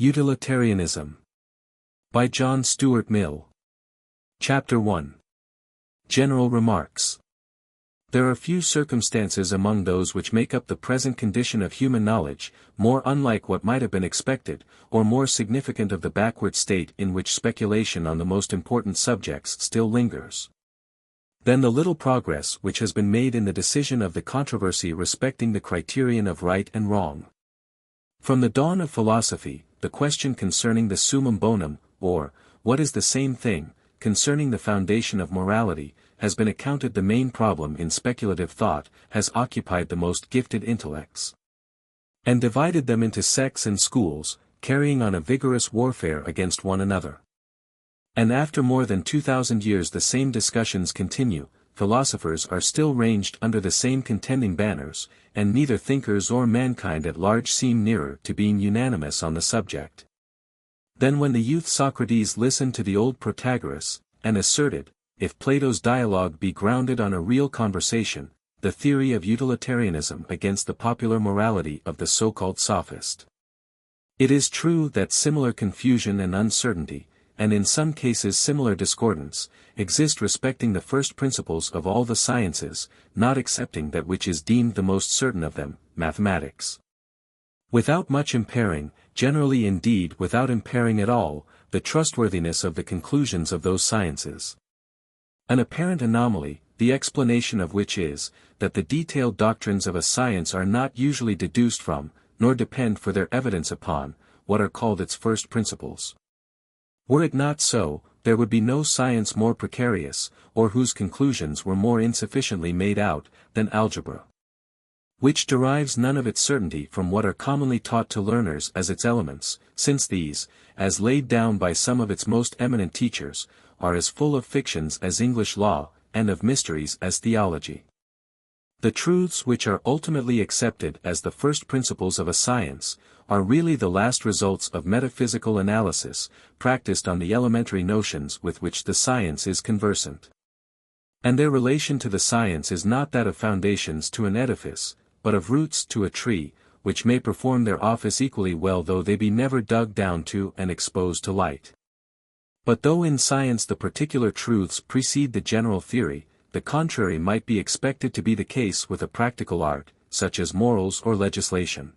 Utilitarianism. By John Stuart Mill. Chapter 1. General Remarks. There are few circumstances among those which make up the present condition of human knowledge, more unlike what might have been expected, or more significant of the backward state in which speculation on the most important subjects still lingers, than the little progress which has been made in the decision of the controversy respecting the criterion of right and wrong. From the dawn of philosophy, the question concerning the summum bonum, or, what is the same thing, concerning the foundation of morality, has been accounted the main problem in speculative thought, has occupied the most gifted intellects, and divided them into sects and schools, carrying on a vigorous warfare against one another. And after more than 2,000 years the same discussions continue, philosophers are still ranged under the same contending banners, and neither thinkers or mankind at large seem nearer to being unanimous on the subject. Then when the youth Socrates listened to the old Protagoras, and asserted, if Plato's dialogue be grounded on a real conversation, the theory of utilitarianism against the popular morality of the so-called sophist. It is true that similar confusion and uncertainty, and in some cases similar discordance, exist respecting the first principles of all the sciences, not excepting that which is deemed the most certain of them, mathematics. Without much impairing, generally indeed without impairing at all, the trustworthiness of the conclusions of those sciences. An apparent anomaly, the explanation of which is, that the detailed doctrines of a science are not usually deduced from, nor depend for their evidence upon, what are called its first principles. Were it not so, there would be no science more precarious, or whose conclusions were more insufficiently made out, than algebra, which derives none of its certainty from what are commonly taught to learners as its elements, since these, as laid down by some of its most eminent teachers, are as full of fictions as English law, and of mysteries as theology. The truths which are ultimately accepted as the first principles of a science, are really the last results of metaphysical analysis, practiced on the elementary notions with which the science is conversant. And their relation to the science is not that of foundations to an edifice, but of roots to a tree, which may perform their office equally well though they be never dug down to and exposed to light. But though in science the particular truths precede the general theory, the contrary might be expected to be the case with a practical art, such as morals or legislation.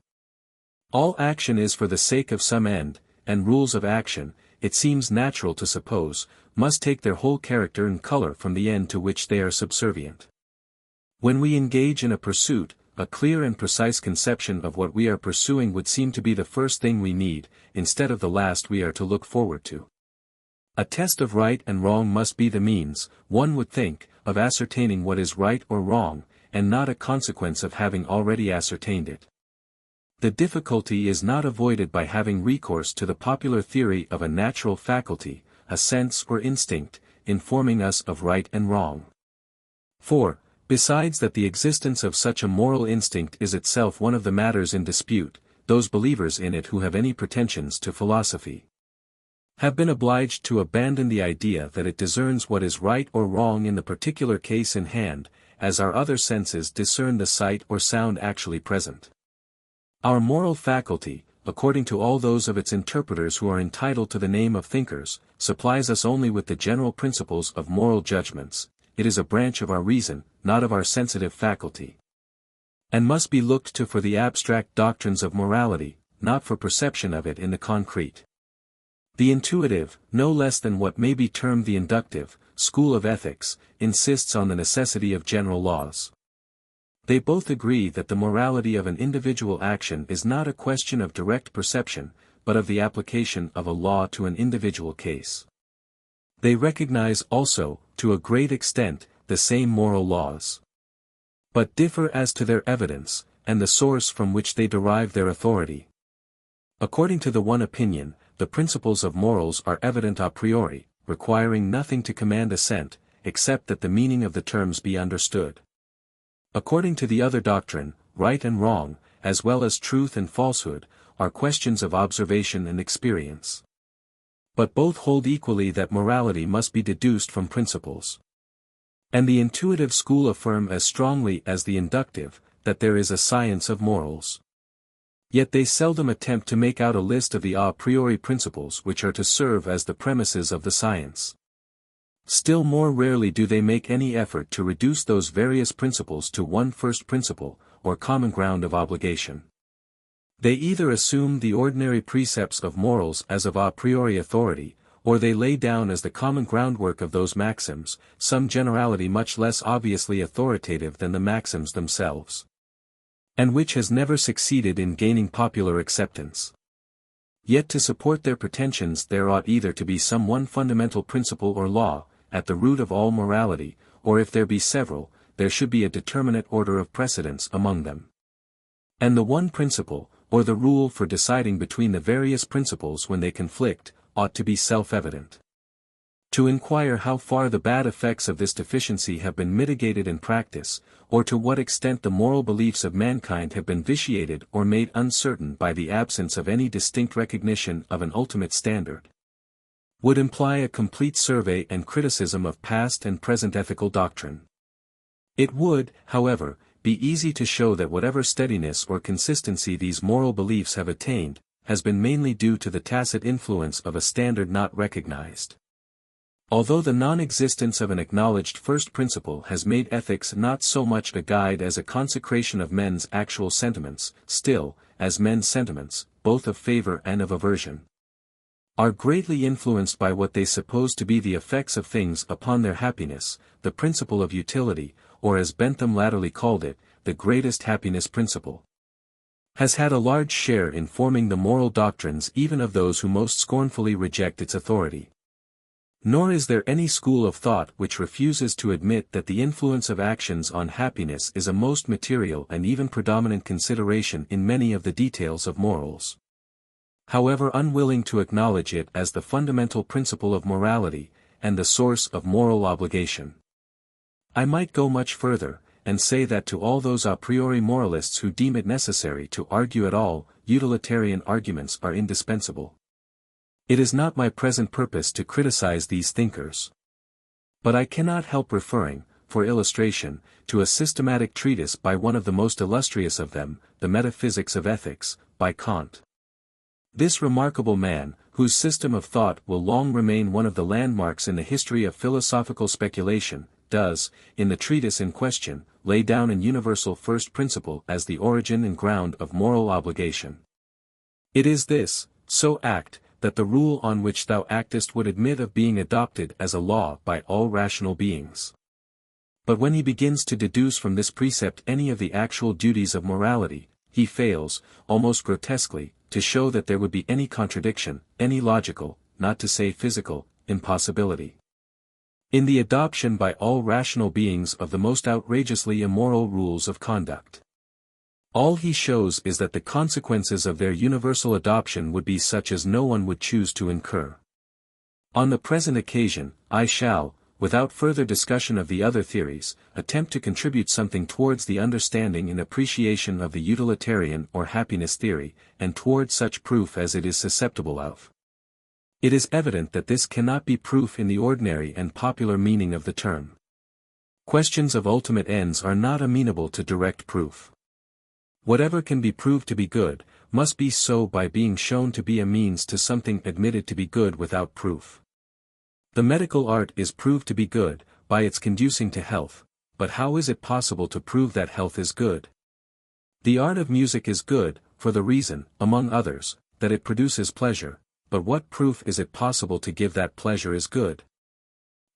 All action is for the sake of some end, and rules of action, it seems natural to suppose, must take their whole character and color from the end to which they are subservient. When we engage in a pursuit, a clear and precise conception of what we are pursuing would seem to be the first thing we need, instead of the last we are to look forward to. A test of right and wrong must be the means, one would think, of ascertaining what is right or wrong, and not a consequence of having already ascertained it. The difficulty is not avoided by having recourse to the popular theory of a natural faculty, a sense or instinct, informing us of right and wrong. For, besides that the existence of such a moral instinct is itself one of the matters in dispute, those believers in it who have any pretensions to philosophy have been obliged to abandon the idea that it discerns what is right or wrong in the particular case in hand, as our other senses discern the sight or sound actually present. Our moral faculty, according to all those of its interpreters who are entitled to the name of thinkers, supplies us only with the general principles of moral judgments. It is a branch of our reason, not of our sensitive faculty, and must be looked to for the abstract doctrines of morality, not for perception of it in the concrete. The intuitive, no less than what may be termed the inductive, school of ethics, insists on the necessity of general laws. They both agree that the morality of an individual action is not a question of direct perception, but of the application of a law to an individual case. They recognize also, to a great extent, the same moral laws, but differ as to their evidence, and the source from which they derive their authority. According to the one opinion, the principles of morals are evident a priori, requiring nothing to command assent, except that the meaning of the terms be understood. According to the other doctrine, right and wrong, as well as truth and falsehood, are questions of observation and experience. But both hold equally that morality must be deduced from principles. And the intuitive school affirm as strongly as the inductive, that there is a science of morals. Yet they seldom attempt to make out a list of the a priori principles which are to serve as the premises of the science. Still more rarely do they make any effort to reduce those various principles to one first principle, or common ground of obligation. They either assume the ordinary precepts of morals as of a priori authority, or they lay down as the common groundwork of those maxims, some generality much less obviously authoritative than the maxims themselves, and which has never succeeded in gaining popular acceptance. Yet to support their pretensions there ought either to be some one fundamental principle or law, at the root of all morality, or if there be several, there should be a determinate order of precedence among them. And the one principle, or the rule for deciding between the various principles when they conflict, ought to be self-evident. To inquire how far the bad effects of this deficiency have been mitigated in practice, or to what extent the moral beliefs of mankind have been vitiated or made uncertain by the absence of any distinct recognition of an ultimate standard, would imply a complete survey and criticism of past and present ethical doctrine. It would, however, be easy to show that whatever steadiness or consistency these moral beliefs have attained, has been mainly due to the tacit influence of a standard not recognized. Although the non-existence of an acknowledged first principle has made ethics not so much a guide as a consecration of men's actual sentiments, still, as men's sentiments, both of favor and of aversion, are greatly influenced by what they suppose to be the effects of things upon their happiness, the principle of utility, or as Bentham latterly called it, the greatest happiness principle, has had a large share in forming the moral doctrines even of those who most scornfully reject its authority. Nor is there any school of thought which refuses to admit that the influence of actions on happiness is a most material and even predominant consideration in many of the details of morals, however unwilling to acknowledge it as the fundamental principle of morality, and the source of moral obligation. I might go much further, and say that to all those a priori moralists who deem it necessary to argue at all, utilitarian arguments are indispensable. It is not my present purpose to criticize these thinkers. But I cannot help referring, for illustration, to a systematic treatise by one of the most illustrious of them, The Metaphysics of Ethics, by Kant. This remarkable man, whose system of thought will long remain one of the landmarks in the history of philosophical speculation, does, in the treatise in question, lay down an universal first principle as the origin and ground of moral obligation. It is this: so act, that the rule on which thou actest would admit of being adopted as a law by all rational beings. But when he begins to deduce from this precept any of the actual duties of morality, he fails, almost grotesquely, to show that there would be any contradiction, any logical, not to say physical, impossibility in the adoption by all rational beings of the most outrageously immoral rules of conduct. All he shows is that the consequences of their universal adoption would be such as no one would choose to incur. On the present occasion, I shall, without further discussion of the other theories, attempt to contribute something towards the understanding and appreciation of the utilitarian or happiness theory, and towards such proof as it is susceptible of. It is evident that this cannot be proof in the ordinary and popular meaning of the term. Questions of ultimate ends are not amenable to direct proof. Whatever can be proved to be good, must be so by being shown to be a means to something admitted to be good without proof. The medical art is proved to be good, by its conducing to health, but how is it possible to prove that health is good? The art of music is good, for the reason, among others, that it produces pleasure, but what proof is it possible to give that pleasure is good?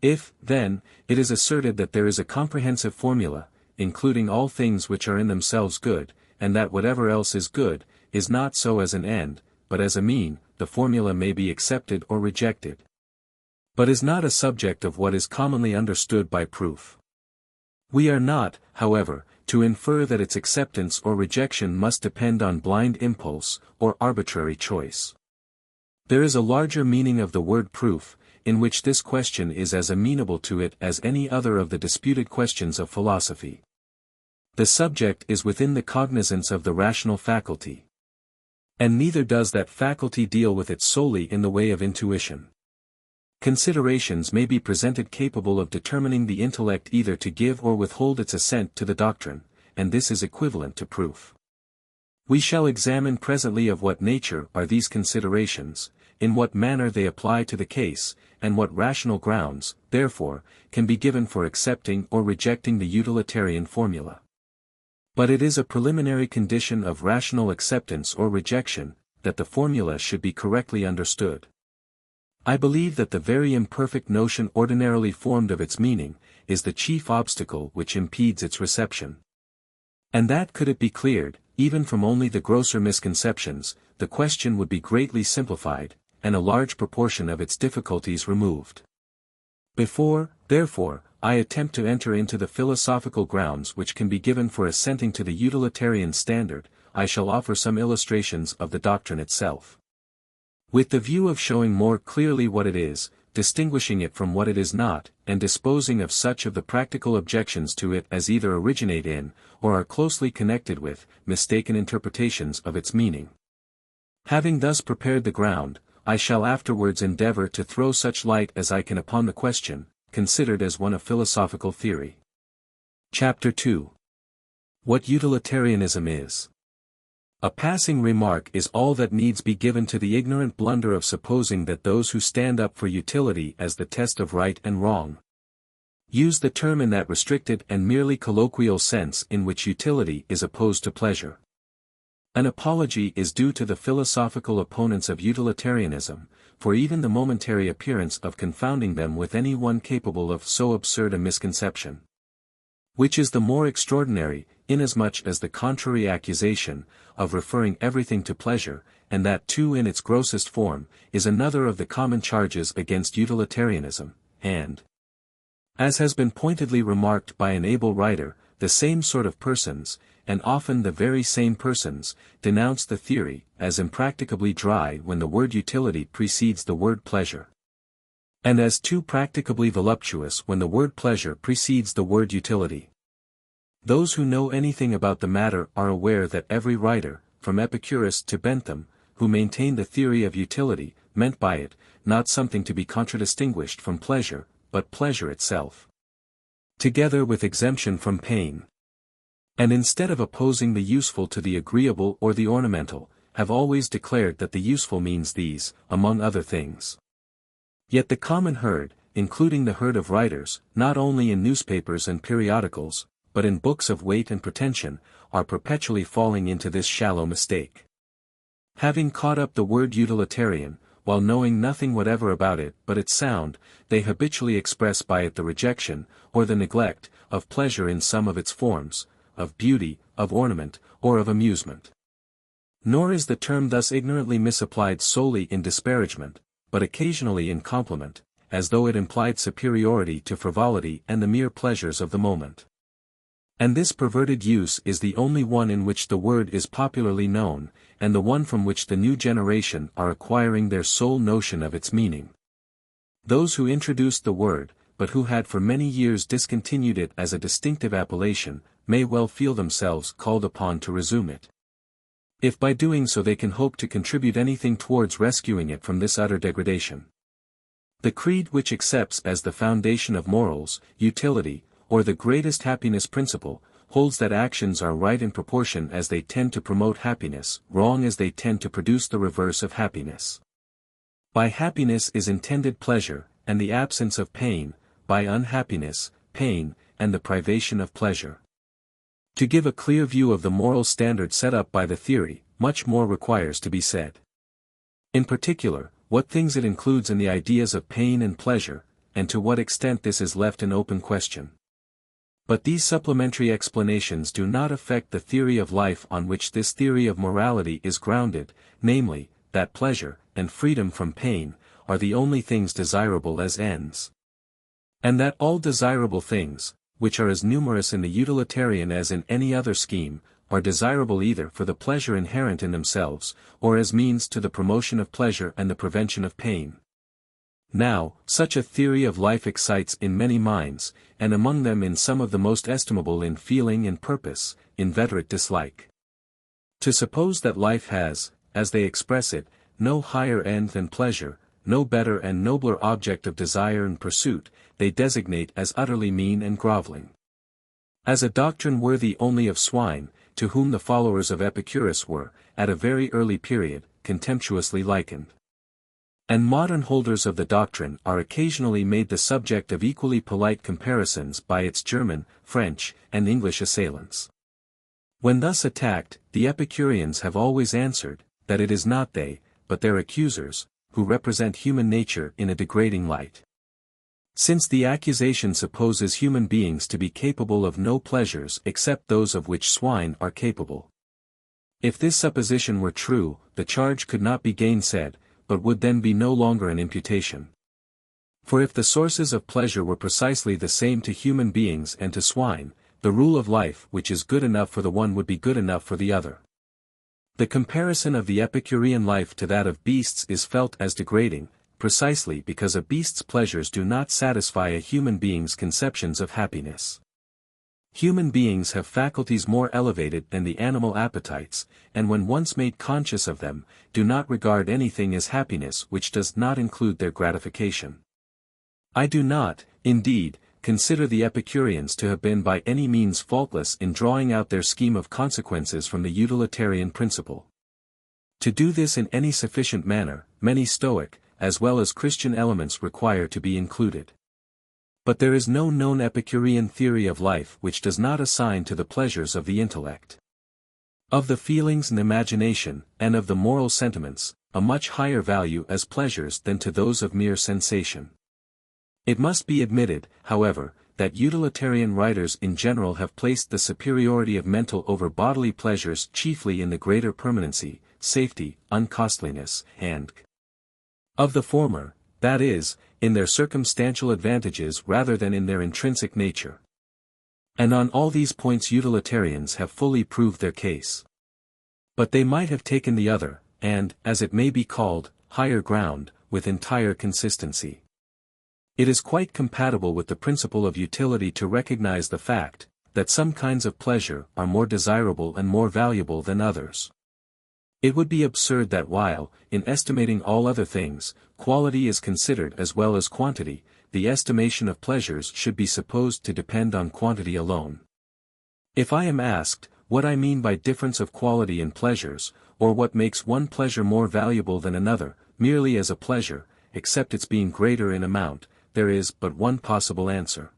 If, then, it is asserted that there is a comprehensive formula, including all things which are in themselves good, and that whatever else is good, is not so as an end, but as a mean, the formula may be accepted or rejected, but is not a subject of what is commonly understood by proof. We are not, however, to infer that its acceptance or rejection must depend on blind impulse, or arbitrary choice. There is a larger meaning of the word proof, in which this question is as amenable to it as any other of the disputed questions of philosophy. The subject is within the cognizance of the rational faculty, and neither does that faculty deal with it solely in the way of intuition. Considerations may be presented capable of determining the intellect either to give or withhold its assent to the doctrine, and this is equivalent to proof. We shall examine presently of what nature are these considerations, in what manner they apply to the case, and what rational grounds, therefore, can be given for accepting or rejecting the utilitarian formula. But it is a preliminary condition of rational acceptance or rejection, that the formula should be correctly understood. I believe that the very imperfect notion ordinarily formed of its meaning, is the chief obstacle which impedes its reception. And that could it be cleared, even from only the grosser misconceptions, the question would be greatly simplified, and a large proportion of its difficulties removed. Before, therefore, I attempt to enter into the philosophical grounds which can be given for assenting to the utilitarian standard, I shall offer some illustrations of the doctrine itself. With the view of showing more clearly what it is, distinguishing it from what it is not, and disposing of such of the practical objections to it as either originate in, or are closely connected with, mistaken interpretations of its meaning. Having thus prepared the ground, I shall afterwards endeavor to throw such light as I can upon the question, considered as one of philosophical theory. Chapter 2. What Utilitarianism is. A passing remark is all that needs be given to the ignorant blunder of supposing that those who stand up for utility as the test of right and wrong use the term in that restricted and merely colloquial sense in which utility is opposed to pleasure. An apology is due to the philosophical opponents of utilitarianism, for even the momentary appearance of confounding them with any one capable of so absurd a misconception. Which is the more extraordinary, inasmuch as the contrary accusation, of referring everything to pleasure, and that too in its grossest form, is another of the common charges against utilitarianism, and, as has been pointedly remarked by an able writer, the same sort of persons, and often the very same persons, denounce the theory, as impracticably dry when the word utility precedes the word pleasure. And as too practicably voluptuous when the word pleasure precedes the word utility. Those who know anything about the matter are aware that every writer, from Epicurus to Bentham, who maintained the theory of utility, meant by it, not something to be contradistinguished from pleasure, but pleasure itself. Together with exemption from pain. And instead of opposing the useful to the agreeable or the ornamental, have always declared that the useful means these, among other things. Yet the common herd, including the herd of writers, not only in newspapers and periodicals, but in books of weight and pretension, are perpetually falling into this shallow mistake. Having caught up the word utilitarian, while knowing nothing whatever about it but its sound, they habitually express by it the rejection, or the neglect, of pleasure in some of its forms, of beauty, of ornament, or of amusement. Nor is the term thus ignorantly misapplied solely in disparagement, but occasionally in compliment, as though it implied superiority to frivolity and the mere pleasures of the moment. And this perverted use is the only one in which the word is popularly known, and the one from which the new generation are acquiring their sole notion of its meaning. Those who introduced the word, but who had for many years discontinued it as a distinctive appellation, may well feel themselves called upon to resume it. If by doing so they can hope to contribute anything towards rescuing it from this utter degradation. The creed which accepts as the foundation of morals, utility, or the greatest happiness principle, holds that actions are right in proportion as they tend to promote happiness, wrong as they tend to produce the reverse of happiness. By happiness is intended pleasure, and the absence of pain, by unhappiness, pain, and the privation of pleasure. To give a clear view of the moral standard set up by the theory, much more requires to be said. In particular, what things it includes in the ideas of pain and pleasure, and to what extent this is left an open question. But these supplementary explanations do not affect the theory of life on which this theory of morality is grounded, namely, that pleasure, and freedom from pain, are the only things desirable as ends. And that all desirable things, which are as numerous in the utilitarian as in any other scheme, are desirable either for the pleasure inherent in themselves, or as means to the promotion of pleasure and the prevention of pain. Now, such a theory of life excites in many minds, and among them in some of the most estimable in feeling and purpose, inveterate dislike. To suppose that life has, as they express it, no higher end than pleasure, no better and nobler object of desire and pursuit, they designate as utterly mean and groveling. As a doctrine worthy only of swine, to whom the followers of Epicurus were, at a very early period, contemptuously likened. And modern holders of the doctrine are occasionally made the subject of equally polite comparisons by its German, French, and English assailants. When thus attacked, the Epicureans have always answered, that it is not they, but their accusers, who represent human nature in a degrading light. Since the accusation supposes human beings to be capable of no pleasures except those of which swine are capable. If this supposition were true, the charge could not be gainsaid, but would then be no longer an imputation. For if the sources of pleasure were precisely the same to human beings and to swine, the rule of life which is good enough for the one would be good enough for the other. The comparison of the Epicurean life to that of beasts is felt as degrading, precisely because a beast's pleasures do not satisfy a human being's conceptions of happiness. Human beings have faculties more elevated than the animal appetites, and when once made conscious of them, do not regard anything as happiness which does not include their gratification. I do not, indeed, consider the Epicureans to have been by any means faultless in drawing out their scheme of consequences from the utilitarian principle. To do this in any sufficient manner, many Stoic, as well as Christian elements require to be included. But there is no known Epicurean theory of life which does not assign to the pleasures of the intellect, of the feelings and imagination, and of the moral sentiments, a much higher value as pleasures than to those of mere sensation. It must be admitted, however, that utilitarian writers in general have placed the superiority of mental over bodily pleasures chiefly in the greater permanency, safety, uncostliness, and of the former, that is, in their circumstantial advantages rather than in their intrinsic nature. And on all these points utilitarians have fully proved their case. But they might have taken the other, and, as it may be called, higher ground, with entire consistency. It is quite compatible with the principle of utility to recognize the fact, that some kinds of pleasure are more desirable and more valuable than others. It would be absurd that while, in estimating all other things, quality is considered as well as quantity, the estimation of pleasures should be supposed to depend on quantity alone. If I am asked, what I mean by difference of quality in pleasures, or what makes one pleasure more valuable than another, merely as a pleasure, except its being greater in amount, there is but one possible answer.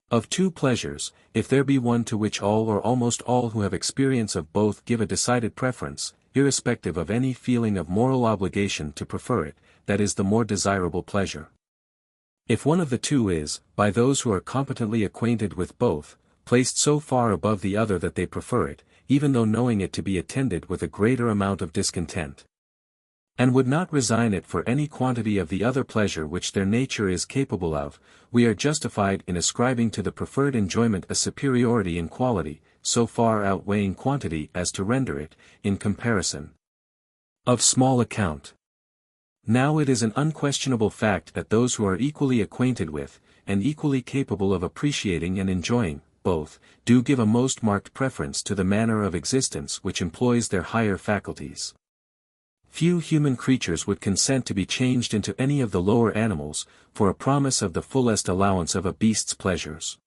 Of two pleasures, if there be one to which all or almost all who have experience of both give a decided preference, irrespective of any feeling of moral obligation to prefer it, that is the more desirable pleasure. If one of the two is, by those who are competently acquainted with both, placed so far above the other that they prefer it, even though knowing it to be attended with a greater amount of discontent, and would not resign it for any quantity of the other pleasure which their nature is capable of, we are justified in ascribing to the preferred enjoyment a superiority in quality, so far outweighing quantity as to render it, in comparison, of small account. Now it is an unquestionable fact that those who are equally acquainted with, and equally capable of appreciating and enjoying, both, do give a most marked preference to the manner of existence which employs their higher faculties. Few human creatures would consent to be changed into any of the lower animals, for a promise of the fullest allowance of a beast's pleasures.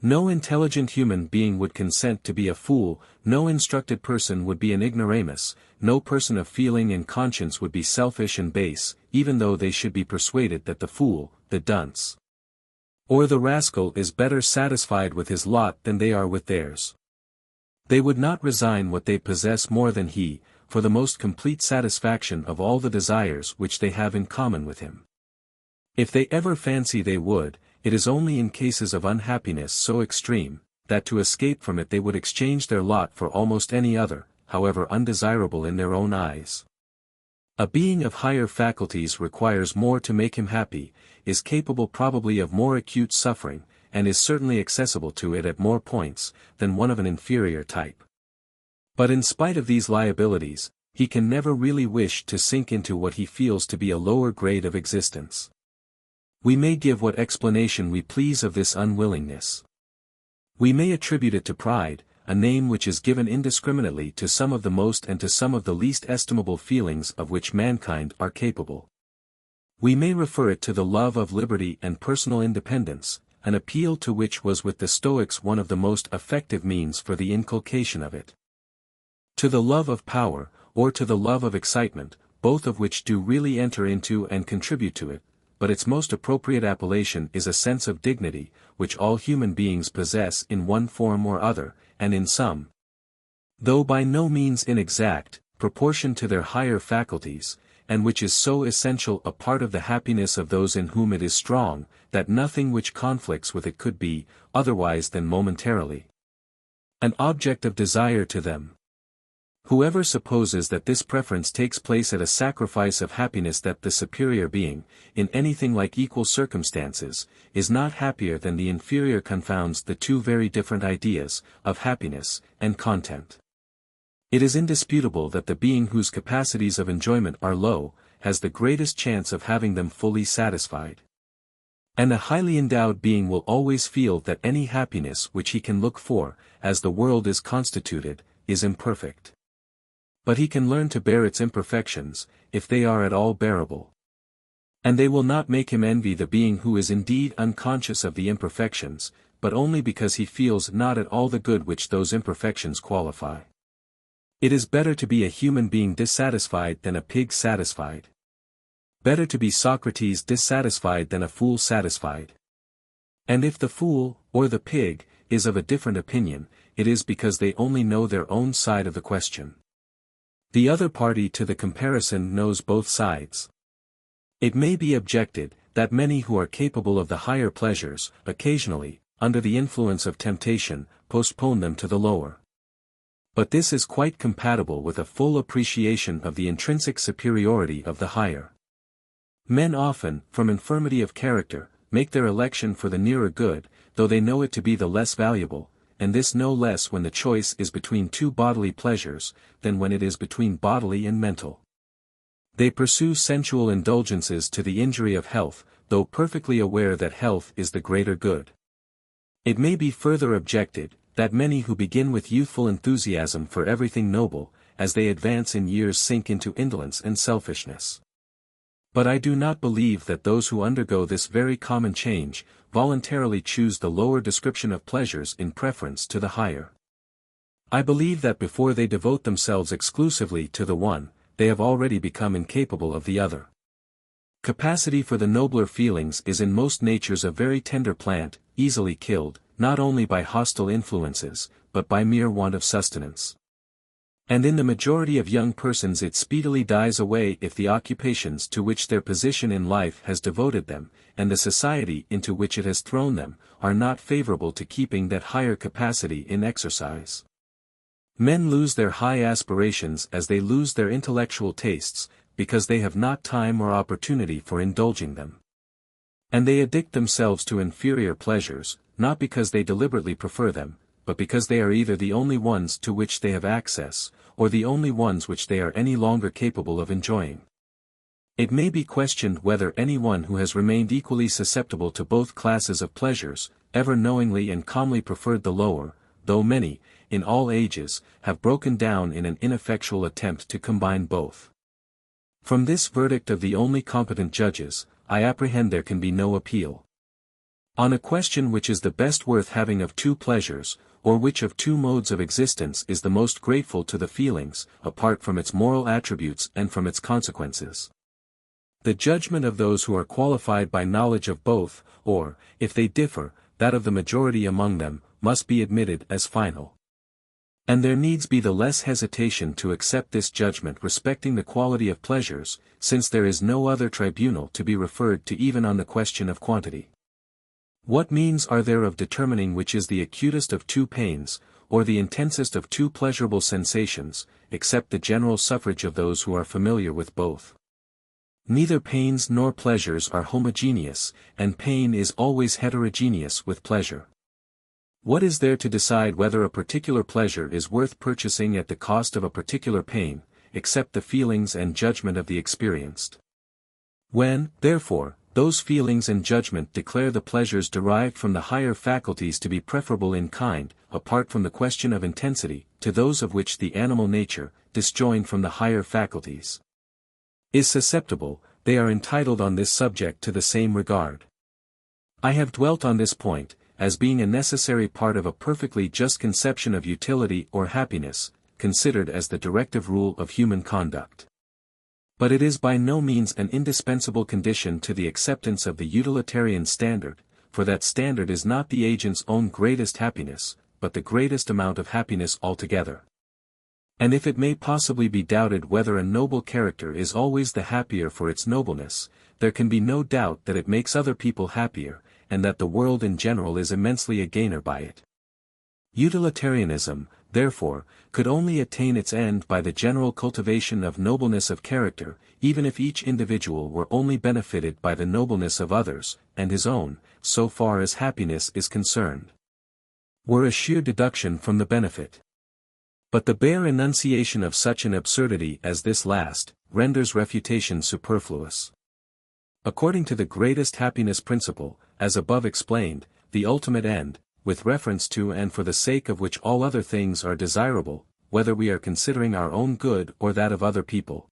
No intelligent human being would consent to be a fool, no instructed person would be an ignoramus, no person of feeling and conscience would be selfish and base, even though they should be persuaded that the fool, the dunce, or the rascal is better satisfied with his lot than they are with theirs. They would not resign what they possess more than he, for the most complete satisfaction of all the desires which they have in common with him. If they ever fancy they would, it is only in cases of unhappiness so extreme, that to escape from it they would exchange their lot for almost any other, however undesirable in their own eyes. A being of higher faculties requires more to make him happy, is capable probably of more acute suffering, and is certainly accessible to it at more points, than one of an inferior type. But in spite of these liabilities, he can never really wish to sink into what he feels to be a lower grade of existence. We may give what explanation we please of this unwillingness. We may attribute it to pride, a name which is given indiscriminately to some of the most and to some of the least estimable feelings of which mankind are capable. We may refer it to the love of liberty and personal independence, an appeal to which was with the Stoics one of the most effective means for the inculcation of it. To the love of power, or to the love of excitement, both of which do really enter into and contribute to it, but its most appropriate appellation is a sense of dignity, which all human beings possess in one form or other, and in some, though by no means inexact, proportion to their higher faculties, and which is so essential a part of the happiness of those in whom it is strong, that nothing which conflicts with it could be, otherwise than momentarily, an object of desire to them. Whoever supposes that this preference takes place at a sacrifice of happiness, that the superior being, in anything like equal circumstances, is not happier than the inferior, confounds the two very different ideas, of happiness and content. It is indisputable that the being whose capacities of enjoyment are low, has the greatest chance of having them fully satisfied. And a highly endowed being will always feel that any happiness which he can look for, as the world is constituted, is imperfect. But he can learn to bear its imperfections, if they are at all bearable. And they will not make him envy the being who is indeed unconscious of the imperfections, but only because he feels not at all the good which those imperfections qualify. It is better to be a human being dissatisfied than a pig satisfied. Better to be Socrates dissatisfied than a fool satisfied. And if the fool, or the pig, is of a different opinion, it is because they only know their own side of the question. The other party to the comparison knows both sides. It may be objected, that many who are capable of the higher pleasures, occasionally, under the influence of temptation, postpone them to the lower. But this is quite compatible with a full appreciation of the intrinsic superiority of the higher. Men often, from infirmity of character, make their election for the nearer good, though they know it to be the less valuable, and this no less when the choice is between two bodily pleasures, than when it is between bodily and mental. They pursue sensual indulgences to the injury of health, though perfectly aware that health is the greater good. It may be further objected, that many who begin with youthful enthusiasm for everything noble, as they advance in years sink into indolence and selfishness. But I do not believe that those who undergo this very common change, voluntarily choose the lower description of pleasures in preference to the higher. I believe that before they devote themselves exclusively to the one, they have already become incapable of the other. Capacity for the nobler feelings is in most natures a very tender plant, easily killed, not only by hostile influences, but by mere want of sustenance. And in the majority of young persons it speedily dies away if the occupations to which their position in life has devoted them, and the society into which it has thrown them, are not favorable to keeping that higher capacity in exercise. Men lose their high aspirations as they lose their intellectual tastes, because they have not time or opportunity for indulging them. And they addict themselves to inferior pleasures, not because they deliberately prefer them, but because they are either the only ones to which they have access, or the only ones which they are any longer capable of enjoying. It may be questioned whether anyone who has remained equally susceptible to both classes of pleasures, ever knowingly and calmly preferred the lower, though many, in all ages, have broken down in an ineffectual attempt to combine both. From this verdict of the only competent judges, I apprehend there can be no appeal. On a question which is the best worth having of two pleasures, or which of two modes of existence is the most grateful to the feelings, apart from its moral attributes and from its consequences, the judgment of those who are qualified by knowledge of both, or, if they differ, that of the majority among them, must be admitted as final. And there needs be the less hesitation to accept this judgment respecting the quality of pleasures, since there is no other tribunal to be referred to even on the question of quantity. What means are there of determining which is the acutest of two pains, or the intensest of two pleasurable sensations, except the general suffrage of those who are familiar with both? Neither pains nor pleasures are homogeneous, and pain is always heterogeneous with pleasure. What is there to decide whether a particular pleasure is worth purchasing at the cost of a particular pain, except the feelings and judgment of the experienced? When, therefore, those feelings and judgment declare the pleasures derived from the higher faculties to be preferable in kind, apart from the question of intensity, to those of which the animal nature, disjoined from the higher faculties, is susceptible, they are entitled on this subject to the same regard. I have dwelt on this point, as being a necessary part of a perfectly just conception of utility or happiness, considered as the directive rule of human conduct. But it is by no means an indispensable condition to the acceptance of the utilitarian standard, for that standard is not the agent's own greatest happiness, but the greatest amount of happiness altogether. And if it may possibly be doubted whether a noble character is always the happier for its nobleness, there can be no doubt that it makes other people happier, and that the world in general is immensely a gainer by it. Utilitarianism, therefore, could only attain its end by the general cultivation of nobleness of character, even if each individual were only benefited by the nobleness of others, and his own, so far as happiness is concerned, were a sheer deduction from the benefit. But the bare enunciation of such an absurdity as this last, renders refutation superfluous. According to the greatest happiness principle, as above explained, the ultimate end, with reference to and for the sake of which all other things are desirable, whether we are considering our own good or that of other people,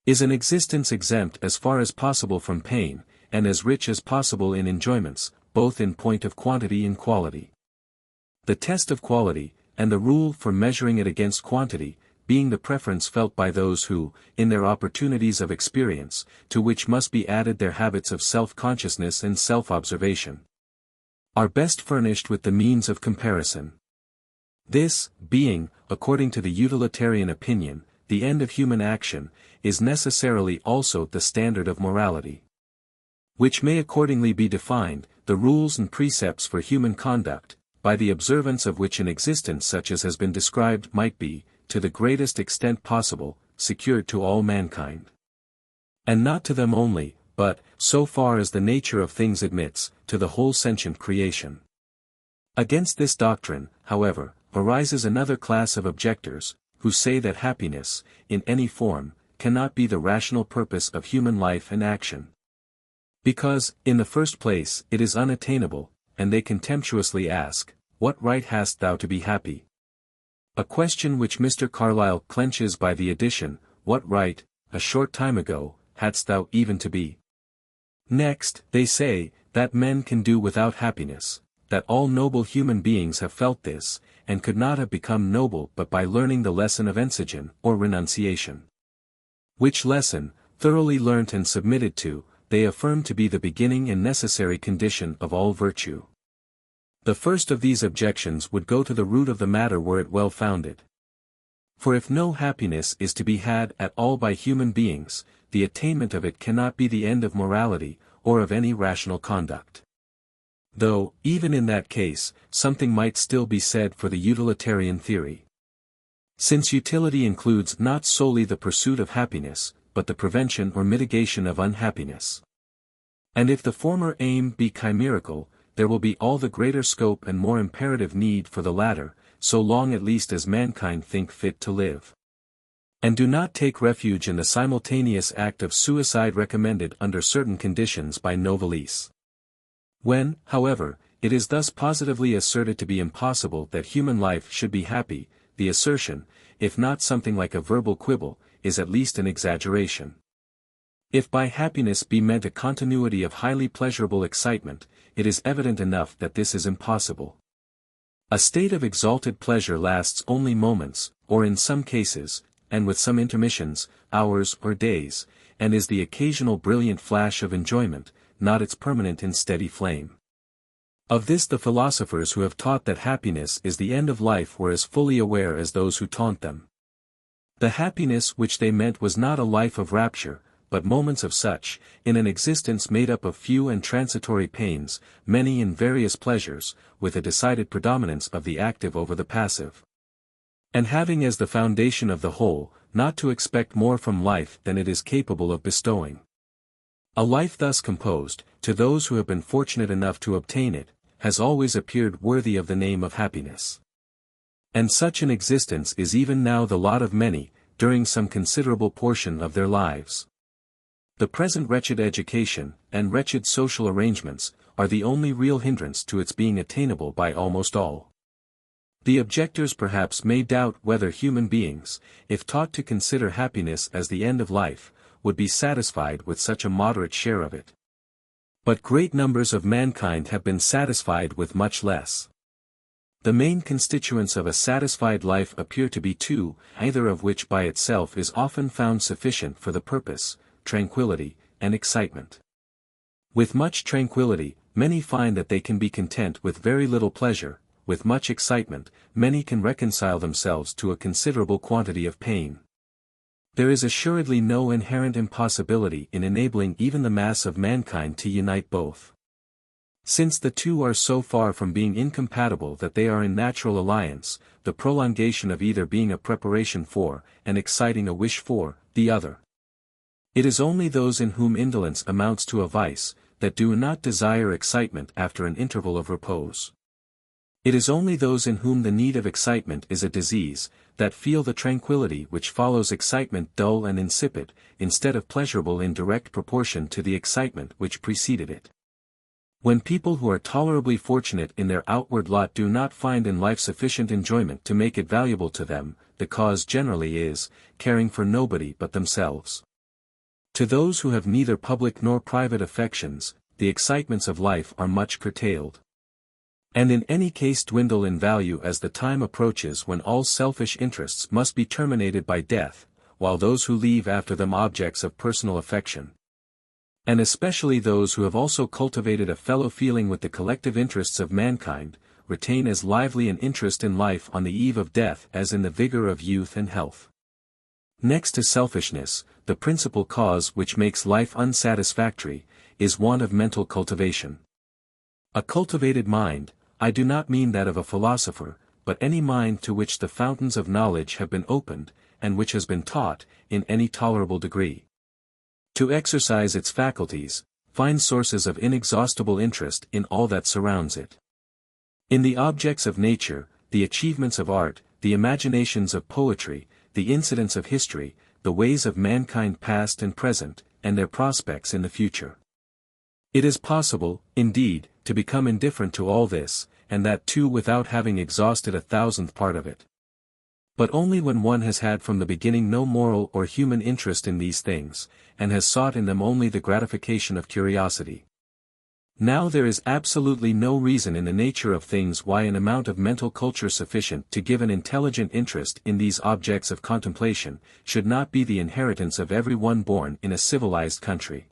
is an existence exempt as far as possible from pain, and as rich as possible in enjoyments, both in point of quantity and quality. The test of quality, and the rule for measuring it against quantity, being the preference felt by those who, in their opportunities of experience, to which must be added their habits of self-consciousness and self-observation, are best furnished with the means of comparison. This, being, according to the utilitarian opinion, the end of human action, is necessarily also the standard of morality, which may accordingly be defined, the rules and precepts for human conduct, by the observance of which an existence such as has been described might be, to the greatest extent possible, secured to all mankind. And not to them only, but, so far as the nature of things admits, to the whole sentient creation. Against this doctrine, however, arises another class of objectors, who say that happiness, in any form, cannot be the rational purpose of human life and action. Because, in the first place, it is unattainable, and they contemptuously ask, "What right hast thou to be happy?" A question which Mr. Carlyle clenches by the addition, "What right, a short time ago, hadst thou even to be?" Next, they say, that men can do without happiness, that all noble human beings have felt this, and could not have become noble but by learning the lesson of ensigen, or renunciation. Which lesson, thoroughly learnt and submitted to, they affirm to be the beginning and necessary condition of all virtue. The first of these objections would go to the root of the matter were it well founded. For if no happiness is to be had at all by human beings, the attainment of it cannot be the end of morality, or of any rational conduct. Though, even in that case, something might still be said for the utilitarian theory. Since utility includes not solely the pursuit of happiness, but the prevention or mitigation of unhappiness. And if the former aim be chimerical, there will be all the greater scope and more imperative need for the latter, so long at least as mankind think fit to live, and do not take refuge in the simultaneous act of suicide recommended under certain conditions by Novalis. When, however, it is thus positively asserted to be impossible that human life should be happy, the assertion, if not something like a verbal quibble, is at least an exaggeration. If by happiness be meant a continuity of highly pleasurable excitement, it is evident enough that this is impossible. A state of exalted pleasure lasts only moments, or in some cases, and with some intermissions, hours or days, and is the occasional brilliant flash of enjoyment, not its permanent and steady flame. Of this the philosophers who have taught that happiness is the end of life were as fully aware as those who taunt them. The happiness which they meant was not a life of rapture, but moments of such, in an existence made up of few and transitory pains, many and various pleasures, with a decided predominance of the active over the passive. And having as the foundation of the whole, not to expect more from life than it is capable of bestowing. A life thus composed, to those who have been fortunate enough to obtain it, has always appeared worthy of the name of happiness. And such an existence is even now the lot of many, during some considerable portion of their lives. The present wretched education, and wretched social arrangements, are the only real hindrance to its being attainable by almost all. The objectors perhaps may doubt whether human beings, if taught to consider happiness as the end of life, would be satisfied with such a moderate share of it. But great numbers of mankind have been satisfied with much less. The main constituents of a satisfied life appear to be two, either of which by itself is often found sufficient for the purpose: tranquility, and excitement. With much tranquility, many find that they can be content with very little pleasure; with much excitement, many can reconcile themselves to a considerable quantity of pain. There is assuredly no inherent impossibility in enabling even the mass of mankind to unite both. Since the two are so far from being incompatible that they are in natural alliance, the prolongation of either being a preparation for, and exciting a wish for, the other. It is only those in whom indolence amounts to a vice, that do not desire excitement after an interval of repose. It is only those in whom the need of excitement is a disease, that feel the tranquility which follows excitement dull and insipid, instead of pleasurable in direct proportion to the excitement which preceded it. When people who are tolerably fortunate in their outward lot do not find in life sufficient enjoyment to make it valuable to them, the cause generally is, caring for nobody but themselves. To those who have neither public nor private affections, the excitements of life are much curtailed, and in any case dwindle in value as the time approaches when all selfish interests must be terminated by death, while those who leave after them objects of personal affection, and especially those who have also cultivated a fellow feeling with the collective interests of mankind, retain as lively an interest in life on the eve of death as in the vigor of youth and health. Next to selfishness, the principal cause which makes life unsatisfactory, is want of mental cultivation. A cultivated mind, I do not mean that of a philosopher, but any mind to which the fountains of knowledge have been opened, and which has been taught, in any tolerable degree, to exercise its faculties, finds sources of inexhaustible interest in all that surrounds it. In the objects of nature, the achievements of art, the imaginations of poetry, the incidents of history, the ways of mankind past and present, and their prospects in the future. It is possible, indeed, to become indifferent to all this, and that too without having exhausted 1,000th part of it. But only when one has had from the beginning no moral or human interest in these things, and has sought in them only the gratification of curiosity. Now there is absolutely no reason in the nature of things why an amount of mental culture sufficient to give an intelligent interest in these objects of contemplation, should not be the inheritance of every one born in a civilized country.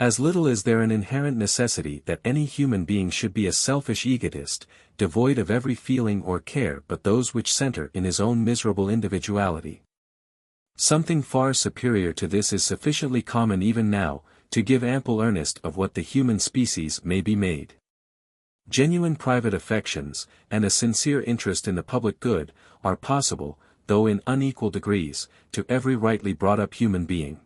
As little is there an inherent necessity that any human being should be a selfish egotist, devoid of every feeling or care but those which center in his own miserable individuality. Something far superior to this is sufficiently common even now, to give ample earnest of what the human species may be made. Genuine private affections, and a sincere interest in the public good, are possible, though in unequal degrees, to every rightly brought-up human being.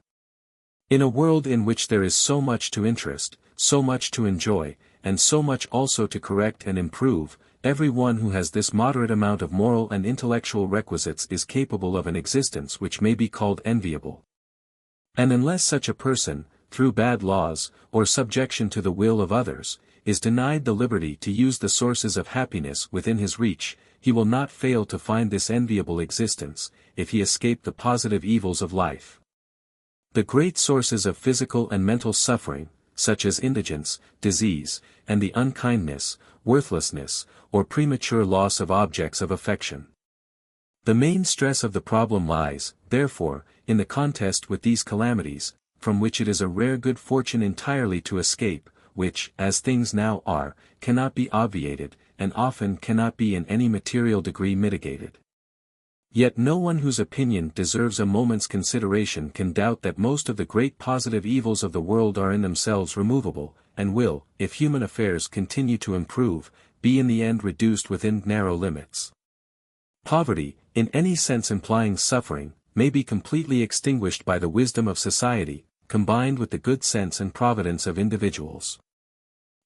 In a world in which there is so much to interest, so much to enjoy, and so much also to correct and improve, every one who has this moderate amount of moral and intellectual requisites is capable of an existence which may be called enviable. And unless such a person, through bad laws, or subjection to the will of others, is denied the liberty to use the sources of happiness within his reach, he will not fail to find this enviable existence, if he escape the positive evils of life. The great sources of physical and mental suffering, such as indigence, disease, and the unkindness, worthlessness, or premature loss of objects of affection. The main stress of the problem lies, therefore, in the contest with these calamities, from which it is a rare good fortune entirely to escape, which, as things now are, cannot be obviated, and often cannot be in any material degree mitigated. Yet no one whose opinion deserves a moment's consideration can doubt that most of the great positive evils of the world are in themselves removable, and will, if human affairs continue to improve, be in the end reduced within narrow limits. Poverty, in any sense implying suffering, may be completely extinguished by the wisdom of society, combined with the good sense and providence of individuals.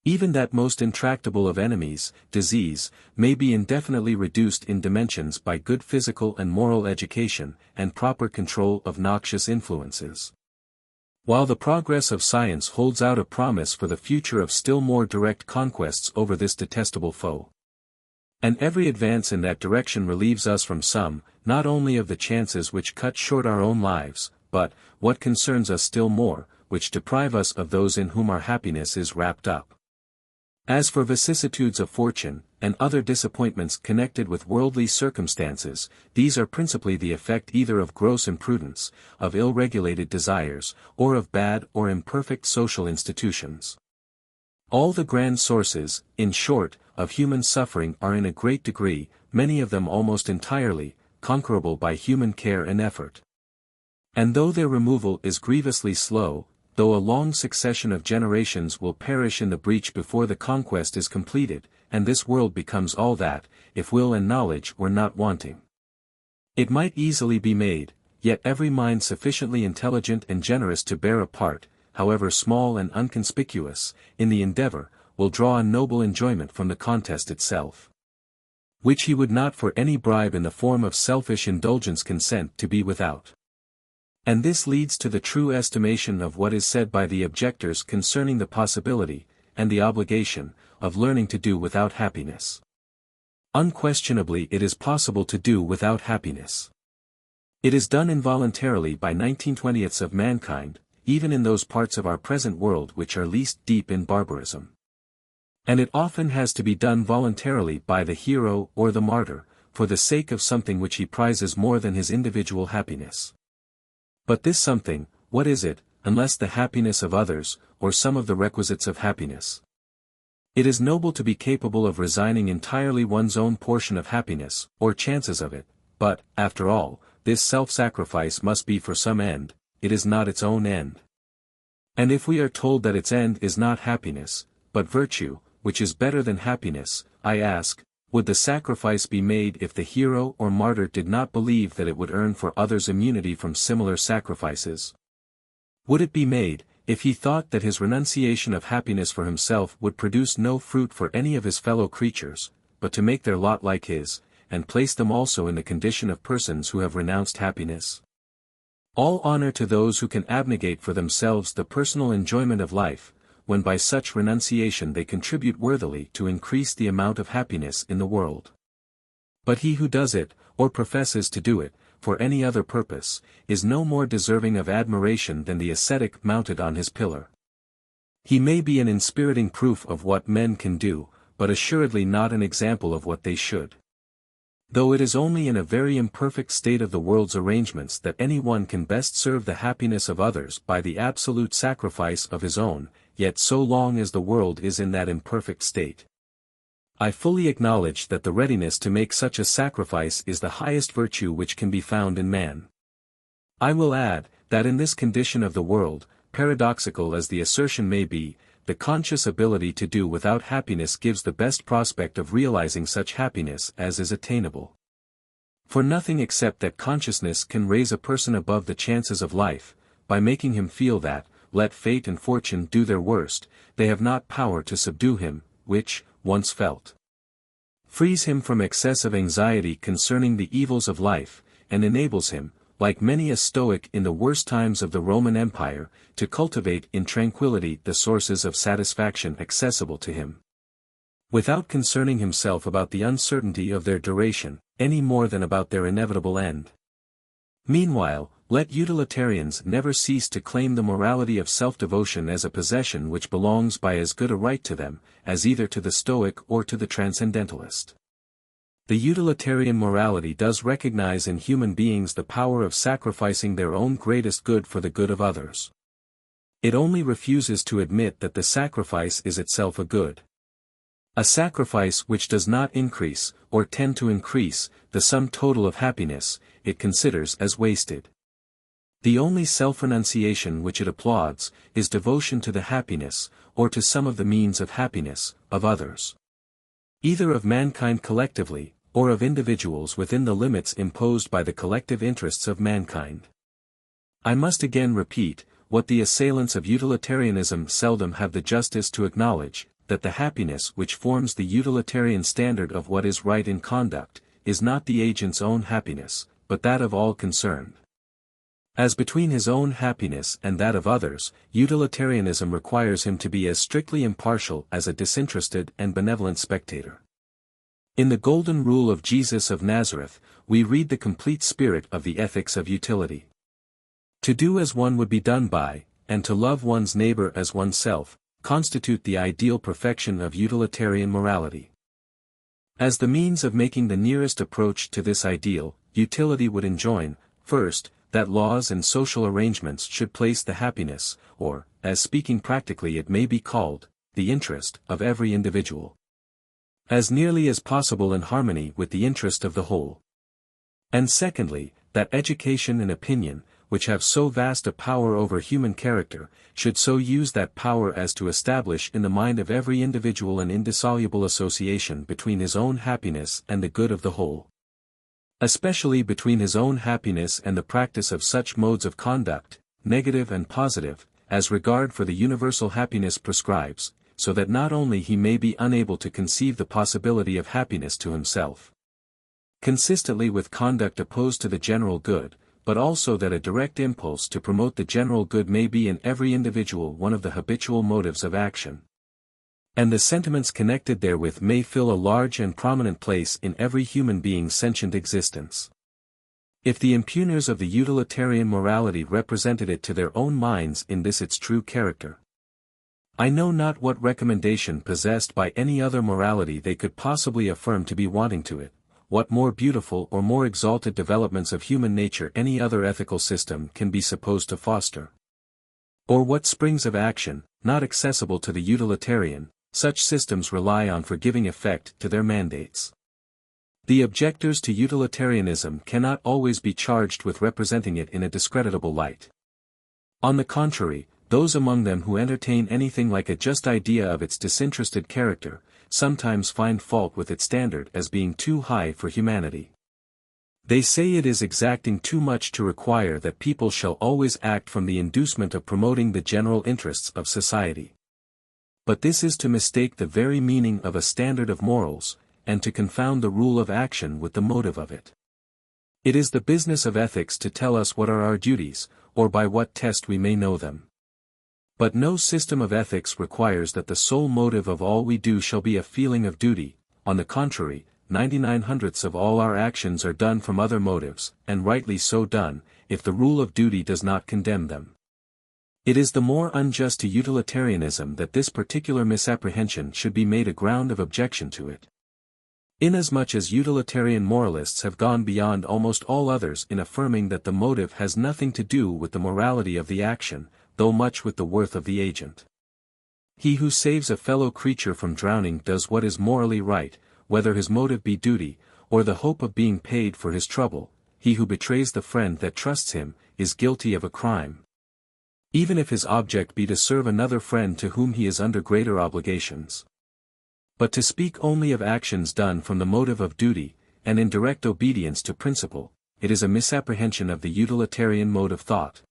Even that most intractable of enemies, disease, may be indefinitely reduced in dimensions by good physical and moral education, and proper control of noxious influences. While the progress of science holds out a promise for the future of still more direct conquests over this detestable foe. And every advance in that direction relieves us from some, not only of the chances which cut short our own lives, but, what concerns us still more, which deprive us of those in whom our happiness is wrapped up. As for vicissitudes of fortune, and other disappointments connected with worldly circumstances, these are principally the effect either of gross imprudence, of ill-regulated desires, or of bad or imperfect social institutions. All the grand sources, in short, of human suffering are in a great degree, many of them almost entirely, conquerable by human care and effort. And though their removal is grievously slow, though a long succession of generations will perish in the breach before the conquest is completed, and this world becomes all that, if will and knowledge were not wanting, it might easily be made, yet every mind sufficiently intelligent and generous to bear a part, however small and unconspicuous, in the endeavor, will draw a noble enjoyment from the contest itself, which he would not for any bribe in the form of selfish indulgence consent to be without. And this leads to the true estimation of what is said by the objectors concerning the possibility, and the obligation, of learning to do without happiness. Unquestionably it is possible to do without happiness. It is done involuntarily by 19/20ths of mankind, even in those parts of our present world which are least deep in barbarism. And it often has to be done voluntarily by the hero or the martyr, for the sake of something which he prizes more than his individual happiness. But this something, what is it, unless the happiness of others, or some of the requisites of happiness? It is noble to be capable of resigning entirely one's own portion of happiness, or chances of it, but, after all, this self-sacrifice must be for some end, it is not its own end. And if we are told that its end is not happiness, but virtue, which is better than happiness, I ask, would the sacrifice be made if the hero or martyr did not believe that it would earn for others immunity from similar sacrifices? Would it be made, if he thought that his renunciation of happiness for himself would produce no fruit for any of his fellow creatures, but to make their lot like his, and place them also in the condition of persons who have renounced happiness? All honor to those who can abnegate for themselves the personal enjoyment of life, when by such renunciation they contribute worthily to increase the amount of happiness in the world. But he who does it, or professes to do it, for any other purpose, is no more deserving of admiration than the ascetic mounted on his pillar. He may be an inspiriting proof of what men can do, but assuredly not an example of what they should. Though it is only in a very imperfect state of the world's arrangements that any one can best serve the happiness of others by the absolute sacrifice of his own, yet so long as the world is in that imperfect state, I fully acknowledge that the readiness to make such a sacrifice is the highest virtue which can be found in man. I will add, that in this condition of the world, paradoxical as the assertion may be, the conscious ability to do without happiness gives the best prospect of realizing such happiness as is attainable. For nothing except that consciousness can raise a person above the chances of life, by making him feel that, let fate and fortune do their worst, they have not power to subdue him, which, once felt, frees him from excessive anxiety concerning the evils of life, and enables him, like many a Stoic in the worst times of the Roman Empire, to cultivate in tranquility the sources of satisfaction accessible to him, without concerning himself about the uncertainty of their duration, any more than about their inevitable end. Meanwhile, let utilitarians never cease to claim the morality of self-devotion as a possession which belongs by as good a right to them, as either to the Stoic or to the Transcendentalist. The utilitarian morality does recognize in human beings the power of sacrificing their own greatest good for the good of others. It only refuses to admit that the sacrifice is itself a good. A sacrifice which does not increase, or tend to increase, the sum total of happiness, it considers as wasted. The only self-renunciation which it applauds, is devotion to the happiness, or to some of the means of happiness, of others. Either of mankind collectively, or of individuals within the limits imposed by the collective interests of mankind. I must again repeat, what the assailants of utilitarianism seldom have the justice to acknowledge, that the happiness which forms the utilitarian standard of what is right in conduct, is not the agent's own happiness, but that of all concerned. As between his own happiness and that of others, utilitarianism requires him to be as strictly impartial as a disinterested and benevolent spectator. In the Golden Rule of Jesus of Nazareth, we read the complete spirit of the ethics of utility. To do as one would be done by, and to love one's neighbor as oneself, constitute the ideal perfection of utilitarian morality. As the means of making the nearest approach to this ideal, utility would enjoin, first, that laws and social arrangements should place the happiness, or, as speaking practically it may be called, the interest, of every individual, as nearly as possible in harmony with the interest of the whole. And secondly, that education and opinion, which have so vast a power over human character, should so use that power as to establish in the mind of every individual an indissoluble association between his own happiness and the good of the whole, especially between his own happiness and the practice of such modes of conduct, negative and positive, as regard for the universal happiness prescribes, so that not only he may be unable to conceive the possibility of happiness to himself, consistently with conduct opposed to the general good, but also that a direct impulse to promote the general good may be in every individual one of the habitual motives of action, and the sentiments connected therewith may fill a large and prominent place in every human being's sentient existence. If the impugners of the utilitarian morality represented it to their own minds in this its true character, I know not what recommendation possessed by any other morality they could possibly affirm to be wanting to it, what more beautiful or more exalted developments of human nature any other ethical system can be supposed to foster, or what springs of action, not accessible to the utilitarian, such systems rely on for giving effect to their mandates. The objectors to utilitarianism cannot always be charged with representing it in a discreditable light. On the contrary, those among them who entertain anything like a just idea of its disinterested character, sometimes find fault with its standard as being too high for humanity. They say it is exacting too much to require that people shall always act from the inducement of promoting the general interests of society. But this is to mistake the very meaning of a standard of morals, and to confound the rule of action with the motive of it. It is the business of ethics to tell us what are our duties, or by what test we may know them. But no system of ethics requires that the sole motive of all we do shall be a feeling of duty. On the contrary, 99/100 of all our actions are done from other motives, and rightly so done, if the rule of duty does not condemn them. It is the more unjust to utilitarianism that this particular misapprehension should be made a ground of objection to it. Inasmuch as utilitarian moralists have gone beyond almost all others in affirming that the motive has nothing to do with the morality of the action, though much with the worth of the agent. He who saves a fellow creature from drowning does what is morally right, whether his motive be duty, or the hope of being paid for his trouble. He who betrays the friend that trusts him, is guilty of a crime, even if his object be to serve another friend to whom he is under greater obligations. But to speak only of actions done from the motive of duty, and in direct obedience to principle, it is a misapprehension of the utilitarian mode of thought.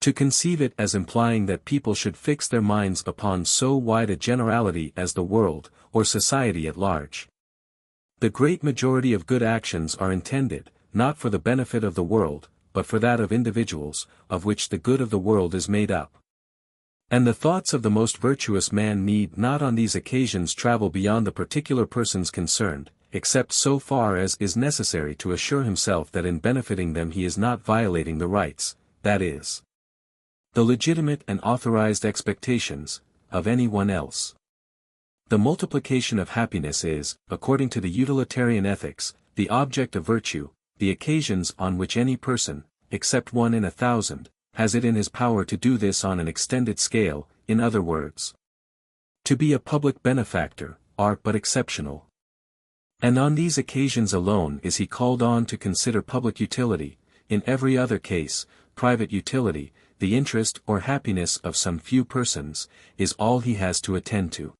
To conceive it as implying that people should fix their minds upon so wide a generality as the world, or society at large. The great majority of good actions are intended, not for the benefit of the world, but for that of individuals, of which the good of the world is made up. And the thoughts of the most virtuous man need not on these occasions travel beyond the particular persons concerned, except so far as is necessary to assure himself that in benefiting them he is not violating the rights, that is, the legitimate and authorized expectations, of any one else. The multiplication of happiness is, according to the utilitarian ethics, the object of virtue, the occasions on which any person, except one in 1,000, has it in his power to do this on an extended scale, in other words, to be a public benefactor, are but exceptional. And on these occasions alone is he called on to consider public utility. In every other case, private utility, the interest or happiness of some few persons, is all he has to attend to.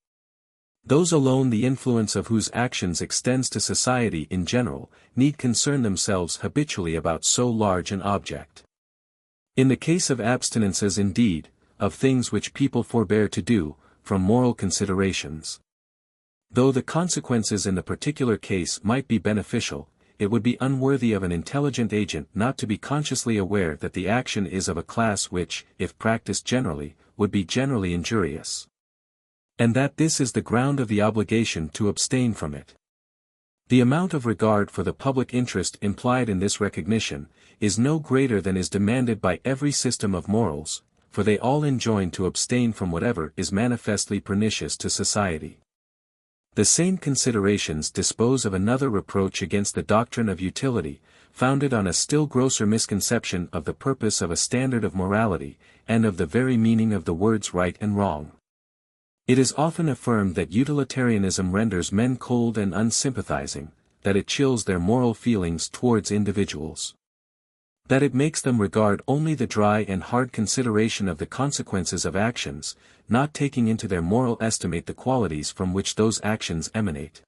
Those alone the influence of whose actions extends to society in general, need concern themselves habitually about so large an object. In the case of abstinences indeed, of things which people forbear to do, from moral considerations, though the consequences in the particular case might be beneficial, it would be unworthy of an intelligent agent not to be consciously aware that the action is of a class which, if practiced generally, would be generally injurious, and that this is the ground of the obligation to abstain from it. The amount of regard for the public interest implied in this recognition, is no greater than is demanded by every system of morals, for they all enjoin to abstain from whatever is manifestly pernicious to society. The same considerations dispose of another reproach against the doctrine of utility, founded on a still grosser misconception of the purpose of a standard of morality, and of the very meaning of the words right and wrong. It is often affirmed that utilitarianism renders men cold and unsympathizing, that it chills their moral feelings towards individuals. That it makes them regard only the dry and hard consideration of the consequences of actions, not taking into their moral estimate the qualities from which those actions emanate.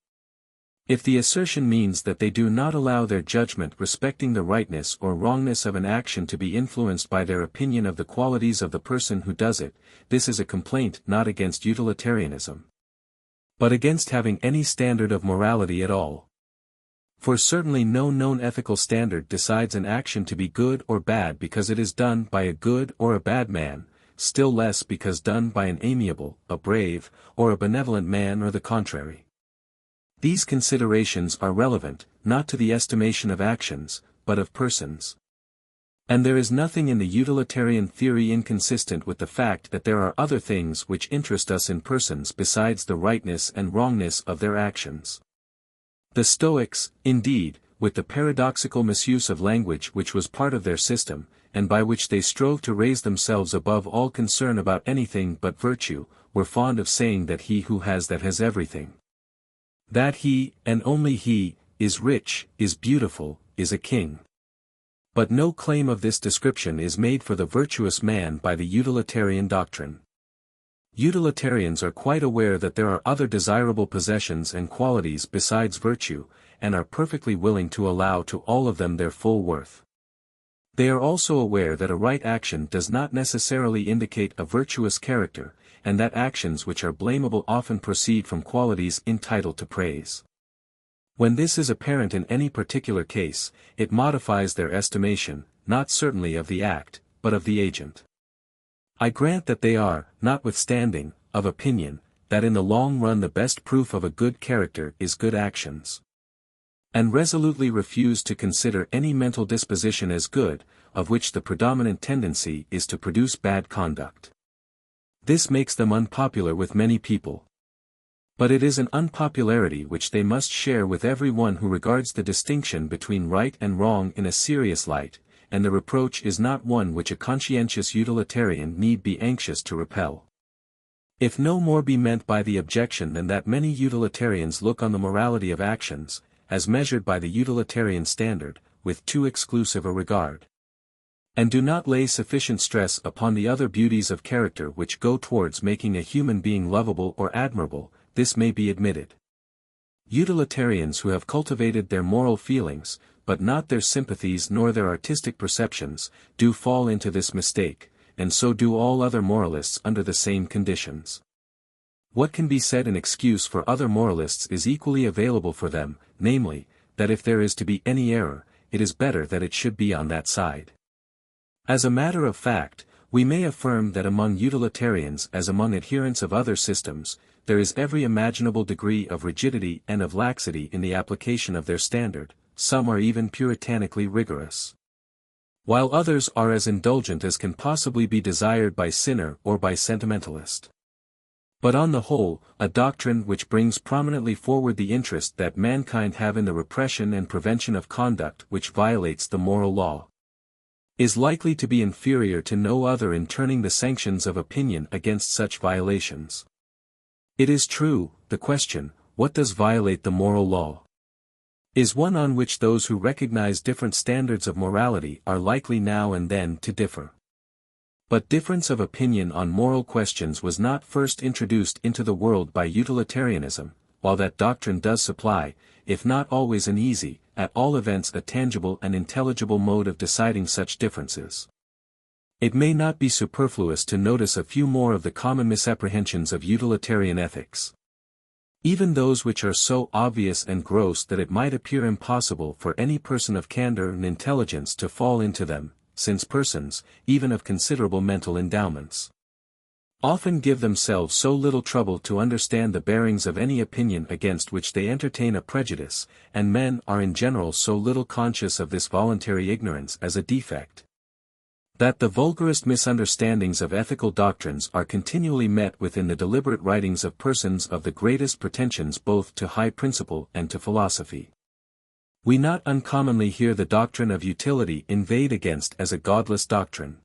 If the assertion means that they do not allow their judgment respecting the rightness or wrongness of an action to be influenced by their opinion of the qualities of the person who does it, this is a complaint not against utilitarianism, but against having any standard of morality at all. For certainly no known ethical standard decides an action to be good or bad because it is done by a good or a bad man, still less because done by an amiable, a brave, or a benevolent man or the contrary. These considerations are relevant, not to the estimation of actions, but of persons. And there is nothing in the utilitarian theory inconsistent with the fact that there are other things which interest us in persons besides the rightness and wrongness of their actions. The Stoics, indeed, with the paradoxical misuse of language which was part of their system, and by which they strove to raise themselves above all concern about anything but virtue, were fond of saying that he who has that has everything. That he, and only he, is rich, is beautiful, is a king. But no claim of this description is made for the virtuous man by the utilitarian doctrine. Utilitarians are quite aware that there are other desirable possessions and qualities besides virtue, and are perfectly willing to allow to all of them their full worth. They are also aware that a right action does not necessarily indicate a virtuous character, and that actions which are blamable often proceed from qualities entitled to praise. When this is apparent in any particular case, it modifies their estimation, not certainly of the act, but of the agent. I grant that they are, notwithstanding, of opinion, that in the long run the best proof of a good character is good actions. And resolutely refuse to consider any mental disposition as good, of which the predominant tendency is to produce bad conduct. This makes them unpopular with many people. But it is an unpopularity which they must share with every one who regards the distinction between right and wrong in a serious light, and the reproach is not one which a conscientious utilitarian need be anxious to repel. If no more be meant by the objection than that many utilitarians look on the morality of actions, as measured by the utilitarian standard, with too exclusive a regard, and do not lay sufficient stress upon the other beauties of character which go towards making a human being lovable or admirable, this may be admitted. Utilitarians who have cultivated their moral feelings, but not their sympathies nor their artistic perceptions, do fall into this mistake, and so do all other moralists under the same conditions. What can be said in excuse for other moralists is equally available for them, namely, that if there is to be any error, it is better that it should be on that side. As a matter of fact, we may affirm that among utilitarians as among adherents of other systems, there is every imaginable degree of rigidity and of laxity in the application of their standard. Some are even puritanically rigorous, while others are as indulgent as can possibly be desired by sinner or by sentimentalist. But on the whole, a doctrine which brings prominently forward the interest that mankind have in the repression and prevention of conduct which violates the moral law, is likely to be inferior to no other in turning the sanctions of opinion against such violations. It is true, the question, what does violate the moral law, is one on which those who recognize different standards of morality are likely now and then to differ. But difference of opinion on moral questions was not first introduced into the world by utilitarianism, while that doctrine does supply, if not always an easy, at all events a tangible and intelligible mode of deciding such differences. It may not be superfluous to notice a few more of the common misapprehensions of utilitarian ethics. Even those which are so obvious and gross that it might appear impossible for any person of candor and intelligence to fall into them, since persons, even of considerable mental endowments, often give themselves so little trouble to understand the bearings of any opinion against which they entertain a prejudice, and men are in general so little conscious of this voluntary ignorance as a defect, That the vulgarest misunderstandings of ethical doctrines are continually met with in the deliberate writings of persons of the greatest pretensions both to high principle and to philosophy. We not uncommonly hear the doctrine of utility inveighed against as a godless doctrine.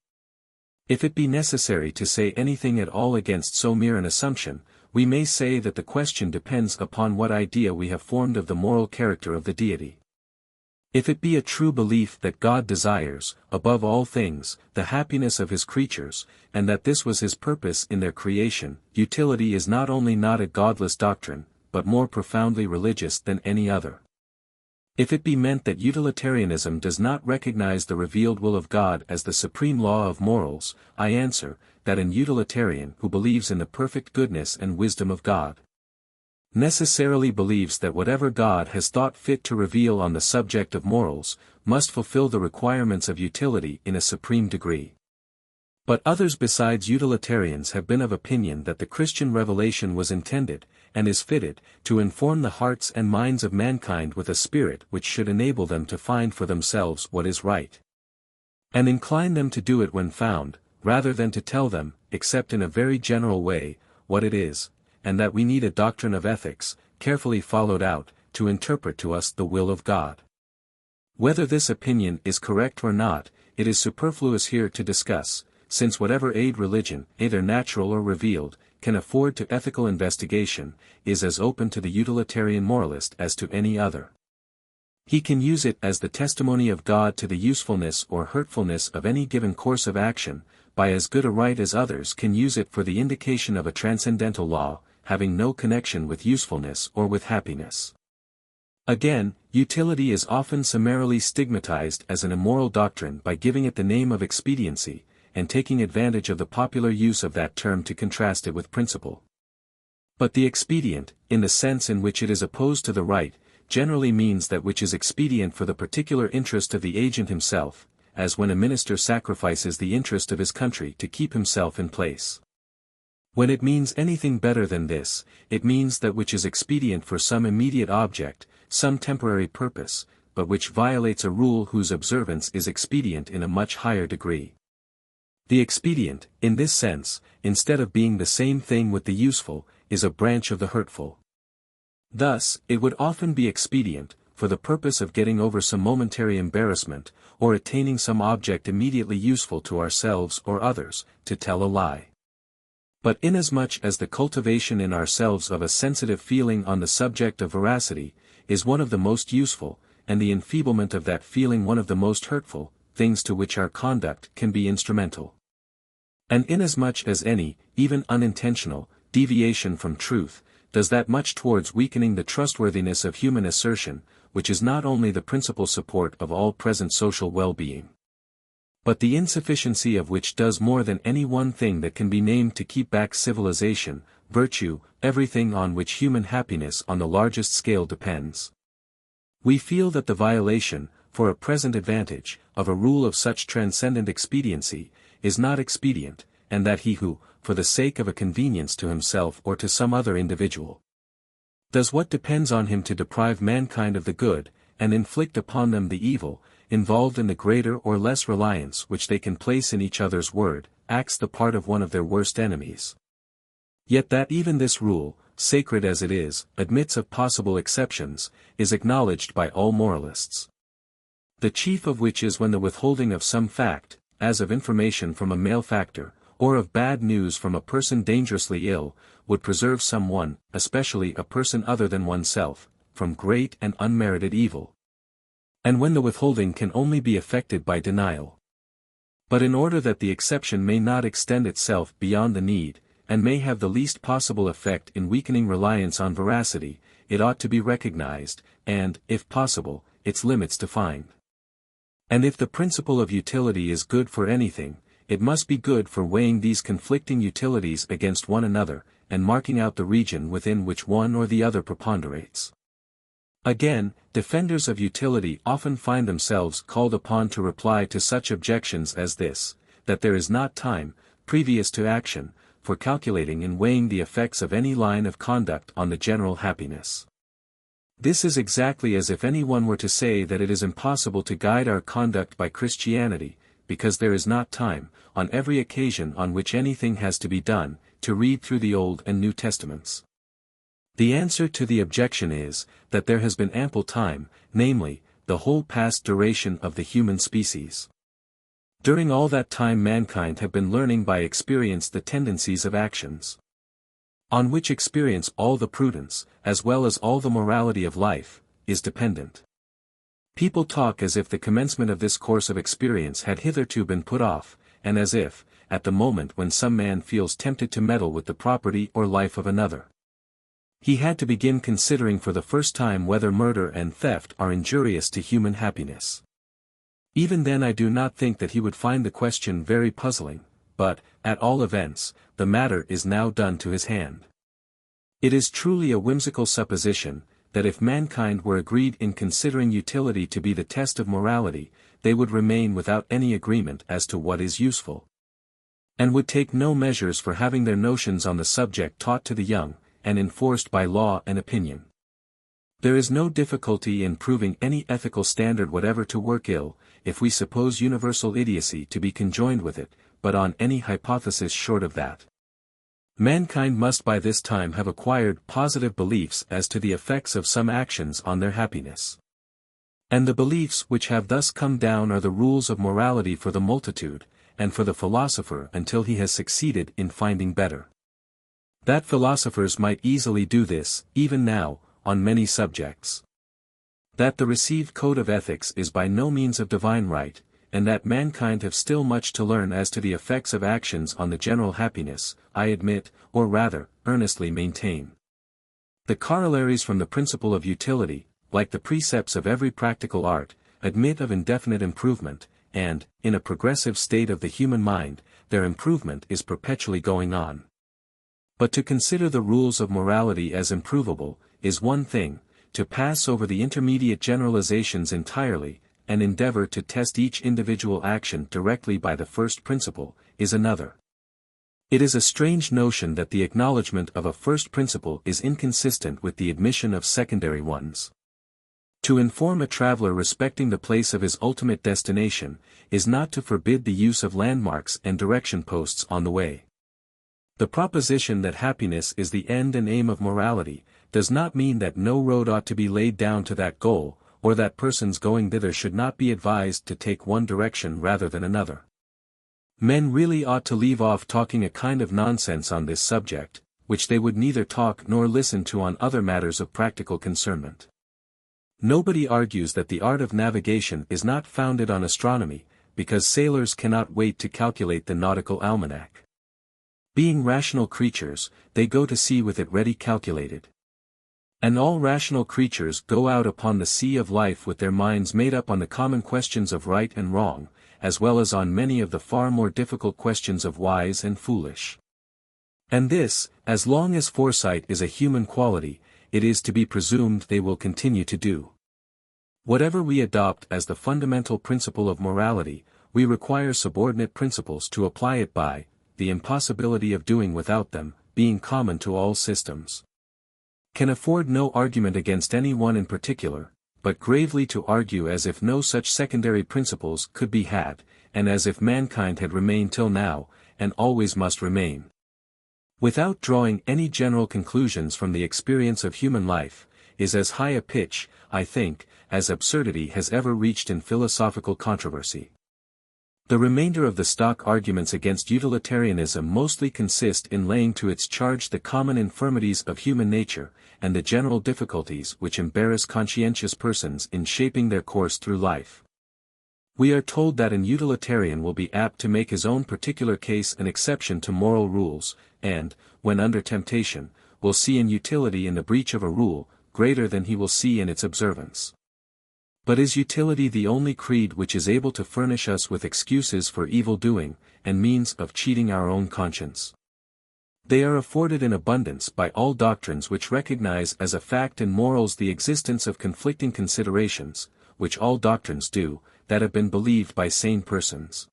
If it be necessary to say anything at all against so mere an assumption, we may say that the question depends upon what idea we have formed of the moral character of the deity. If it be a true belief that God desires, above all things, the happiness of his creatures, and that this was his purpose in their creation, utility is not only not a godless doctrine, but more profoundly religious than any other. If it be meant that utilitarianism does not recognize the revealed will of God as the supreme law of morals, I answer, that an utilitarian who believes in the perfect goodness and wisdom of God necessarily believes that whatever God has thought fit to reveal on the subject of morals, must fulfill the requirements of utility in a supreme degree. But others besides utilitarians have been of opinion that the Christian revelation was intended, and is fitted, to inform the hearts and minds of mankind with a spirit which should enable them to find for themselves what is right, and incline them to do it when found, rather than to tell them, except in a very general way, what it is, and that we need a doctrine of ethics, carefully followed out, to interpret to us the will of God. Whether this opinion is correct or not, it is superfluous here to discuss, since whatever aid religion, either natural or revealed, can afford to ethical investigation, is as open to the utilitarian moralist as to any other. He can use it as the testimony of God to the usefulness or hurtfulness of any given course of action, by as good a right as others can use it for the indication of a transcendental law, having no connection with usefulness or with happiness. Again, utility is often summarily stigmatized as an immoral doctrine by giving it the name of expediency, and taking advantage of the popular use of that term to contrast it with principle. But the expedient, in the sense in which it is opposed to the right, generally means that which is expedient for the particular interest of the agent himself, as when a minister sacrifices the interest of his country to keep himself in place. When it means anything better than this, it means that which is expedient for some immediate object, some temporary purpose, but which violates a rule whose observance is expedient in a much higher degree. The expedient, in this sense, instead of being the same thing with the useful, is a branch of the hurtful. Thus, it would often be expedient, for the purpose of getting over some momentary embarrassment, or attaining some object immediately useful to ourselves or others, to tell a lie. But inasmuch as the cultivation in ourselves of a sensitive feeling on the subject of veracity, is one of the most useful, and the enfeeblement of that feeling one of the most hurtful, things to which our conduct can be instrumental. And inasmuch as any, even unintentional, deviation from truth, does that much towards weakening the trustworthiness of human assertion, which is not only the principal support of all present social well-being, but the insufficiency of which does more than any one thing that can be named to keep back civilization, virtue, everything on which human happiness on the largest scale depends. We feel that the violation, for a present advantage, of a rule of such transcendent expediency, is not expedient, and that he who, for the sake of a convenience to himself or to some other individual, does what depends on him to deprive mankind of the good, and inflict upon them the evil, involved in the greater or less reliance which they can place in each other's word, acts the part of one of their worst enemies. Yet that even this rule, sacred as it is, admits of possible exceptions, is acknowledged by all moralists. The chief of which is when the withholding of some fact, as of information from a malefactor, or of bad news from a person dangerously ill, would preserve some one, especially a person other than oneself, from great and unmerited evil. And when the withholding can only be effected by denial. But in order that the exception may not extend itself beyond the need, and may have the least possible effect in weakening reliance on veracity, it ought to be recognized, and, if possible, its limits defined. And if the principle of utility is good for anything, it must be good for weighing these conflicting utilities against one another, and marking out the region within which one or the other preponderates. Again, defenders of utility often find themselves called upon to reply to such objections as this, that there is not time, previous to action, for calculating and weighing the effects of any line of conduct on the general happiness. This is exactly as if anyone were to say that it is impossible to guide our conduct by Christianity, because there is not time, on every occasion on which anything has to be done, to read through the Old and New Testaments. The answer to the objection is, that there has been ample time, namely, the whole past duration of the human species. During all that time mankind have been learning by experience the tendencies of actions, on which experience all the prudence, as well as all the morality of life, is dependent. People talk as if the commencement of this course of experience had hitherto been put off, and as if, at the moment when some man feels tempted to meddle with the property or life of another, he had to begin considering for the first time whether murder and theft are injurious to human happiness. Even then I do not think that he would find the question very puzzling, but, at all events, the matter is now done to his hand. It is truly a whimsical supposition, that if mankind were agreed in considering utility to be the test of morality, they would remain without any agreement as to what is useful, and would take no measures for having their notions on the subject taught to the young, and enforced by law and opinion. There is no difficulty in proving any ethical standard whatever to work ill, if we suppose universal idiocy to be conjoined with it, but on any hypothesis short of that, mankind must by this time have acquired positive beliefs as to the effects of some actions on their happiness. And the beliefs which have thus come down are the rules of morality for the multitude, and for the philosopher until he has succeeded in finding better. That philosophers might easily do this, even now, on many subjects. That the received code of ethics is by no means of divine right, and that mankind have still much to learn as to the effects of actions on the general happiness, I admit, or rather, earnestly maintain. The corollaries from the principle of utility, like the precepts of every practical art, admit of indefinite improvement, and, in a progressive state of the human mind, their improvement is perpetually going on. But to consider the rules of morality as improvable, is one thing; to pass over the intermediate generalizations entirely, and endeavor to test each individual action directly by the first principle, is another. It is a strange notion that the acknowledgement of a first principle is inconsistent with the admission of secondary ones. To inform a traveler respecting the place of his ultimate destination, is not to forbid the use of landmarks and direction posts on the way. The proposition that happiness is the end and aim of morality, does not mean that no road ought to be laid down to that goal, or that persons going thither should not be advised to take one direction rather than another. Men really ought to leave off talking a kind of nonsense on this subject, which they would neither talk nor listen to on other matters of practical concernment. Nobody argues that the art of navigation is not founded on astronomy, because sailors cannot wait to calculate the nautical almanac. Being rational creatures, they go to sea with it ready calculated. And all rational creatures go out upon the sea of life with their minds made up on the common questions of right and wrong, as well as on many of the far more difficult questions of wise and foolish. And this, as long as foresight is a human quality, it is to be presumed they will continue to do. Whatever we adopt as the fundamental principle of morality, we require subordinate principles to apply it by, the impossibility of doing without them, being common to all systems, can afford no argument against any one in particular, but gravely to argue as if no such secondary principles could be had, and as if mankind had remained till now, and always must remain. Without drawing any general conclusions from the experience of human life, is as high a pitch, I think, as absurdity has ever reached in philosophical controversy. The remainder of the stock arguments against utilitarianism mostly consist in laying to its charge the common infirmities of human nature, and the general difficulties which embarrass conscientious persons in shaping their course through life. We are told that an utilitarian will be apt to make his own particular case an exception to moral rules, and, when under temptation, will see an utility in the breach of a rule, greater than he will see in its observance. But is utility the only creed which is able to furnish us with excuses for evil doing, and means of cheating our own conscience? They are afforded in abundance by all doctrines which recognize as a fact in morals the existence of conflicting considerations, which all doctrines do, that have been believed by sane persons.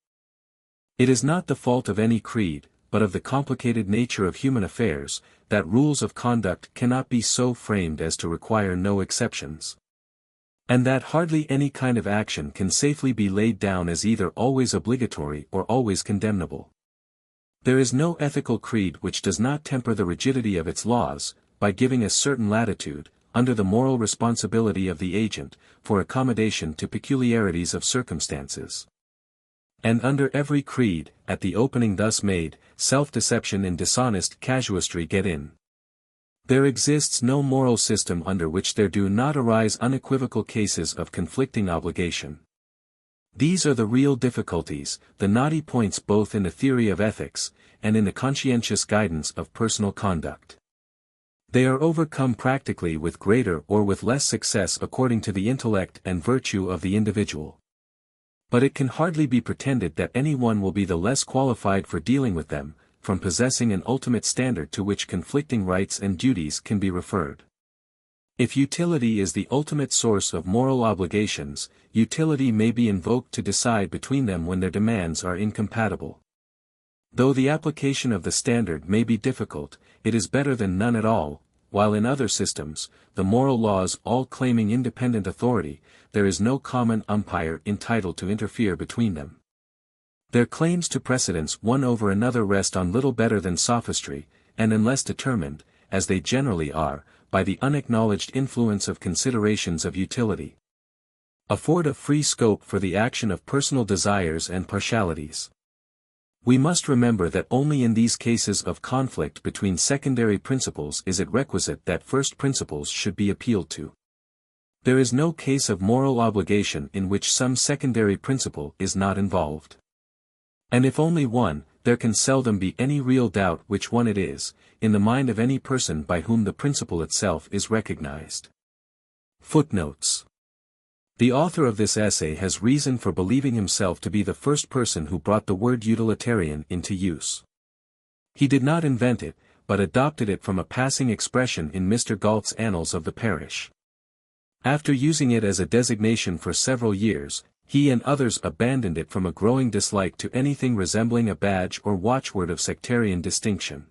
It is not the fault of any creed, but of the complicated nature of human affairs, that rules of conduct cannot be so framed as to require no exceptions. And that hardly any kind of action can safely be laid down as either always obligatory or always condemnable. There is no ethical creed which does not temper the rigidity of its laws, by giving a certain latitude, under the moral responsibility of the agent, for accommodation to peculiarities of circumstances. And under every creed, at the opening thus made, self-deception and dishonest casuistry get in. There exists no moral system under which there do not arise unequivocal cases of conflicting obligation. These are the real difficulties, the knotty points both in the theory of ethics, and in the conscientious guidance of personal conduct. They are overcome practically with greater or with less success according to the intellect and virtue of the individual. But it can hardly be pretended that anyone will be the less qualified for dealing with them, from possessing an ultimate standard to which conflicting rights and duties can be referred. If utility is the ultimate source of moral obligations, utility may be invoked to decide between them when their demands are incompatible. Though the application of the standard may be difficult, it is better than none at all, while in other systems, the moral laws all claiming independent authority, there is no common umpire entitled to interfere between them. Their claims to precedence one over another rest on little better than sophistry, and unless determined, as they generally are, by the unacknowledged influence of considerations of utility, afford a free scope for the action of personal desires and partialities. We must remember that only in these cases of conflict between secondary principles is it requisite that first principles should be appealed to. There is no case of moral obligation in which some secondary principle is not involved. And if only one, there can seldom be any real doubt which one it is, in the mind of any person by whom the principle itself is recognized. Footnotes. The author of this essay has reason for believing himself to be the first person who brought the word utilitarian into use. He did not invent it, but adopted it from a passing expression in Mr. Galt's Annals of the Parish. After using it as a designation for several years, he and others abandoned it from a growing dislike to anything resembling a badge or watchword of sectarian distinction.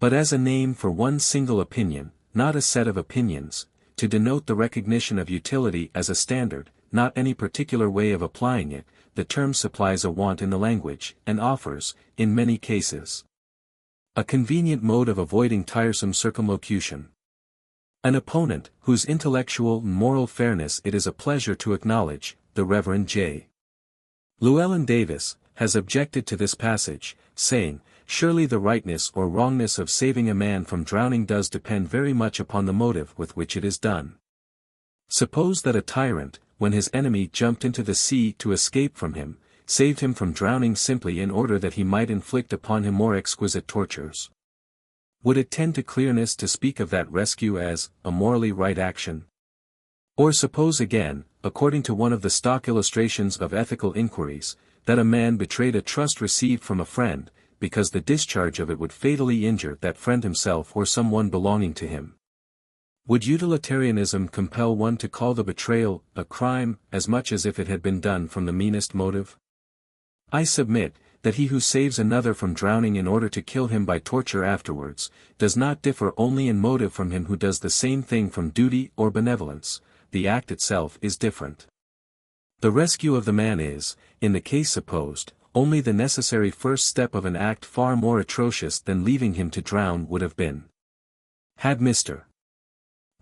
But as a name for one single opinion, not a set of opinions, to denote the recognition of utility as a standard, not any particular way of applying it, the term supplies a want in the language, and offers, in many cases, a convenient mode of avoiding tiresome circumlocution. An opponent, whose intellectual and moral fairness it is a pleasure to acknowledge, the Reverend J. Llewellyn Davis, has objected to this passage, saying, "Surely the rightness or wrongness of saving a man from drowning does depend very much upon the motive with which it is done. Suppose that a tyrant, when his enemy jumped into the sea to escape from him, saved him from drowning simply in order that he might inflict upon him more exquisite tortures. Would it tend to clearness to speak of that rescue as a morally right action? Or suppose again, according to one of the stock illustrations of ethical inquiries, that a man betrayed a trust received from a friend, because the discharge of it would fatally injure that friend himself or some one belonging to him. Would utilitarianism compel one to call the betrayal a crime as much as if it had been done from the meanest motive? I submit, that he who saves another from drowning in order to kill him by torture afterwards, does not differ only in motive from him who does the same thing from duty or benevolence. The act itself is different. The rescue of the man is, in the case supposed, only the necessary first step of an act far more atrocious than leaving him to drown would have been. Had Mr.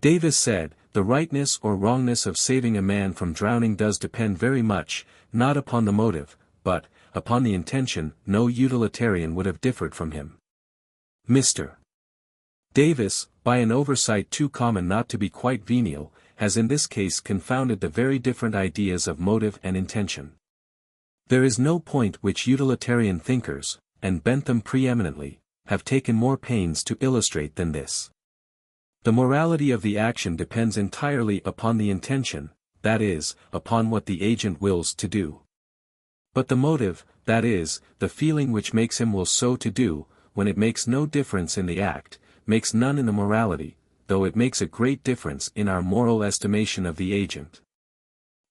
Davis said, "The rightness or wrongness of saving a man from drowning does depend very much, not upon the motive, but upon the intention," no utilitarian would have differed from him. Mr. Davis, by an oversight too common not to be quite venial, has in this case confounded the very different ideas of motive and intention. There is no point which utilitarian thinkers, and Bentham preeminently, have taken more pains to illustrate than this. The morality of the action depends entirely upon the intention, that is, upon what the agent wills to do. But the motive, that is, the feeling which makes him will so to do, when it makes no difference in the act, makes none in the morality, though it makes a great difference in our moral estimation of the agent.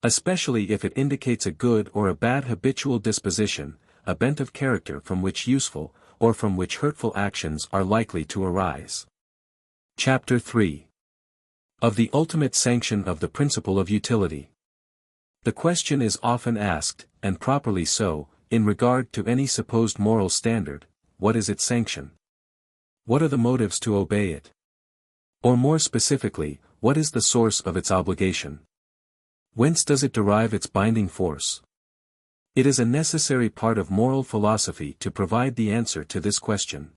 Especially if it indicates a good or a bad habitual disposition, a bent of character from which useful, or from which hurtful actions are likely to arise. Chapter 3. Of the ultimate sanction of the principle of utility. The question is often asked, and properly so, in regard to any supposed moral standard, what is its sanction? What are the motives to obey it? Or more specifically, what is the source of its obligation? Whence does it derive its binding force? It is a necessary part of moral philosophy to provide the answer to this question,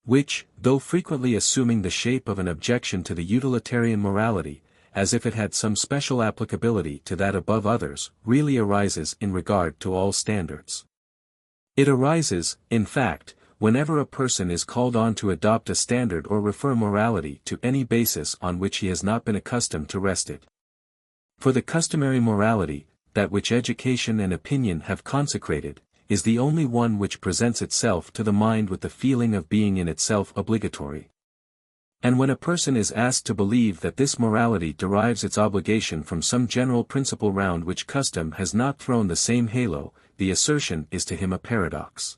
which, though frequently assuming the shape of an objection to the utilitarian morality, as if it had some special applicability to that above others, really arises in regard to all standards. It arises, in fact, whenever a person is called on to adopt a standard or refer morality to any basis on which he has not been accustomed to rest it. For the customary morality, that which education and opinion have consecrated, is the only one which presents itself to the mind with the feeling of being in itself obligatory. And when a person is asked to believe that this morality derives its obligation from some general principle round which custom has not thrown the same halo, the assertion is to him a paradox.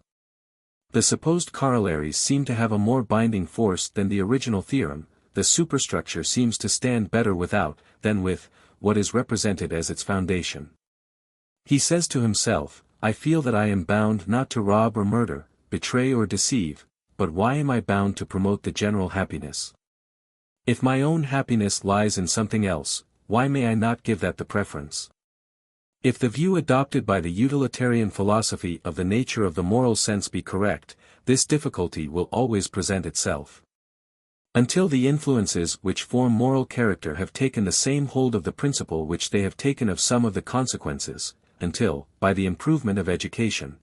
The supposed corollaries seem to have a more binding force than the original theorem, the superstructure seems to stand better without, than with, what is represented as its foundation. He says to himself, I feel that I am bound not to rob or murder, betray or deceive, but why am I bound to promote the general happiness? If my own happiness lies in something else, why may I not give that the preference? If the view adopted by the utilitarian philosophy of the nature of the moral sense be correct, this difficulty will always present itself. Until the influences which form moral character have taken the same hold of the principle which they have taken of some of the consequences, until, by the improvement of education,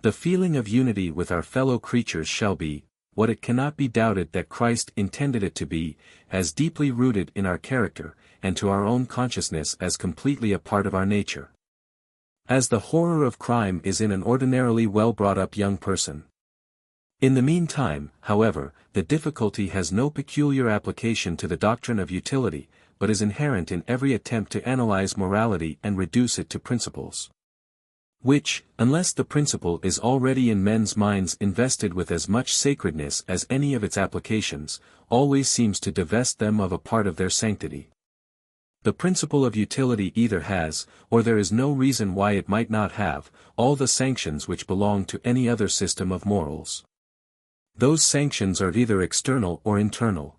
the feeling of unity with our fellow creatures shall be, what it cannot be doubted that Christ intended it to be, as deeply rooted in our character, and to our own consciousness as completely a part of our nature, as the horror of crime is in an ordinarily well brought up young person. In the meantime, however, the difficulty has no peculiar application to the doctrine of utility, but is inherent in every attempt to analyze morality and reduce it to principles, which, unless the principle is already in men's minds invested with as much sacredness as any of its applications, always seems to divest them of a part of their sanctity. The principle of utility either has, or there is no reason why it might not have, all the sanctions which belong to any other system of morals. Those sanctions are either external or internal.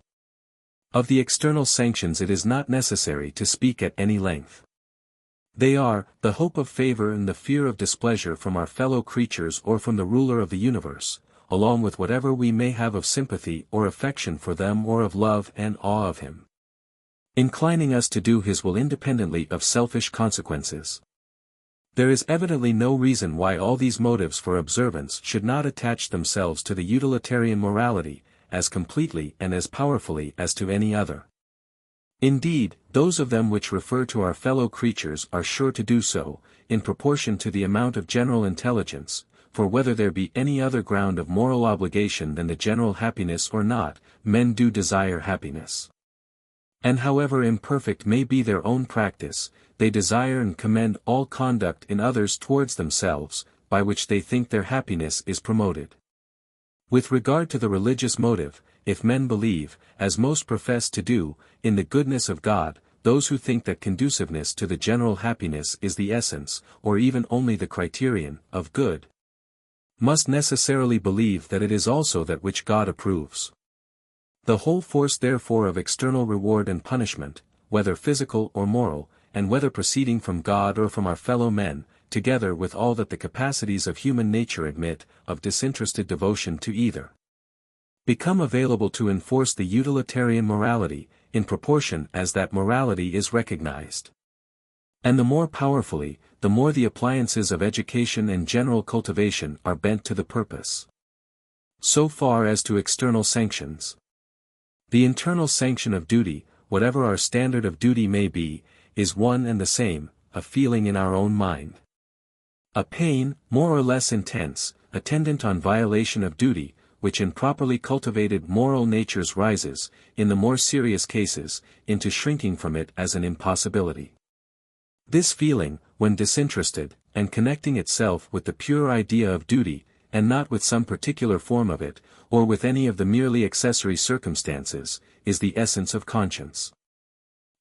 Of the external sanctions it is not necessary to speak at any length. They are, the hope of favor and the fear of displeasure from our fellow creatures or from the ruler of the universe, along with whatever we may have of sympathy or affection for them or of love and awe of him, inclining us to do his will independently of selfish consequences. There is evidently no reason why all these motives for observance should not attach themselves to the utilitarian morality, as completely and as powerfully as to any other. Indeed, those of them which refer to our fellow creatures are sure to do so, in proportion to the amount of general intelligence, for whether there be any other ground of moral obligation than the general happiness or not, men do desire happiness. And however imperfect may be their own practice, they desire and commend all conduct in others towards themselves, by which they think their happiness is promoted. With regard to the religious motive, if men believe, as most profess to do, in the goodness of God, those who think that conduciveness to the general happiness is the essence, or even only the criterion, of good, must necessarily believe that it is also that which God approves. The whole force therefore of external reward and punishment, whether physical or moral, and whether proceeding from God or from our fellow men, together with all that the capacities of human nature admit, of disinterested devotion to either, become available to enforce the utilitarian morality, in proportion as that morality is recognized. And the more powerfully, the more the appliances of education and general cultivation are bent to the purpose. So far as to external sanctions, the internal sanction of duty, whatever our standard of duty may be, is one and the same, a feeling in our own mind. A pain, more or less intense, attendant on violation of duty, which in properly cultivated moral natures rises, in the more serious cases, into shrinking from it as an impossibility. This feeling, when disinterested, and connecting itself with the pure idea of duty, and not with some particular form of it, or with any of the merely accessory circumstances, is the essence of conscience.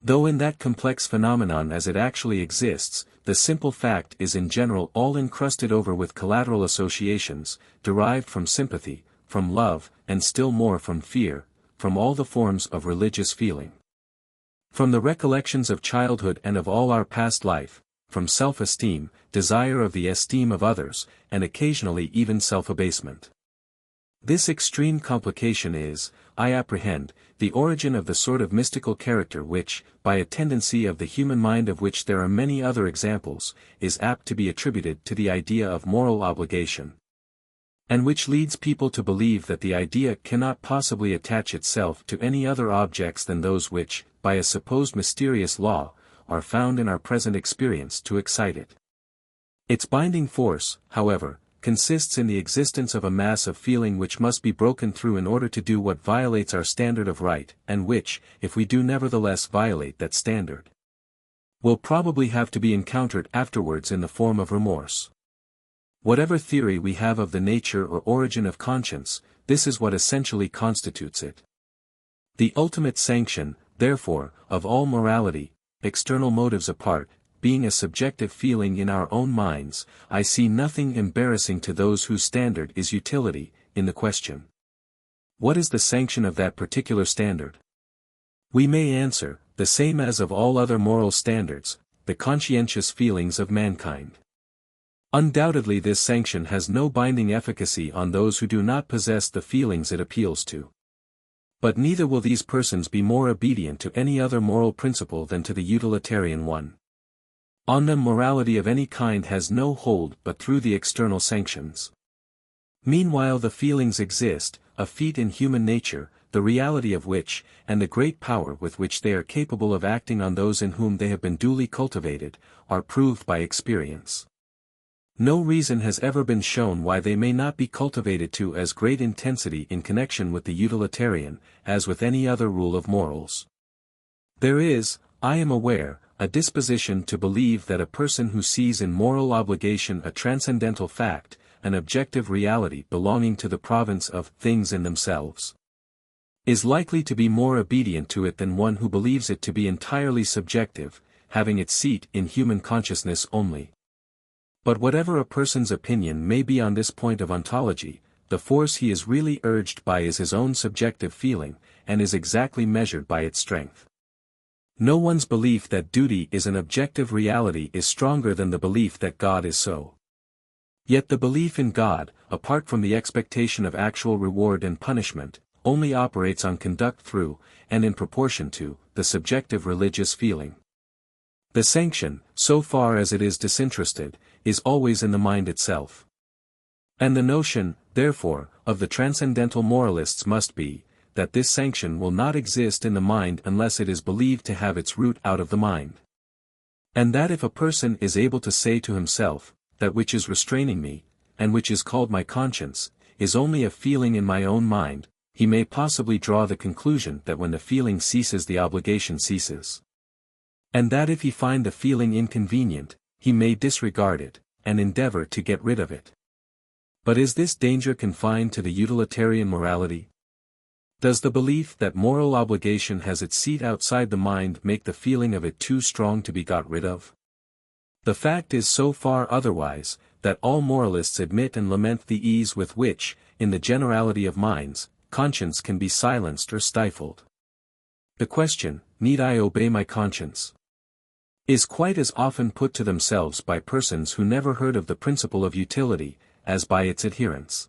Though in that complex phenomenon as it actually exists, the simple fact is in general all encrusted over with collateral associations, derived from sympathy, from love, and still more from fear, from all the forms of religious feeling. From the recollections of childhood and of all our past life, from self-esteem, desire of the esteem of others, and occasionally even self-abasement. This extreme complication is, I apprehend, the origin of the sort of mystical character which, by a tendency of the human mind of which there are many other examples, is apt to be attributed to the idea of moral obligation, and which leads people to believe that the idea cannot possibly attach itself to any other objects than those which, by a supposed mysterious law, are found in our present experience to excite it. Its binding force, however, consists in the existence of a mass of feeling which must be broken through in order to do what violates our standard of right, and which, if we do nevertheless violate that standard, will probably have to be encountered afterwards in the form of remorse. Whatever theory we have of the nature or origin of conscience, this is what essentially constitutes it. The ultimate sanction, therefore, of all morality, external motives apart, being a subjective feeling in our own minds, I see nothing embarrassing to those whose standard is utility, in the question. What is the sanction of that particular standard? We may answer, the same as of all other moral standards, the conscientious feelings of mankind. Undoubtedly this sanction has no binding efficacy on those who do not possess the feelings it appeals to. But neither will these persons be more obedient to any other moral principle than to the utilitarian one. On them morality of any kind has no hold but through the external sanctions. Meanwhile the feelings exist, a feat in human nature, the reality of which, and the great power with which they are capable of acting on those in whom they have been duly cultivated, are proved by experience. No reason has ever been shown why they may not be cultivated to as great intensity in connection with the utilitarian, as with any other rule of morals. There is, I am aware, a disposition to believe that a person who sees in moral obligation a transcendental fact, an objective reality belonging to the province of things in themselves, is likely to be more obedient to it than one who believes it to be entirely subjective, having its seat in human consciousness only. But whatever a person's opinion may be on this point of ontology, the force he is really urged by is his own subjective feeling, and is exactly measured by its strength. No one's belief that duty is an objective reality is stronger than the belief that God is so. Yet the belief in God, apart from the expectation of actual reward and punishment, only operates on conduct through, and in proportion to, the subjective religious feeling. The sanction, so far as it is disinterested, is always in the mind itself. And the notion, therefore, of the transcendental moralists must be, that this sanction will not exist in the mind unless it is believed to have its root out of the mind. And that if a person is able to say to himself, that which is restraining me, and which is called my conscience, is only a feeling in my own mind, he may possibly draw the conclusion that when the feeling ceases the obligation ceases. And that if he find the feeling inconvenient, he may disregard it, and endeavor to get rid of it. But is this danger confined to the utilitarian morality? Does the belief that moral obligation has its seat outside the mind make the feeling of it too strong to be got rid of? The fact is so far otherwise, that all moralists admit and lament the ease with which, in the generality of minds, conscience can be silenced or stifled. The question, need I obey my conscience, is quite as often put to themselves by persons who never heard of the principle of utility, as by its adherents.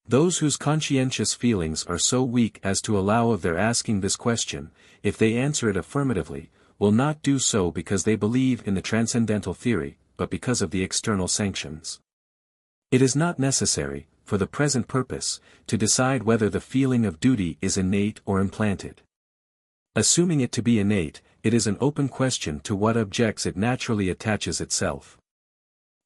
Those whose conscientious feelings are so weak as to allow of their asking this question, if they answer it affirmatively, will not do so because they believe in the transcendental theory, but because of the external sanctions. It is not necessary, for the present purpose, to decide whether the feeling of duty is innate or implanted. Assuming it to be innate, it is an open question to what objects it naturally attaches itself.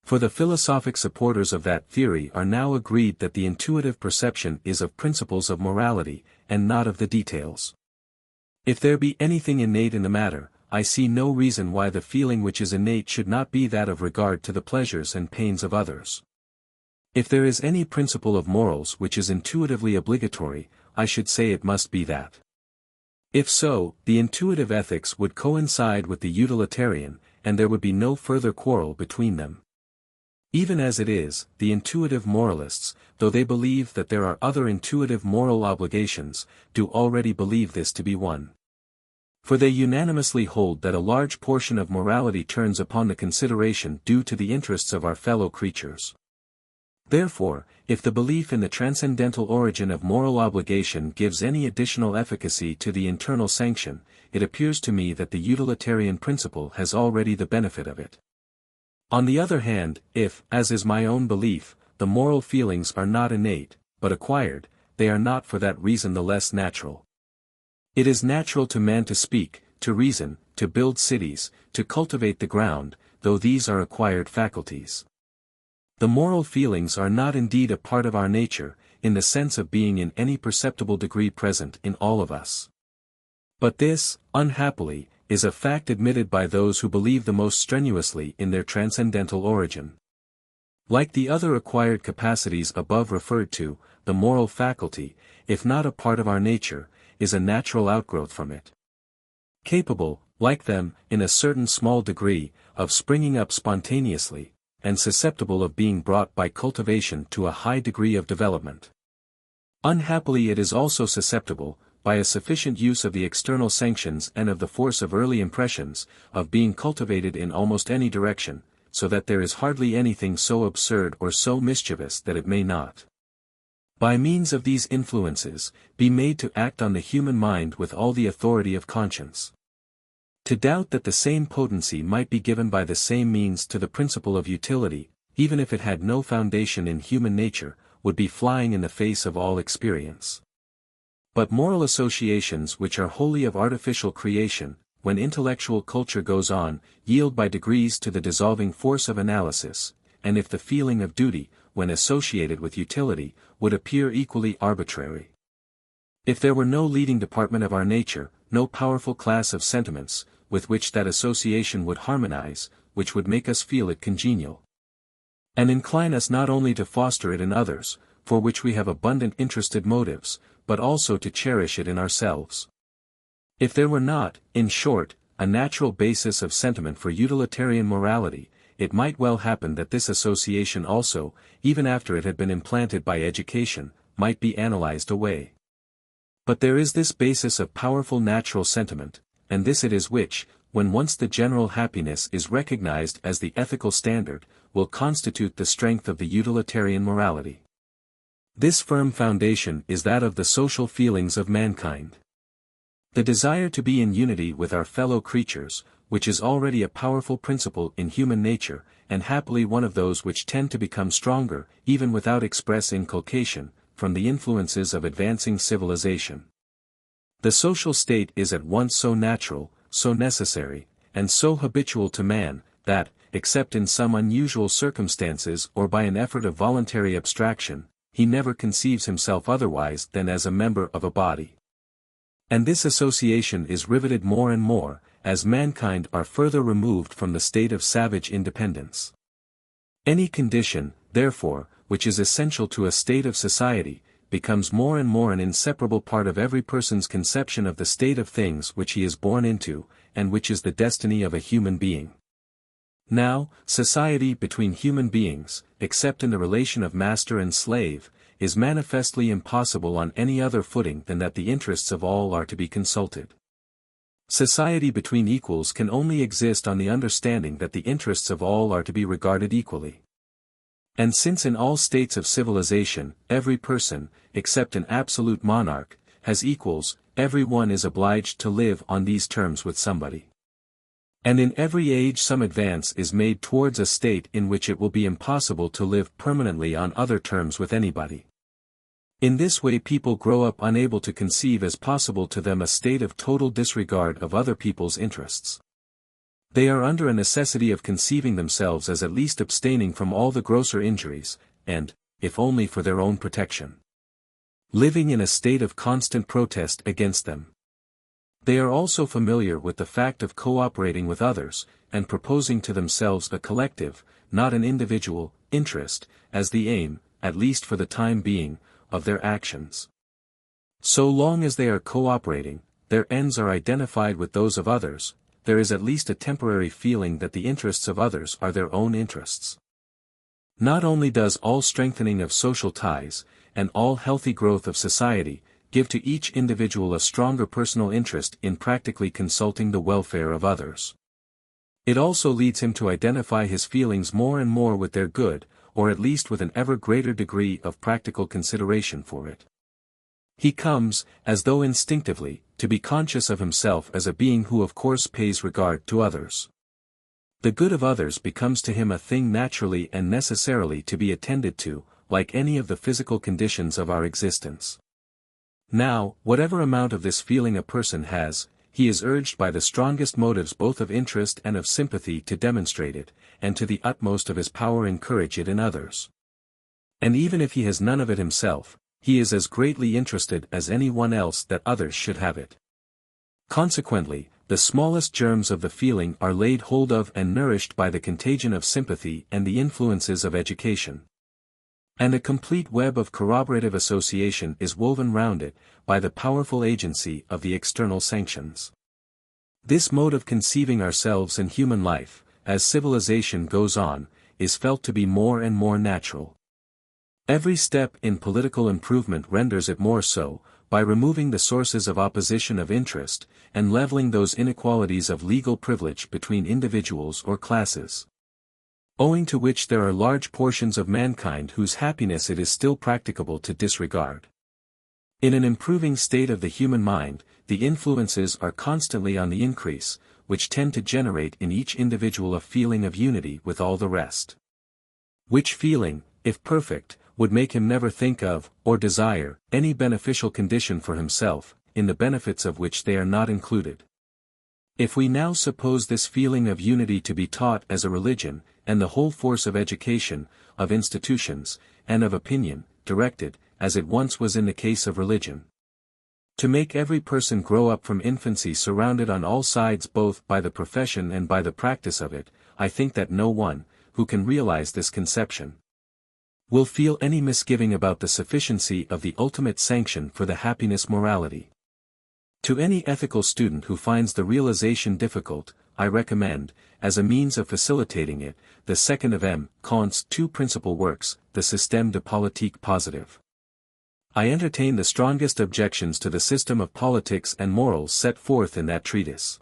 For the philosophic supporters of that theory are now agreed that the intuitive perception is of principles of morality, and not of the details. If there be anything innate in the matter, I see no reason why the feeling which is innate should not be that of regard to the pleasures and pains of others. If there is any principle of morals which is intuitively obligatory, I should say it must be that. If so, the intuitive ethics would coincide with the utilitarian, and there would be no further quarrel between them. Even as it is, the intuitive moralists, though they believe that there are other intuitive moral obligations, do already believe this to be one. For they unanimously hold that a large portion of morality turns upon the consideration due to the interests of our fellow creatures. Therefore, if the belief in the transcendental origin of moral obligation gives any additional efficacy to the internal sanction, it appears to me that the utilitarian principle has already the benefit of it. On the other hand, if, as is my own belief, the moral feelings are not innate, but acquired, they are not for that reason the less natural. It is natural to man to speak, to reason, to build cities, to cultivate the ground, though these are acquired faculties. The moral feelings are not indeed a part of our nature, in the sense of being in any perceptible degree present in all of us. But this, unhappily, is a fact admitted by those who believe the most strenuously in their transcendental origin. Like the other acquired capacities above referred to, the moral faculty, if not a part of our nature, is a natural outgrowth from it. Capable, like them, in a certain small degree, of springing up spontaneously, and susceptible of being brought by cultivation to a high degree of development. Unhappily it is also susceptible, by a sufficient use of the external sanctions and of the force of early impressions, of being cultivated in almost any direction, so that there is hardly anything so absurd or so mischievous that it may not, by means of these influences, be made to act on the human mind with all the authority of conscience. To doubt that the same potency might be given by the same means to the principle of utility, even if it had no foundation in human nature, would be flying in the face of all experience. But moral associations which are wholly of artificial creation, when intellectual culture goes on, yield by degrees to the dissolving force of analysis, and if the feeling of duty, when associated with utility, would appear equally arbitrary. If there were no leading department of our nature, no powerful class of sentiments, with which that association would harmonize, which would make us feel it congenial, and incline us not only to foster it in others, for which we have abundant interested motives, but also to cherish it in ourselves. If there were not, in short, a natural basis of sentiment for utilitarian morality, it might well happen that this association also, even after it had been implanted by education, might be analyzed away. But there is this basis of powerful natural sentiment, and this it is which, when once the general happiness is recognized as the ethical standard, will constitute the strength of the utilitarian morality. This firm foundation is that of the social feelings of mankind. The desire to be in unity with our fellow creatures, which is already a powerful principle in human nature, and happily one of those which tend to become stronger, even without express inculcation, from the influences of advancing civilization. The social state is at once so natural, so necessary, and so habitual to man, that, except in some unusual circumstances or by an effort of voluntary abstraction, he never conceives himself otherwise than as a member of a body. And this association is riveted more and more, as mankind are further removed from the state of savage independence. Any condition, therefore, which is essential to a state of society, becomes more and more an inseparable part of every person's conception of the state of things which he is born into, and which is the destiny of a human being. Now, society between human beings, except in the relation of master and slave, is manifestly impossible on any other footing than that the interests of all are to be consulted. Society between equals can only exist on the understanding that the interests of all are to be regarded equally. And since in all states of civilization, every person, except an absolute monarch, has equals, every one is obliged to live on these terms with somebody. And in every age some advance is made towards a state in which it will be impossible to live permanently on other terms with anybody. In this way people grow up unable to conceive as possible to them a state of total disregard of other people's interests. They are under a necessity of conceiving themselves as at least abstaining from all the grosser injuries, and, if only for their own protection, living in a state of constant protest against them. They are also familiar with the fact of cooperating with others, and proposing to themselves a collective, not an individual interest, as the aim, at least for the time being, of their actions. So long as they are cooperating, their ends are identified with those of others, there is at least a temporary feeling that the interests of others are their own interests. Not only does all strengthening of social ties, and all healthy growth of society, give to each individual a stronger personal interest in practically consulting the welfare of others. It also leads him to identify his feelings more and more with their good, or at least with an ever greater degree of practical consideration for it. He comes, as though instinctively, to be conscious of himself as a being who of course pays regard to others. The good of others becomes to him a thing naturally and necessarily to be attended to, like any of the physical conditions of our existence. Now, whatever amount of this feeling a person has, he is urged by the strongest motives both of interest and of sympathy to demonstrate it, and to the utmost of his power encourage it in others. And even if he has none of it himself, he is as greatly interested as any one else that others should have it. Consequently, the smallest germs of the feeling are laid hold of and nourished by the contagion of sympathy and the influences of education. And a complete web of corroborative association is woven round it, by the powerful agency of the external sanctions. This mode of conceiving ourselves in human life, as civilization goes on, is felt to be more and more natural. Every step in political improvement renders it more so, by removing the sources of opposition of interest, and leveling those inequalities of legal privilege between individuals or classes, owing to which there are large portions of mankind whose happiness it is still practicable to disregard. In an improving state of the human mind, the influences are constantly on the increase, which tend to generate in each individual a feeling of unity with all the rest. Which feeling, if perfect, would make him never think of, or desire, any beneficial condition for himself, in the benefits of which they are not included. If we now suppose this feeling of unity to be taught as a religion, and the whole force of education, of institutions, and of opinion, directed, as it once was in the case of religion, to make every person grow up from infancy surrounded on all sides both by the profession and by the practice of it, I think that no one, who can realize this conception, will feel any misgiving about the sufficiency of the ultimate sanction for the happiness morality. To any ethical student who finds the realization difficult, I recommend, as a means of facilitating it, the second of M. Kant's two principal works, the Système de politique positive. I entertain the strongest objections to the system of politics and morals set forth in that treatise.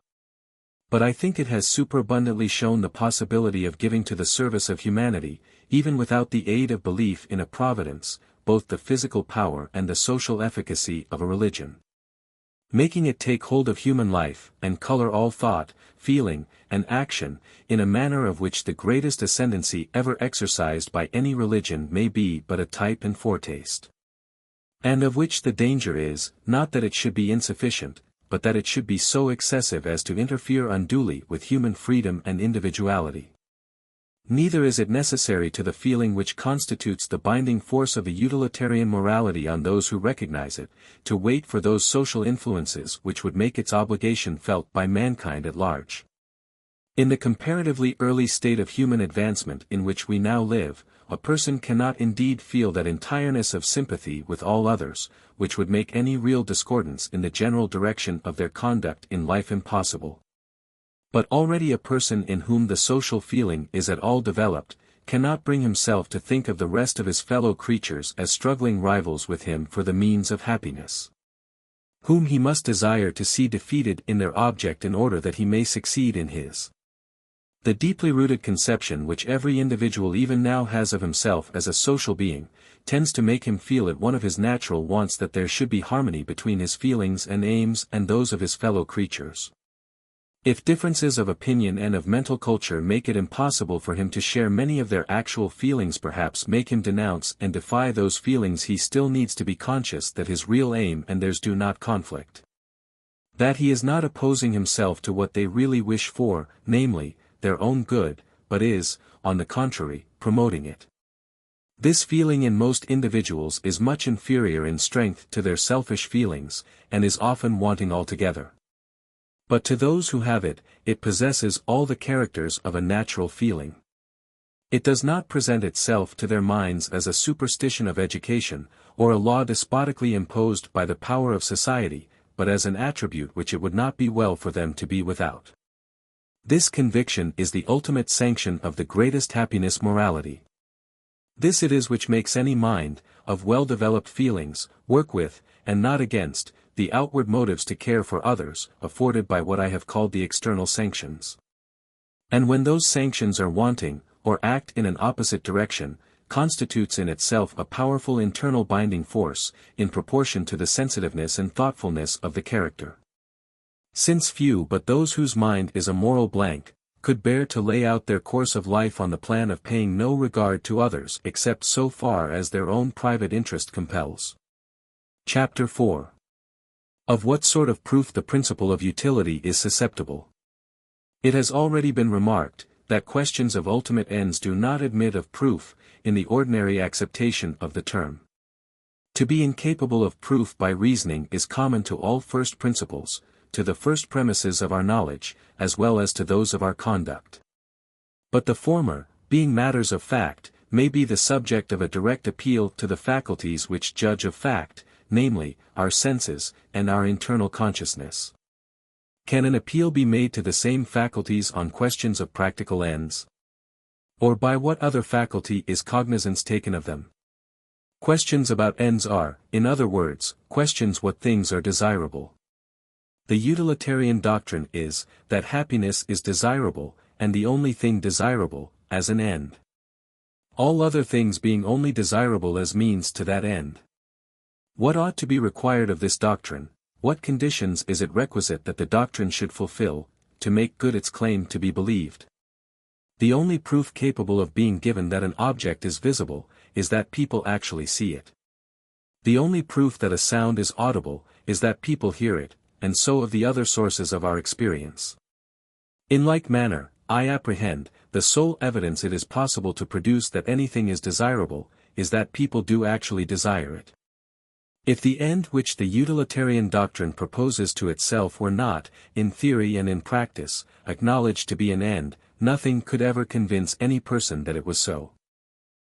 But I think it has superabundantly shown the possibility of giving to the service of humanity, even without the aid of belief in a providence, both the physical power and the social efficacy of a religion, making it take hold of human life, and color all thought, feeling, and action, in a manner of which the greatest ascendancy ever exercised by any religion may be but a type and foretaste. And of which the danger is, not that it should be insufficient, but that it should be so excessive as to interfere unduly with human freedom and individuality. Neither is it necessary to the feeling which constitutes the binding force of a utilitarian morality on those who recognize it, to wait for those social influences which would make its obligation felt by mankind at large. In the comparatively early state of human advancement in which we now live, a person cannot indeed feel that entireness of sympathy with all others, which would make any real discordance in the general direction of their conduct in life impossible. But already a person in whom the social feeling is at all developed, cannot bring himself to think of the rest of his fellow creatures as struggling rivals with him for the means of happiness, whom he must desire to see defeated in their object in order that he may succeed in his. The deeply rooted conception which every individual even now has of himself as a social being, tends to make him feel it one of his natural wants that there should be harmony between his feelings and aims and those of his fellow creatures. If differences of opinion and of mental culture make it impossible for him to share many of their actual feelings, perhaps make him denounce and defy those feelings, he still needs to be conscious that his real aim and theirs do not conflict. That he is not opposing himself to what they really wish for, namely, their own good, but is, on the contrary, promoting it. This feeling in most individuals is much inferior in strength to their selfish feelings, and is often wanting altogether. But to those who have it, it possesses all the characters of a natural feeling. It does not present itself to their minds as a superstition of education, or a law despotically imposed by the power of society, but as an attribute which it would not be well for them to be without. This conviction is the ultimate sanction of the greatest happiness morality. This it is which makes any mind, of well-developed feelings, work with, and not against, the outward motives to care for others, afforded by what I have called the external sanctions. And when those sanctions are wanting, or act in an opposite direction, constitutes in itself a powerful internal binding force, in proportion to the sensitiveness and thoughtfulness of the character. Since few but those whose mind is a moral blank, could bear to lay out their course of life on the plan of paying no regard to others except so far as their own private interest compels. Chapter 4. Of what sort of proof the principle of utility is susceptible. It has already been remarked, that questions of ultimate ends do not admit of proof, in the ordinary acceptation of the term. To be incapable of proof by reasoning is common to all first principles, to the first premises of our knowledge, as well as to those of our conduct. But the former, being matters of fact, may be the subject of a direct appeal to the faculties which judge of fact, namely, our senses, and our internal consciousness. Can an appeal be made to the same faculties on questions of practical ends? Or by what other faculty is cognizance taken of them? Questions about ends are, in other words, questions what things are desirable. The utilitarian doctrine is, that happiness is desirable, and the only thing desirable, as an end. All other things being only desirable as means to that end. What ought to be required of this doctrine? What conditions is it requisite that the doctrine should fulfill, to make good its claim to be believed? The only proof capable of being given that an object is visible, is that people actually see it. The only proof that a sound is audible, is that people hear it, and so of the other sources of our experience. In like manner, I apprehend, the sole evidence it is possible to produce that anything is desirable, is that people do actually desire it. If the end which the utilitarian doctrine proposes to itself were not, in theory and in practice, acknowledged to be an end, nothing could ever convince any person that it was so.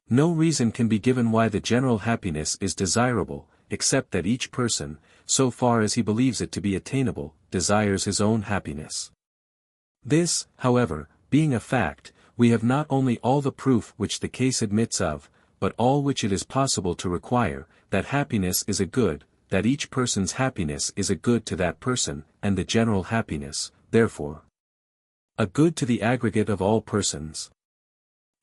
No reason can be given why the general happiness is desirable, except that each person, so far as he believes it to be attainable, desires his own happiness. This, however, being a fact, we have not only all the proof which the case admits of, but all which it is possible to require, that happiness is a good, that each person's happiness is a good to that person, and the general happiness, therefore, a good to the aggregate of all persons.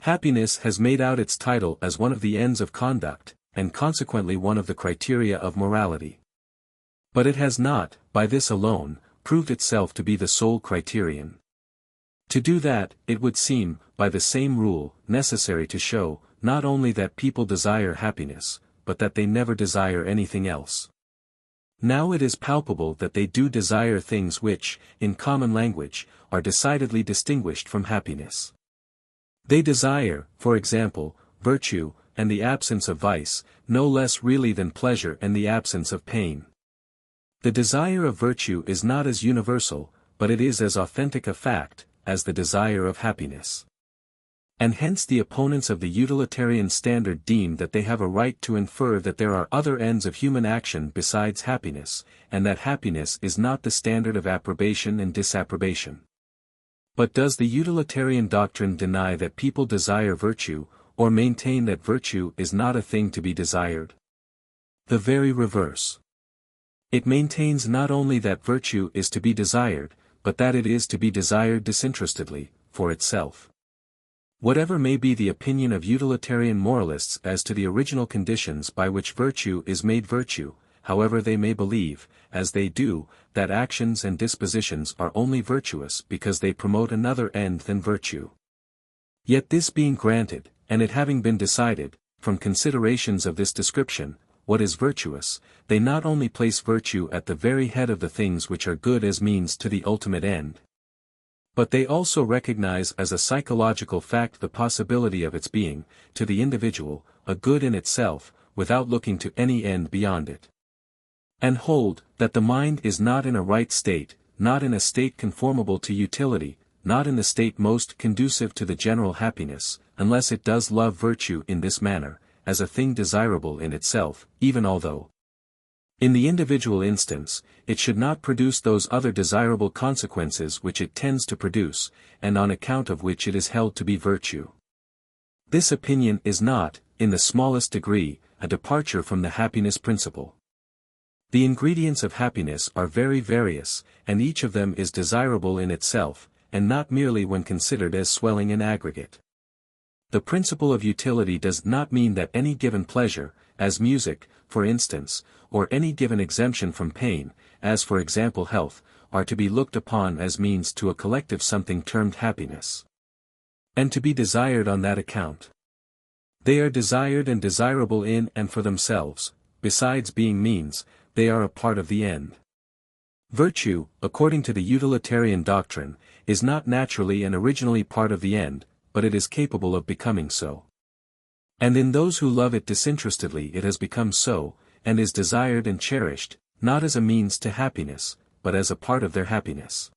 Happiness has made out its title as one of the ends of conduct, and consequently one of the criteria of morality. But it has not, by this alone, proved itself to be the sole criterion. To do that, it would seem, by the same rule, necessary to show, not only that people desire happiness, but that they never desire anything else. Now it is palpable that they do desire things which, in common language, are decidedly distinguished from happiness. They desire, for example, virtue, and the absence of vice, no less really than pleasure and the absence of pain. The desire of virtue is not as universal, but it is as authentic a fact, as the desire of happiness. And hence the opponents of the utilitarian standard deem that they have a right to infer that there are other ends of human action besides happiness, and that happiness is not the standard of approbation and disapprobation. But does the utilitarian doctrine deny that people desire virtue, or maintain that virtue is not a thing to be desired? The very reverse. It maintains not only that virtue is to be desired, but that it is to be desired disinterestedly, for itself. Whatever may be the opinion of utilitarian moralists as to the original conditions by which virtue is made virtue, however they may believe, as they do, that actions and dispositions are only virtuous because they promote another end than virtue. Yet this being granted, and it having been decided, from considerations of this description, what is virtuous, they not only place virtue at the very head of the things which are good as means to the ultimate end, but they also recognize as a psychological fact the possibility of its being, to the individual, a good in itself, without looking to any end beyond it. And hold, that the mind is not in a right state, not in a state conformable to utility, not in the state most conducive to the general happiness, unless it does love virtue in this manner, as a thing desirable in itself, even although, in the individual instance, it should not produce those other desirable consequences which it tends to produce, and on account of which it is held to be virtue. This opinion is not, in the smallest degree, a departure from the happiness principle. The ingredients of happiness are very various, and each of them is desirable in itself, and not merely when considered as swelling in aggregate. The principle of utility does not mean that any given pleasure, as music, for instance, or any given exemption from pain, as for example health, are to be looked upon as means to a collective something termed happiness, and to be desired on that account. They are desired and desirable in and for themselves, besides being means, they are a part of the end. Virtue, according to the utilitarian doctrine, is not naturally and originally part of the end, but it is capable of becoming so. And in those who love it disinterestedly it has become so, and is desired and cherished, not as a means to happiness, but as a part of their happiness.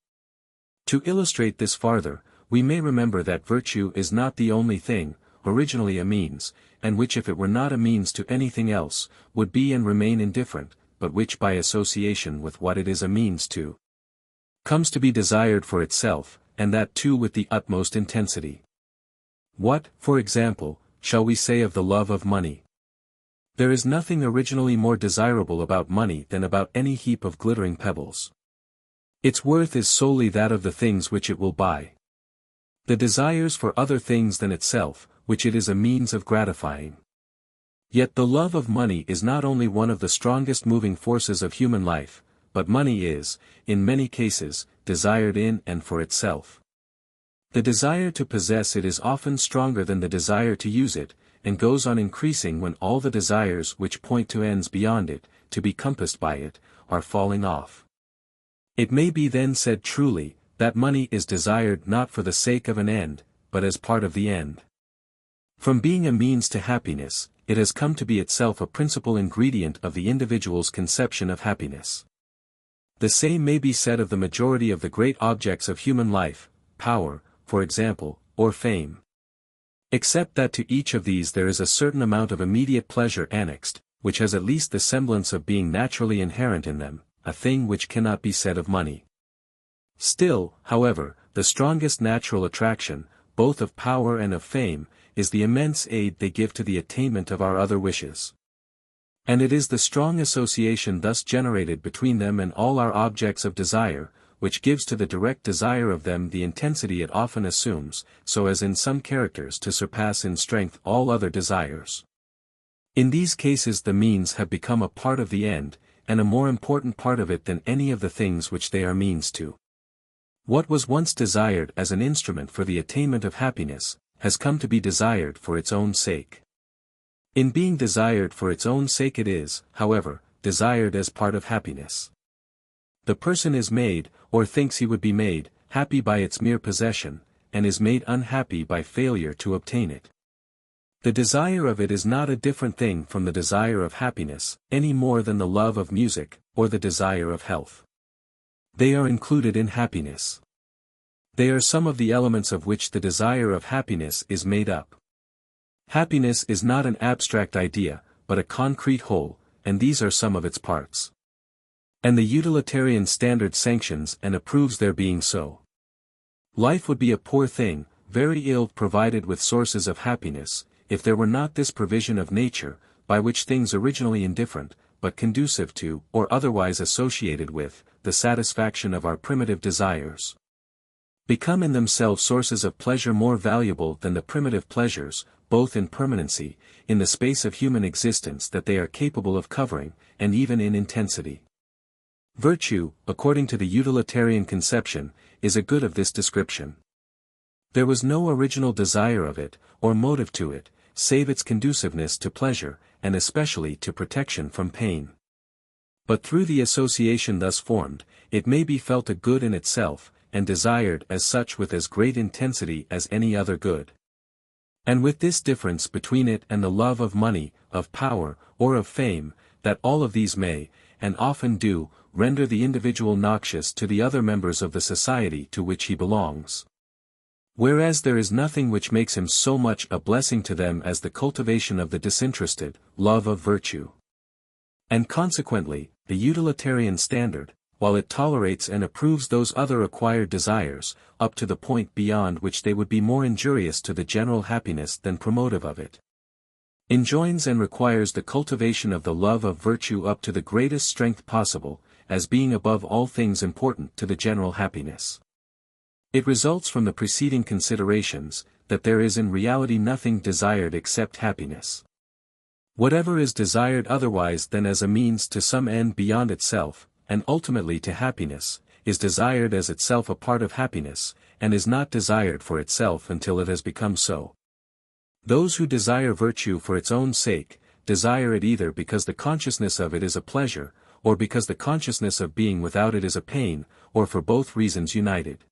To illustrate this farther, we may remember that virtue is not the only thing, originally a means, and which if it were not a means to anything else, would be and remain indifferent, but which by association with what it is a means to, comes to be desired for itself, and that too with the utmost intensity. What, for example, shall we say of the love of money? There is nothing originally more desirable about money than about any heap of glittering pebbles. Its worth is solely that of the things which it will buy. The desires for other things than itself, which it is a means of gratifying. Yet the love of money is not only one of the strongest moving forces of human life, but money is, in many cases, desired in and for itself. The desire to possess it is often stronger than the desire to use it, and goes on increasing when all the desires which point to ends beyond it, to be compassed by it, are falling off. It may be then said truly, that money is desired not for the sake of an end, but as part of the end. From being a means to happiness, it has come to be itself a principal ingredient of the individual's conception of happiness. The same may be said of the majority of the great objects of human life, power, for example, or fame. Except that to each of these there is a certain amount of immediate pleasure annexed, which has at least the semblance of being naturally inherent in them, a thing which cannot be said of money. Still, however, the strongest natural attraction, both of power and of fame, is the immense aid they give to the attainment of our other wishes. And it is the strong association thus generated between them and all our objects of desire, which gives to the direct desire of them the intensity it often assumes, so as in some characters to surpass in strength all other desires. In these cases the means have become a part of the end, and a more important part of it than any of the things which they are means to. What was once desired as an instrument for the attainment of happiness, has come to be desired for its own sake. In being desired for its own sake it is, however, desired as part of happiness. The person is made, or thinks he would be made, happy by its mere possession, and is made unhappy by failure to obtain it. The desire of it is not a different thing from the desire of happiness, any more than the love of music, or the desire of health. They are included in happiness. They are some of the elements of which the desire of happiness is made up. Happiness is not an abstract idea, but a concrete whole, and these are some of its parts. And the utilitarian standard sanctions and approves their being so. Life would be a poor thing, very ill provided with sources of happiness, if there were not this provision of nature, by which things originally indifferent, but conducive to, or otherwise associated with, the satisfaction of our primitive desires, become in themselves sources of pleasure more valuable than the primitive pleasures, both in permanency, in the space of human existence that they are capable of covering, and even in intensity. Virtue, according to the utilitarian conception, is a good of this description. There was no original desire of it, or motive to it, save its conduciveness to pleasure, and especially to protection from pain. But through the association thus formed, it may be felt a good in itself, and desired as such with as great intensity as any other good. And with this difference between it and the love of money, of power, or of fame, that all of these may, and often do, render the individual noxious to the other members of the society to which he belongs. Whereas there is nothing which makes him so much a blessing to them as the cultivation of the disinterested love of virtue. And consequently, the utilitarian standard, while it tolerates and approves those other acquired desires, up to the point beyond which they would be more injurious to the general happiness than promotive of it, enjoins and requires the cultivation of the love of virtue up to the greatest strength possible, as being above all things important to the general happiness. It results from the preceding considerations, that there is in reality nothing desired except happiness. Whatever is desired otherwise than as a means to some end beyond itself, and ultimately to happiness, is desired as itself a part of happiness, and is not desired for itself until it has become so. Those who desire virtue for its own sake, desire it either because the consciousness of it is a pleasure, or because the consciousness of being without it is a pain, or for both reasons united.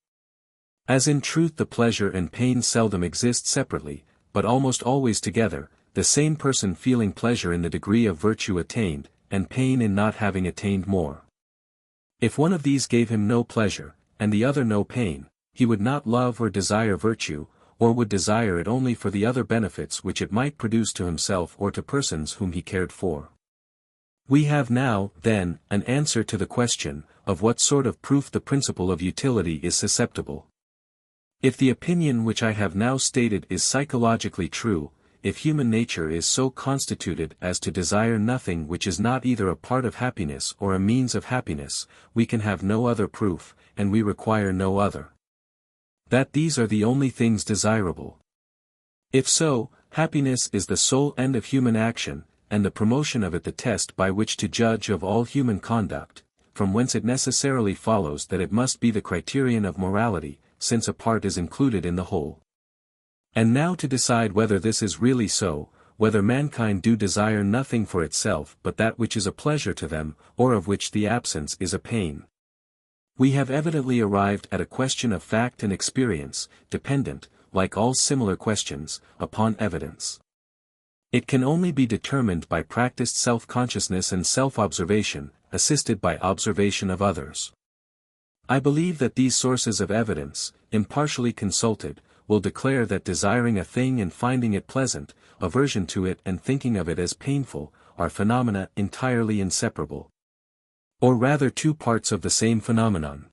As in truth the pleasure and pain seldom exist separately, but almost always together, the same person feeling pleasure in the degree of virtue attained, and pain in not having attained more. If one of these gave him no pleasure, and the other no pain, he would not love or desire virtue, or would desire it only for the other benefits which it might produce to himself or to persons whom he cared for. We have now, then, an answer to the question, of what sort of proof the principle of utility is susceptible. If the opinion which I have now stated is psychologically true, if human nature is so constituted as to desire nothing which is not either a part of happiness or a means of happiness, we can have no other proof, and we require no other. That these are the only things desirable. If so, happiness is the sole end of human action, and the promotion of it the test by which to judge of all human conduct, from whence it necessarily follows that it must be the criterion of morality, since a part is included in the whole. And now to decide whether this is really so, whether mankind do desire nothing for itself but that which is a pleasure to them, or of which the absence is a pain. We have evidently arrived at a question of fact and experience, dependent, like all similar questions, upon evidence. It can only be determined by practiced self-consciousness and self-observation, assisted by observation of others. I believe that these sources of evidence, impartially consulted, will declare that desiring a thing and finding it pleasant, aversion to it and thinking of it as painful, are phenomena entirely inseparable. Or rather two parts of the same phenomenon.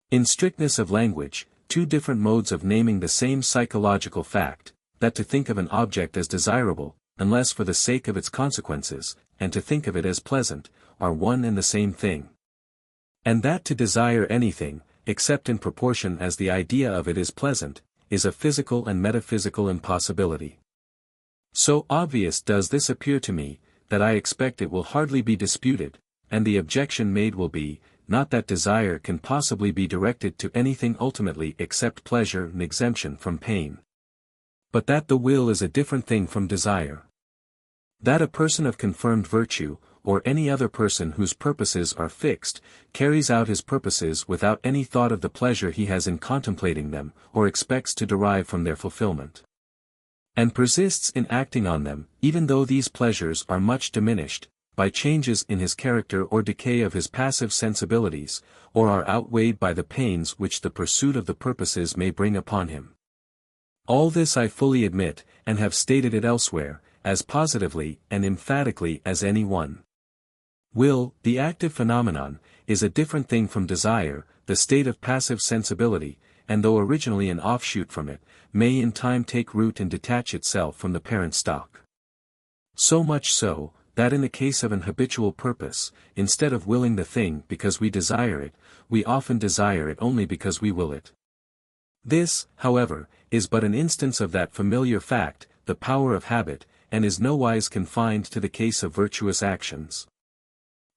In strictness of language, two different modes of naming the same psychological fact, that to think of an object as desirable, unless for the sake of its consequences, and to think of it as pleasant, are one and the same thing. And that to desire anything, except in proportion as the idea of it is pleasant, is a physical and metaphysical impossibility. So obvious does this appear to me, that I expect it will hardly be disputed, and the objection made will be, not that desire can possibly be directed to anything ultimately except pleasure and exemption from pain, but that the will is a different thing from desire. That a person of confirmed virtue, or any other person whose purposes are fixed, carries out his purposes without any thought of the pleasure he has in contemplating them, or expects to derive from their fulfillment, and persists in acting on them, even though these pleasures are much diminished, by changes in his character or decay of his passive sensibilities, or are outweighed by the pains which the pursuit of the purposes may bring upon him. All this I fully admit, and have stated it elsewhere, as positively and emphatically as any one. Will, the active phenomenon, is a different thing from desire, the state of passive sensibility, and though originally an offshoot from it, may in time take root and detach itself from the parent stock. So much so, that in the case of an habitual purpose, instead of willing the thing because we desire it, we often desire it only because we will it. This, however, is but an instance of that familiar fact, the power of habit, and is nowise confined to the case of virtuous actions.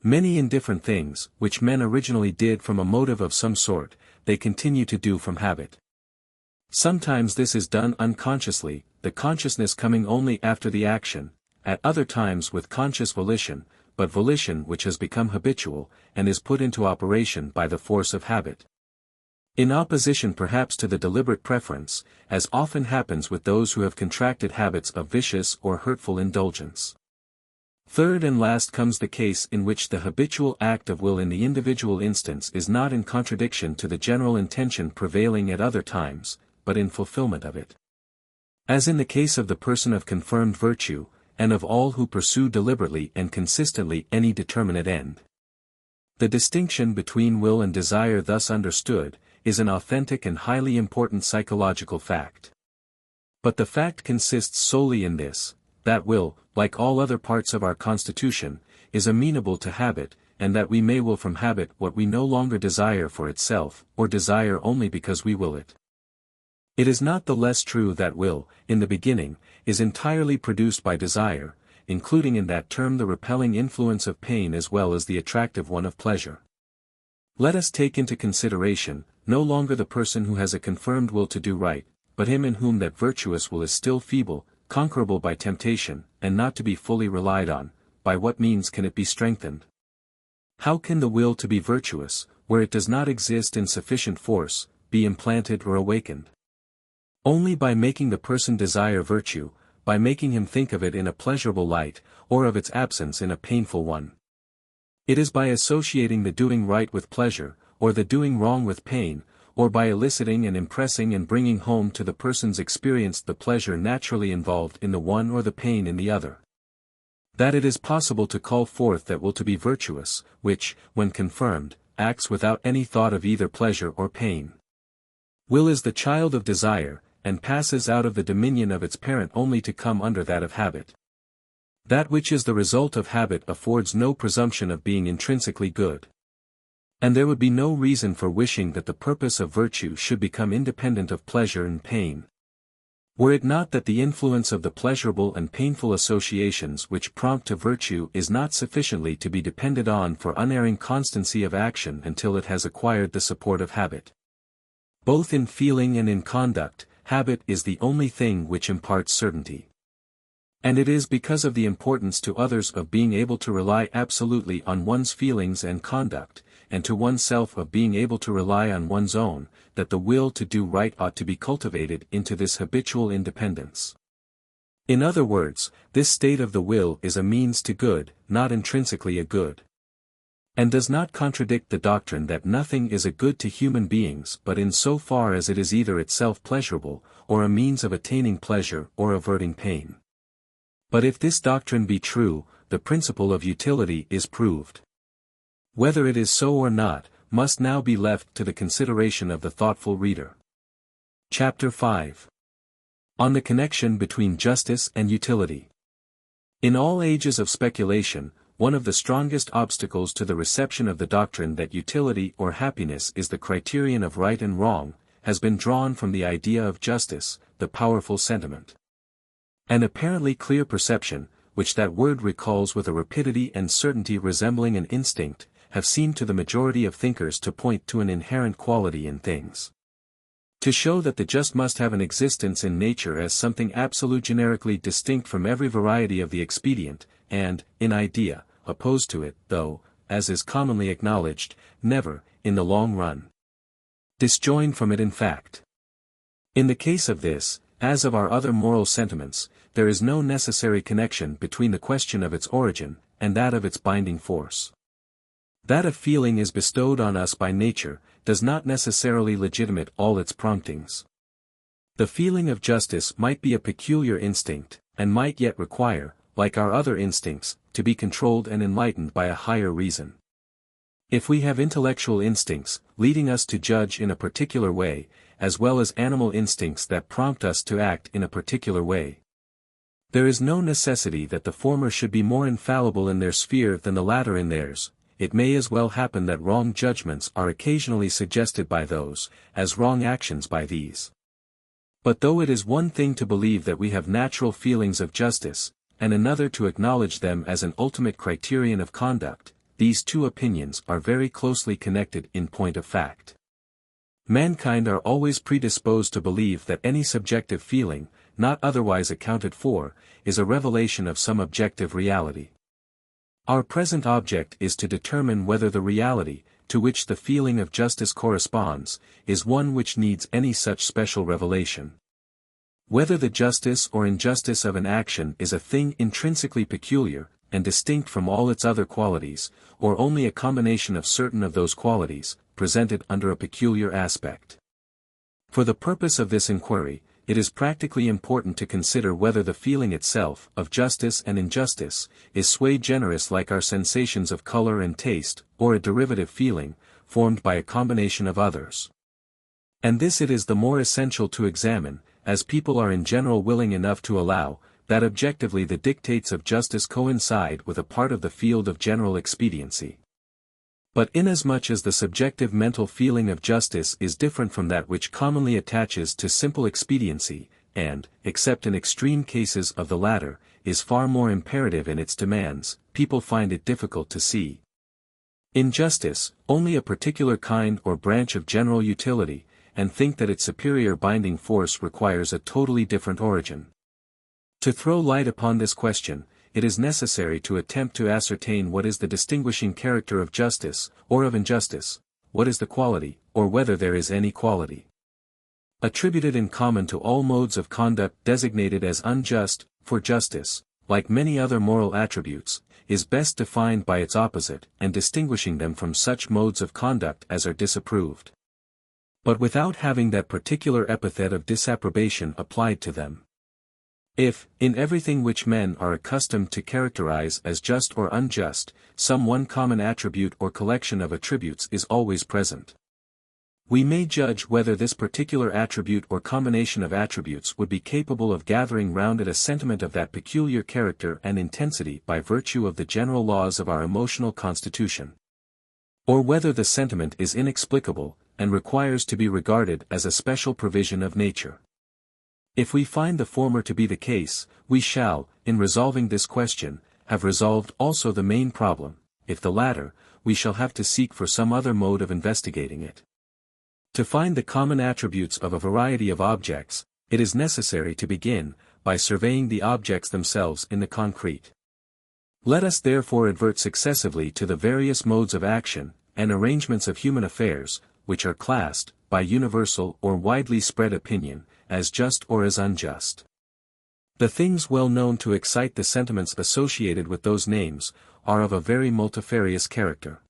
Many indifferent things, which men originally did from a motive of some sort, they continue to do from habit. Sometimes this is done unconsciously, the consciousness coming only after the action, at other times with conscious volition, but volition which has become habitual, and is put into operation by the force of habit. In opposition perhaps to the deliberate preference, as often happens with those who have contracted habits of vicious or hurtful indulgence. Third and last comes the case in which the habitual act of will in the individual instance is not in contradiction to the general intention prevailing at other times, but in fulfillment of it. As in the case of the person of confirmed virtue, and of all who pursue deliberately and consistently any determinate end. The distinction between will and desire thus understood, is an authentic and highly important psychological fact. But the fact consists solely in this, that will, like all other parts of our constitution, is amenable to habit, and that we may will from habit what we no longer desire for itself, or desire only because we will it. It is not the less true that will, in the beginning, is entirely produced by desire, including in that term the repelling influence of pain as well as the attractive one of pleasure. Let us take into consideration, no longer the person who has a confirmed will to do right, but him in whom that virtuous will is still feeble, conquerable by temptation, and not to be fully relied on. By what means can it be strengthened? How can the will to be virtuous, where it does not exist in sufficient force, be implanted or awakened? Only by making the person desire virtue, by making him think of it in a pleasurable light, or of its absence in a painful one. It is by associating the doing right with pleasure, or the doing wrong with pain, or by eliciting and impressing and bringing home to the person's experience the pleasure naturally involved in the one or the pain in the other, that it is possible to call forth that will to be virtuous, which, when confirmed, acts without any thought of either pleasure or pain. Will is the child of desire, and passes out of the dominion of its parent only to come under that of habit. That which is the result of habit affords no presumption of being intrinsically good. And there would be no reason for wishing that the purpose of virtue should become independent of pleasure and pain. Were it not that the influence of the pleasurable and painful associations which prompt to virtue is not sufficiently to be depended on for unerring constancy of action until it has acquired the support of habit. Both in feeling and in conduct, habit is the only thing which imparts certainty. And it is because of the importance to others of being able to rely absolutely on one's feelings and conduct, and to oneself of being able to rely on one's own, that the will to do right ought to be cultivated into this habitual independence. In other words, this state of the will is a means to good, not intrinsically a good. And does not contradict the doctrine that nothing is a good to human beings but in so far as it is either itself pleasurable, or a means of attaining pleasure or averting pain. But if this doctrine be true, the principle of utility is proved. Whether it is so or not, must now be left to the consideration of the thoughtful reader. Chapter 5. On the connection between justice and utility. In all ages of speculation, one of the strongest obstacles to the reception of the doctrine that utility or happiness is the criterion of right and wrong, has been drawn from the idea of justice, the powerful sentiment. An apparently clear perception, which that word recalls with a rapidity and certainty resembling an instinct, have seemed to the majority of thinkers to point to an inherent quality in things. To show that the just must have an existence in nature as something absolute generically distinct from every variety of the expedient, and, in idea, opposed to it, though, as is commonly acknowledged, never, in the long run, disjoined from it in fact. In the case of this, as of our other moral sentiments, there is no necessary connection between the question of its origin, and that of its binding force. That a feeling is bestowed on us by nature, does not necessarily legitimate all its promptings. The feeling of justice might be a peculiar instinct, and might yet require, like our other instincts, to be controlled and enlightened by a higher reason. If we have intellectual instincts, leading us to judge in a particular way, as well as animal instincts that prompt us to act in a particular way, there is no necessity that the former should be more infallible in their sphere than the latter in theirs. It may as well happen that wrong judgments are occasionally suggested by those, as wrong actions by these. But though it is one thing to believe that we have natural feelings of justice, and another to acknowledge them as an ultimate criterion of conduct, these two opinions are very closely connected in point of fact. Mankind are always predisposed to believe that any subjective feeling, not otherwise accounted for, is a revelation of some objective reality. Our present object is to determine whether the reality, to which the feeling of justice corresponds, is one which needs any such special revelation. Whether the justice or injustice of an action is a thing intrinsically peculiar, and distinct from all its other qualities, or only a combination of certain of those qualities, presented under a peculiar aspect. For the purpose of this inquiry, it is practically important to consider whether the feeling itself, of justice and injustice, is sui generis like our sensations of color and taste, or a derivative feeling, formed by a combination of others. And this it is the more essential to examine, as people are in general willing enough to allow, that objectively the dictates of justice coincide with a part of the field of general expediency. But inasmuch as the subjective mental feeling of justice is different from that which commonly attaches to simple expediency, and, except in extreme cases of the latter, is far more imperative in its demands, people find it difficult to see in justice only a particular kind or branch of general utility, and think that its superior binding force requires a totally different origin. To throw light upon this question, it is necessary to attempt to ascertain what is the distinguishing character of justice, or of injustice, what is the quality, or whether there is any quality attributed in common to all modes of conduct designated as unjust, for justice, like many other moral attributes, is best defined by its opposite and distinguishing them from such modes of conduct as are disapproved, but without having that particular epithet of disapprobation applied to them. If, in everything which men are accustomed to characterize as just or unjust, some one common attribute or collection of attributes is always present, we may judge whether this particular attribute or combination of attributes would be capable of gathering round it a sentiment of that peculiar character and intensity by virtue of the general laws of our emotional constitution, or whether the sentiment is inexplicable, and requires to be regarded as a special provision of nature. If we find the former to be the case, we shall, in resolving this question, have resolved also the main problem; if the latter, we shall have to seek for some other mode of investigating it. To find the common attributes of a variety of objects, it is necessary to begin by surveying the objects themselves in the concrete. Let us therefore advert successively to the various modes of action, and arrangements of human affairs, which are classed, by universal or widely spread opinion, as just or as unjust. The things well known to excite the sentiments associated with those names, are of a very multifarious character.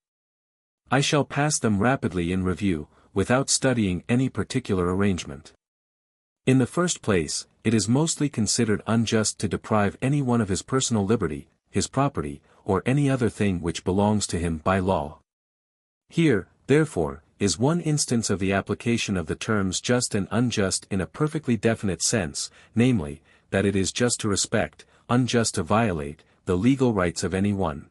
I shall pass them rapidly in review, without studying any particular arrangement. In the first place, it is mostly considered unjust to deprive any one of his personal liberty, his property, or any other thing which belongs to him by law. Here, therefore, is one instance of the application of the terms just and unjust in a perfectly definite sense, namely, that it is just to respect, unjust to violate, the legal rights of any one.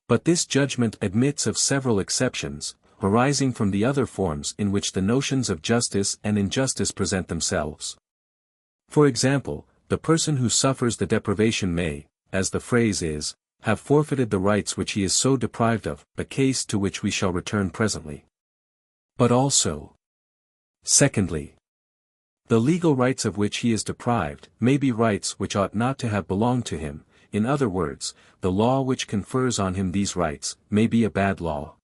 But this judgment admits of several exceptions, arising from the other forms in which the notions of justice and injustice present themselves. For example, the person who suffers the deprivation may, as the phrase is, have forfeited the rights which he is so deprived of, a case to which we shall return presently. But also, secondly, the legal rights of which he is deprived may be rights which ought not to have belonged to him; in other words, the law which confers on him these rights may be a bad law.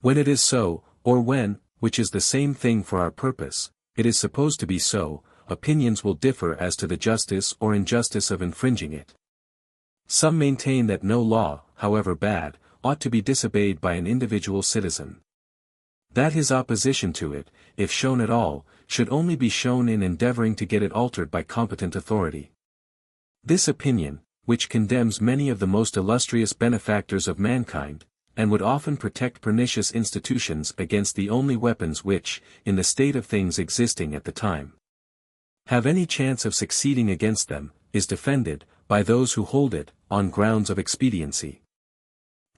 When it is so, or when, which is the same thing for our purpose, it is supposed to be so, opinions will differ as to the justice or injustice of infringing it. Some maintain that no law, however bad, ought to be disobeyed by an individual citizen. That his opposition to it, if shown at all, should only be shown in endeavoring to get it altered by competent authority. This opinion, which condemns many of the most illustrious benefactors of mankind, and would often protect pernicious institutions against the only weapons which, in the state of things existing at the time, have any chance of succeeding against them, is defended, by those who hold it, on grounds of expediency.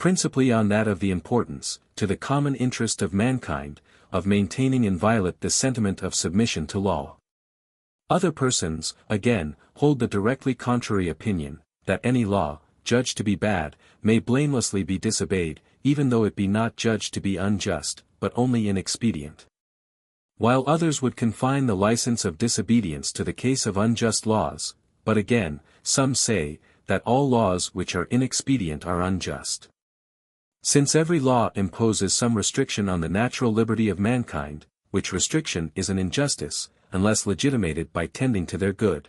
Principally on that of the importance, to the common interest of mankind, of maintaining inviolate the sentiment of submission to law. Other persons, again, hold the directly contrary opinion, that any law, judged to be bad, may blamelessly be disobeyed, even though it be not judged to be unjust, but only inexpedient. While others would confine the license of disobedience to the case of unjust laws, but again, some say, that all laws which are inexpedient are unjust. Since every law imposes some restriction on the natural liberty of mankind, which restriction is an injustice, unless legitimated by tending to their good.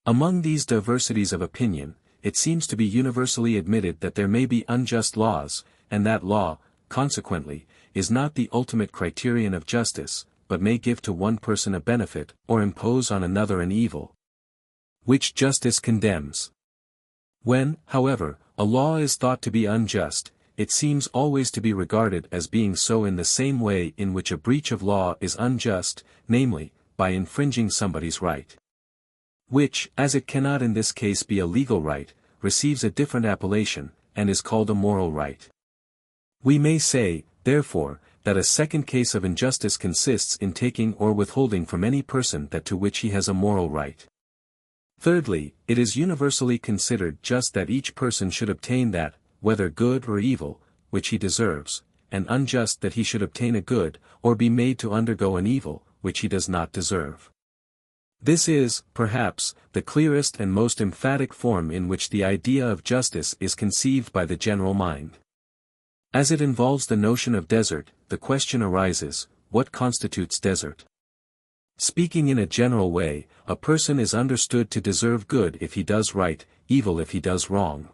Among these diversities of opinion, it seems to be universally admitted that there may be unjust laws, and that law, consequently, is not the ultimate criterion of justice, but may give to one person a benefit, or impose on another an evil, which justice condemns. When, however, a law is thought to be unjust, it seems always to be regarded as being so in the same way in which a breach of law is unjust, namely, by infringing somebody's right, which, as it cannot in this case be a legal right, receives a different appellation, and is called a moral right. We may say, therefore, that a second case of injustice consists in taking or withholding from any person that to which he has a moral right. Thirdly, it is universally considered just that each person should obtain that, whether good or evil, which he deserves, and unjust that he should obtain a good, or be made to undergo an evil, which he does not deserve. This is, perhaps, the clearest and most emphatic form in which the idea of justice is conceived by the general mind. As it involves the notion of desert, the question arises, what constitutes desert? Speaking in a general way, a person is understood to deserve good if he does right, evil if he does wrong.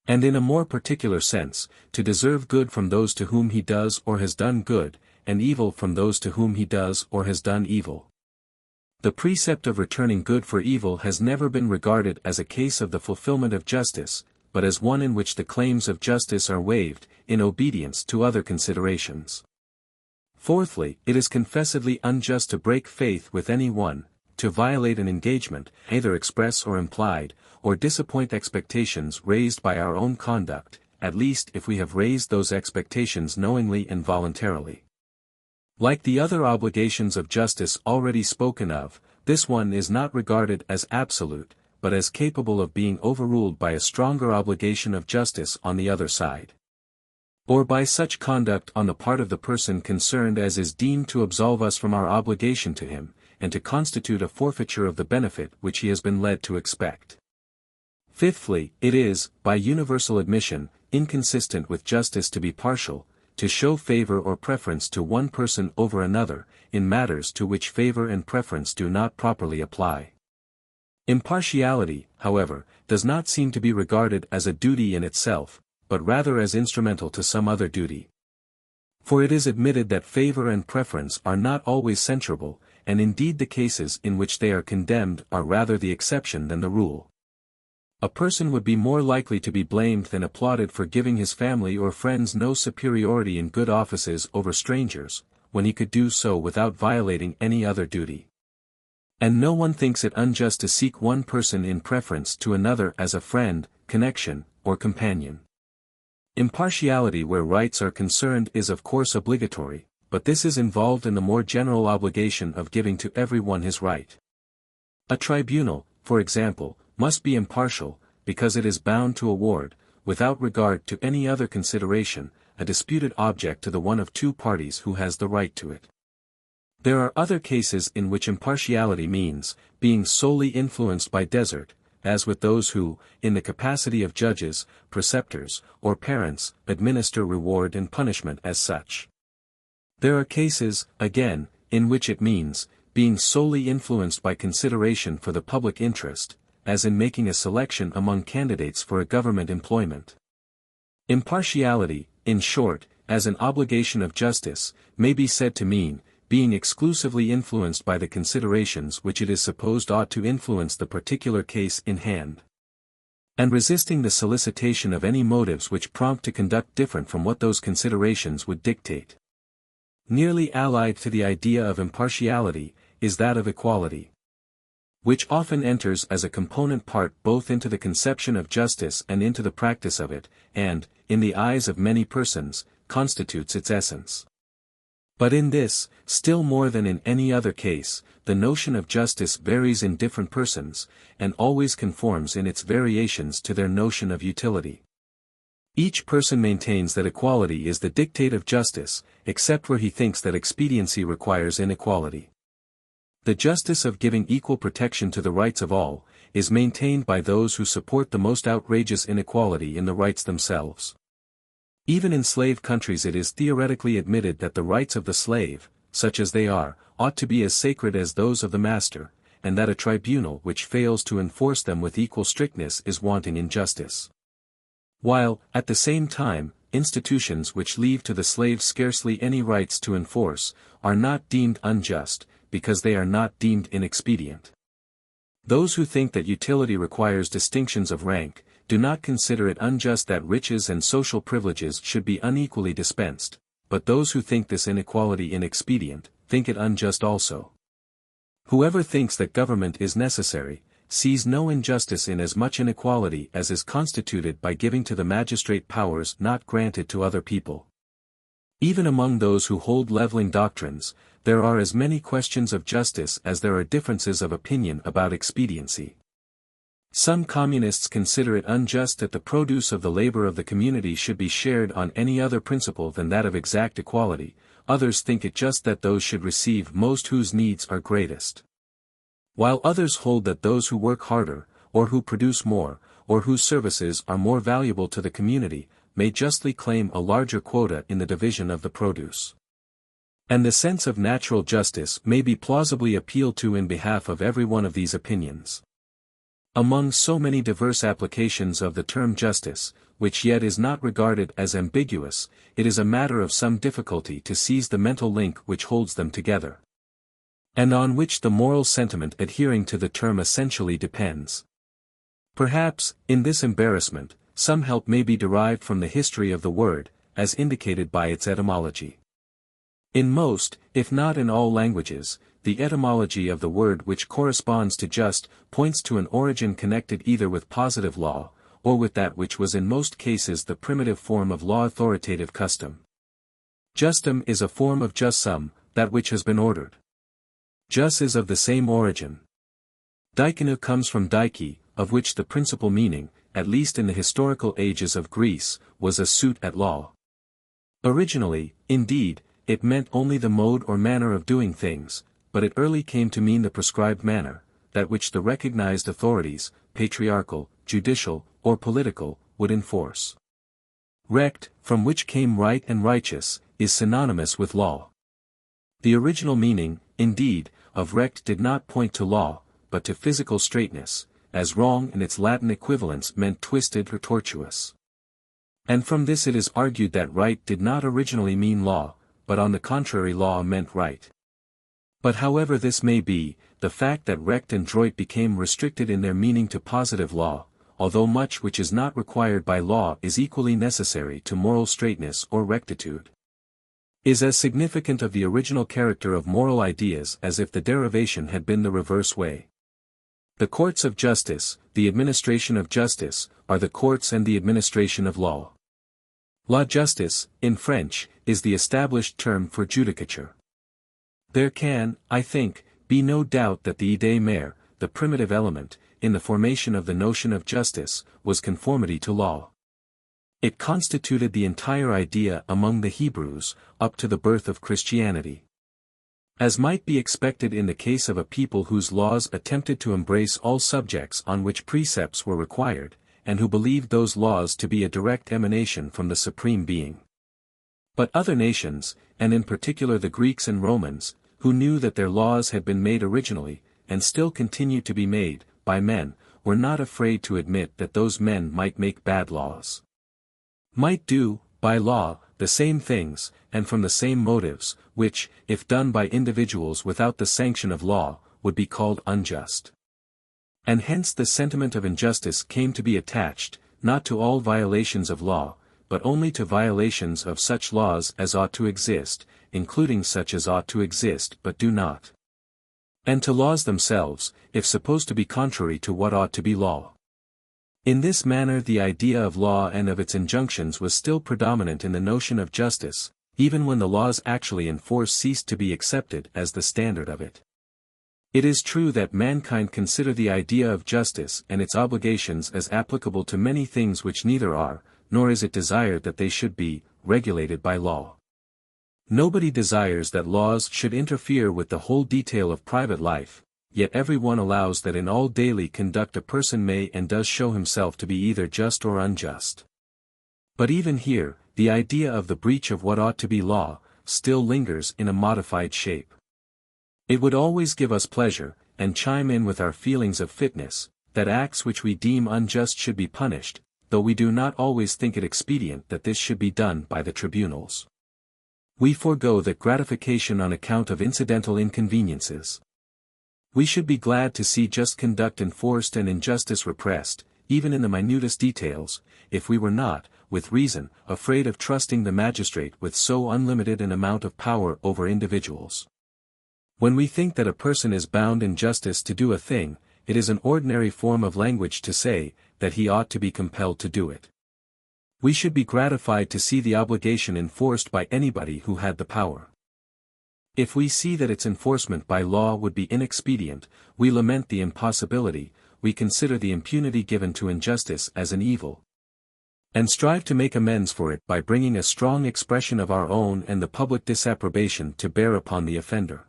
And in a more particular sense, to deserve good from those to whom he does or has done good, and evil from those to whom he does or has done evil. The precept of returning good for evil has never been regarded as a case of the fulfillment of justice, but as one in which the claims of justice are waived, in obedience to other considerations. Fourthly, it is confessedly unjust to break faith with any one, to violate an engagement, either express or implied, or disappoint expectations raised by our own conduct, at least if we have raised those expectations knowingly and voluntarily. Like the other obligations of justice already spoken of, this one is not regarded as absolute, but as capable of being overruled by a stronger obligation of justice on the other side, or by such conduct on the part of the person concerned as is deemed to absolve us from our obligation to him, and to constitute a forfeiture of the benefit which he has been led to expect. Fifthly, it is, by universal admission, inconsistent with justice to be partial, to show favor or preference to one person over another, in matters to which favor and preference do not properly apply. Impartiality, however, does not seem to be regarded as a duty in itself, but rather as instrumental to some other duty. For it is admitted that favor and preference are not always censurable, and indeed the cases in which they are condemned are rather the exception than the rule. A person would be more likely to be blamed than applauded for giving his family or friends no superiority in good offices over strangers, when he could do so without violating any other duty. And no one thinks it unjust to seek one person in preference to another as a friend, connection, or companion. Impartiality where rights are concerned is of course obligatory, but this is involved in the more general obligation of giving to everyone his right. A tribunal, for example, must be impartial, because it is bound to award, without regard to any other consideration, a disputed object to the one of two parties who has the right to it. There are other cases in which impartiality means, being solely influenced by desert, as with those who, in the capacity of judges, preceptors, or parents, administer reward and punishment as such. There are cases, again, in which it means, being solely influenced by consideration for the public interest, as in making a selection among candidates for a government employment. Impartiality, in short, as an obligation of justice, may be said to mean, being exclusively influenced by the considerations which it is supposed ought to influence the particular case in hand, and resisting the solicitation of any motives which prompt to conduct different from what those considerations would dictate. Nearly allied to the idea of impartiality, is that of equality, which often enters as a component part both into the conception of justice and into the practice of it, and, in the eyes of many persons, constitutes its essence. But in this, still more than in any other case, the notion of justice varies in different persons, and always conforms in its variations to their notion of utility. Each person maintains that equality is the dictate of justice, except where he thinks that expediency requires inequality. The justice of giving equal protection to the rights of all, is maintained by those who support the most outrageous inequality in the rights themselves. Even in slave countries it is theoretically admitted that the rights of the slave, such as they are, ought to be as sacred as those of the master, and that a tribunal which fails to enforce them with equal strictness is wanting in justice. While, at the same time, institutions which leave to the slave scarcely any rights to enforce, are not deemed unjust, because they are not deemed inexpedient. Those who think that utility requires distinctions of rank, do not consider it unjust that riches and social privileges should be unequally dispensed, but those who think this inequality inexpedient, think it unjust also. Whoever thinks that government is necessary, sees no injustice in as much inequality as is constituted by giving to the magistrate powers not granted to other people. Even among those who hold leveling doctrines, there are as many questions of justice as there are differences of opinion about expediency. Some communists consider it unjust that the produce of the labor of the community should be shared on any other principle than that of exact equality, others think it just that those should receive most whose needs are greatest. While others hold that those who work harder, or who produce more, or whose services are more valuable to the community, may justly claim a larger quota in the division of the produce. And the sense of natural justice may be plausibly appealed to in behalf of every one of these opinions. Among so many diverse applications of the term justice, which yet is not regarded as ambiguous, it is a matter of some difficulty to seize the mental link which holds them together, and on which the moral sentiment adhering to the term essentially depends. Perhaps, in this embarrassment, some help may be derived from the history of the word, as indicated by its etymology. In most, if not in all languages, the etymology of the word which corresponds to just, points to an origin connected either with positive law, or with that which was in most cases the primitive form of law authoritative custom. Justum is a form of jussum, that which has been ordered. Jus is of the same origin. Dikenu comes from dike, of which the principal meaning, at least in the historical ages of Greece, was a suit at law. Originally, indeed, it meant only the mode or manner of doing things, but it early came to mean the prescribed manner, that which the recognized authorities, patriarchal, judicial, or political, would enforce. Recht, from which came right and righteous, is synonymous with law. The original meaning, indeed, of recht did not point to law, but to physical straightness, as wrong in its Latin equivalence meant twisted or tortuous. And from this it is argued that right did not originally mean law, but on the contrary law meant right. But however this may be, the fact that recht and droit became restricted in their meaning to positive law, although much which is not required by law is equally necessary to moral straightness or rectitude, is as significant of the original character of moral ideas as if the derivation had been the reverse way. The courts of justice, the administration of justice, are the courts and the administration of law. La justice, in French, is the established term for judicature. There can, I think, be no doubt that the idée mère, the primitive element, in the formation of the notion of justice, was conformity to law. It constituted the entire idea among the Hebrews, up to the birth of Christianity. As might be expected in the case of a people whose laws attempted to embrace all subjects on which precepts were required, and who believed those laws to be a direct emanation from the Supreme Being. But other nations, and in particular the Greeks and Romans, who knew that their laws had been made originally, and still continue to be made, by men, were not afraid to admit that those men might make bad laws. Might do, by law, the same things, and from the same motives, which, if done by individuals without the sanction of law, would be called unjust. And hence the sentiment of injustice came to be attached, not to all violations of law, but only to violations of such laws as ought to exist, including such as ought to exist but do not. And to laws themselves, if supposed to be contrary to what ought to be law. In this manner the idea of law and of its injunctions was still predominant in the notion of justice, even when the laws actually in force ceased to be accepted as the standard of it. It is true that mankind consider the idea of justice and its obligations as applicable to many things which neither are, nor is it desired that they should be, regulated by law. Nobody desires that laws should interfere with the whole detail of private life, yet every one allows that in all daily conduct a person may and does show himself to be either just or unjust. But even here, the idea of the breach of what ought to be law, still lingers in a modified shape. It would always give us pleasure, and chime in with our feelings of fitness, that acts which we deem unjust should be punished, though we do not always think it expedient that this should be done by the tribunals. We forego that gratification on account of incidental inconveniences. We should be glad to see just conduct enforced and injustice repressed, even in the minutest details, if we were not, with reason, afraid of trusting the magistrate with so unlimited an amount of power over individuals. When we think that a person is bound in justice to do a thing, it is an ordinary form of language to say, that he ought to be compelled to do it. We should be gratified to see the obligation enforced by anybody who had the power. If we see that its enforcement by law would be inexpedient, we lament the impossibility, we consider the impunity given to injustice as an evil, and strive to make amends for it by bringing a strong expression of our own and the public disapprobation to bear upon the offender.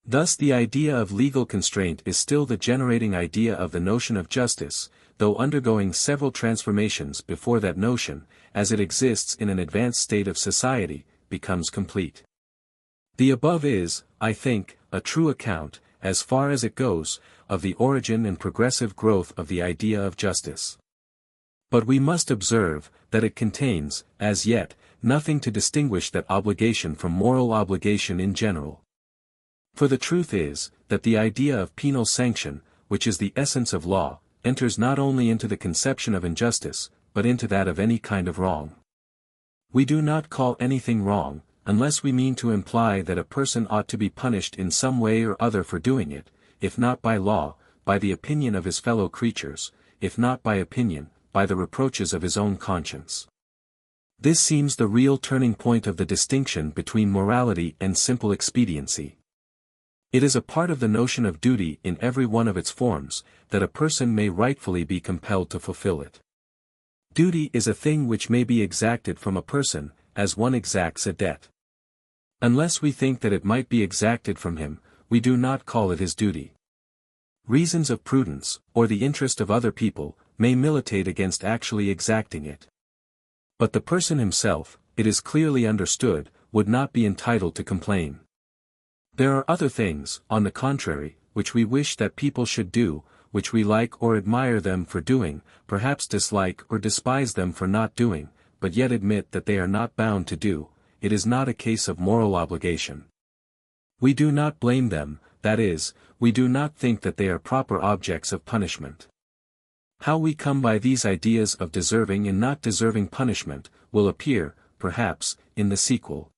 Thus the idea of legal constraint is still the generating idea of the notion of justice, though undergoing several transformations before that notion, as it exists in an advanced state of society, becomes complete. The above is, I think, a true account, as far as it goes, of the origin and progressive growth of the idea of justice. But we must observe, that it contains, as yet, nothing to distinguish that obligation from moral obligation in general. For the truth is, that the idea of penal sanction, which is the essence of law, enters not only into the conception of injustice, but into that of any kind of wrong. We do not call anything wrong, unless we mean to imply that a person ought to be punished in some way or other for doing it, if not by law, by the opinion of his fellow creatures, if not by opinion, by the reproaches of his own conscience. This seems the real turning point of the distinction between morality and simple expediency. It is a part of the notion of duty in every one of its forms, that a person may rightfully be compelled to fulfill it. Duty is a thing which may be exacted from a person, as one exacts a debt. Unless we think that it might be exacted from him, we do not call it his duty. Reasons of prudence, or the interest of other people, may militate against actually exacting it. But the person himself, it is clearly understood, would not be entitled to complain. There are other things, on the contrary, which we wish that people should do, which we like or admire them for doing, perhaps dislike or despise them for not doing, but yet admit that they are not bound to do. It is not a case of moral obligation. We do not blame them, that is, we do not think that they are proper objects of punishment. How we come by these ideas of deserving and not deserving punishment, will appear, perhaps, in the sequel.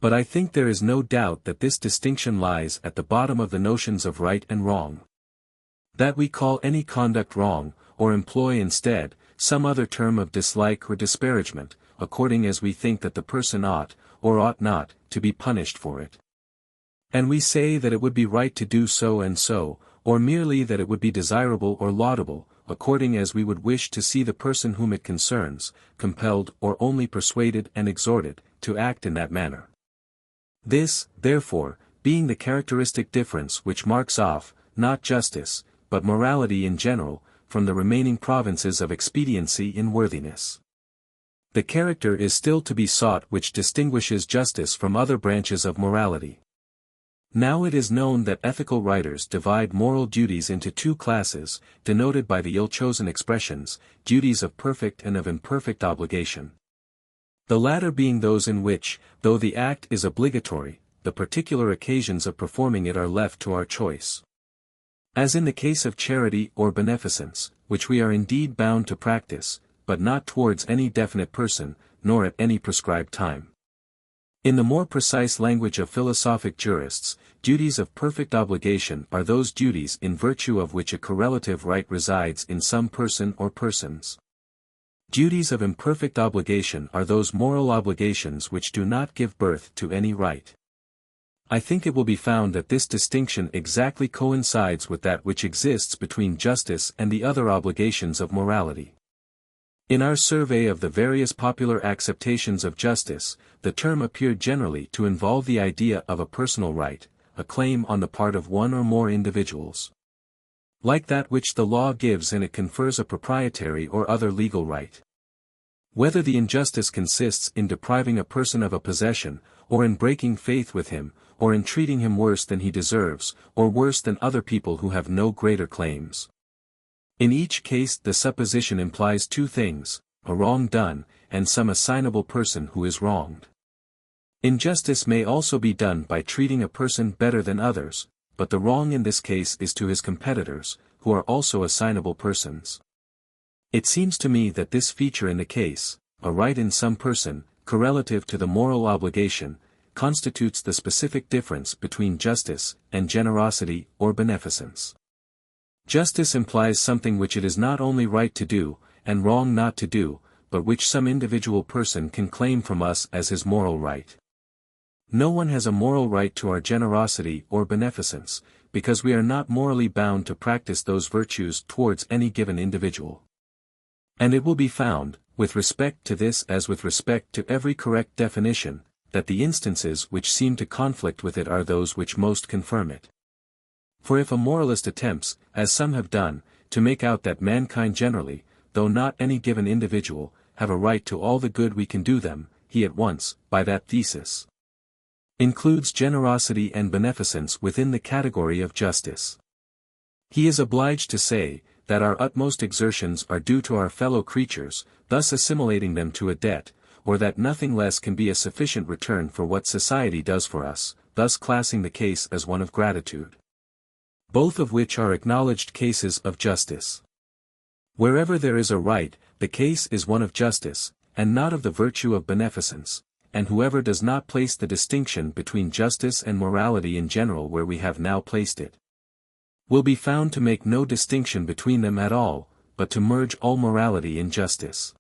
But I think there is no doubt that this distinction lies at the bottom of the notions of right and wrong. That we call any conduct wrong, or employ instead, some other term of dislike or disparagement, according as we think that the person ought, or ought not, to be punished for it. And we say that it would be right to do so and so, or merely that it would be desirable or laudable, according as we would wish to see the person whom it concerns, compelled or only persuaded and exhorted, to act in that manner. This, therefore, being the characteristic difference which marks off, not justice, but morality in general, from the remaining provinces of expediency in worthiness. The character is still to be sought which distinguishes justice from other branches of morality. Now it is known that ethical writers divide moral duties into two classes, denoted by the ill-chosen expressions, duties of perfect and of imperfect obligation. The latter being those in which, though the act is obligatory, the particular occasions of performing it are left to our choice. As in the case of charity or beneficence, which we are indeed bound to practice, but not towards any definite person, nor at any prescribed time. In the more precise language of philosophic jurists, duties of perfect obligation are those duties in virtue of which a correlative right resides in some person or persons. Duties of imperfect obligation are those moral obligations which do not give birth to any right. I think it will be found that this distinction exactly coincides with that which exists between justice and the other obligations of morality. In our survey of the various popular acceptations of justice, the term appeared generally to involve the idea of a personal right, a claim on the part of one or more individuals. Like that which the law gives and it confers a proprietary or other legal right. Whether the injustice consists in depriving a person of a possession, or in breaking faith with him, or in treating him worse than he deserves, or worse than other people who have no greater claims. In each case the supposition implies two things, a wrong done, and some assignable person who is wronged. Injustice may also be done by treating a person better than others, but the wrong in this case is to his competitors, who are also assignable persons. It seems to me that this feature in the case, a right in some person, correlative to the moral obligation, constitutes the specific difference between justice and generosity or beneficence. Justice implies something which it is not only right to do, and wrong not to do, but which some individual person can claim from us as his moral right. No one has a moral right to our generosity or beneficence, because we are not morally bound to practice those virtues towards any given individual. And it will be found, with respect to this as with respect to every correct definition, that the instances which seem to conflict with it are those which most confirm it. For if a moralist attempts, as some have done, to make out that mankind generally, though not any given individual, have a right to all the good we can do them, he at once, by that thesis, includes generosity and beneficence within the category of justice. He is obliged to say, that our utmost exertions are due to our fellow creatures, thus assimilating them to a debt, or that nothing less can be a sufficient return for what society does for us, thus classing the case as one of gratitude. Both of which are acknowledged cases of justice. Wherever there is a right, the case is one of justice, and not of the virtue of beneficence, and whoever does not place the distinction between justice and morality in general where we have now placed it, will be found to make no distinction between them at all, but to merge all morality in justice.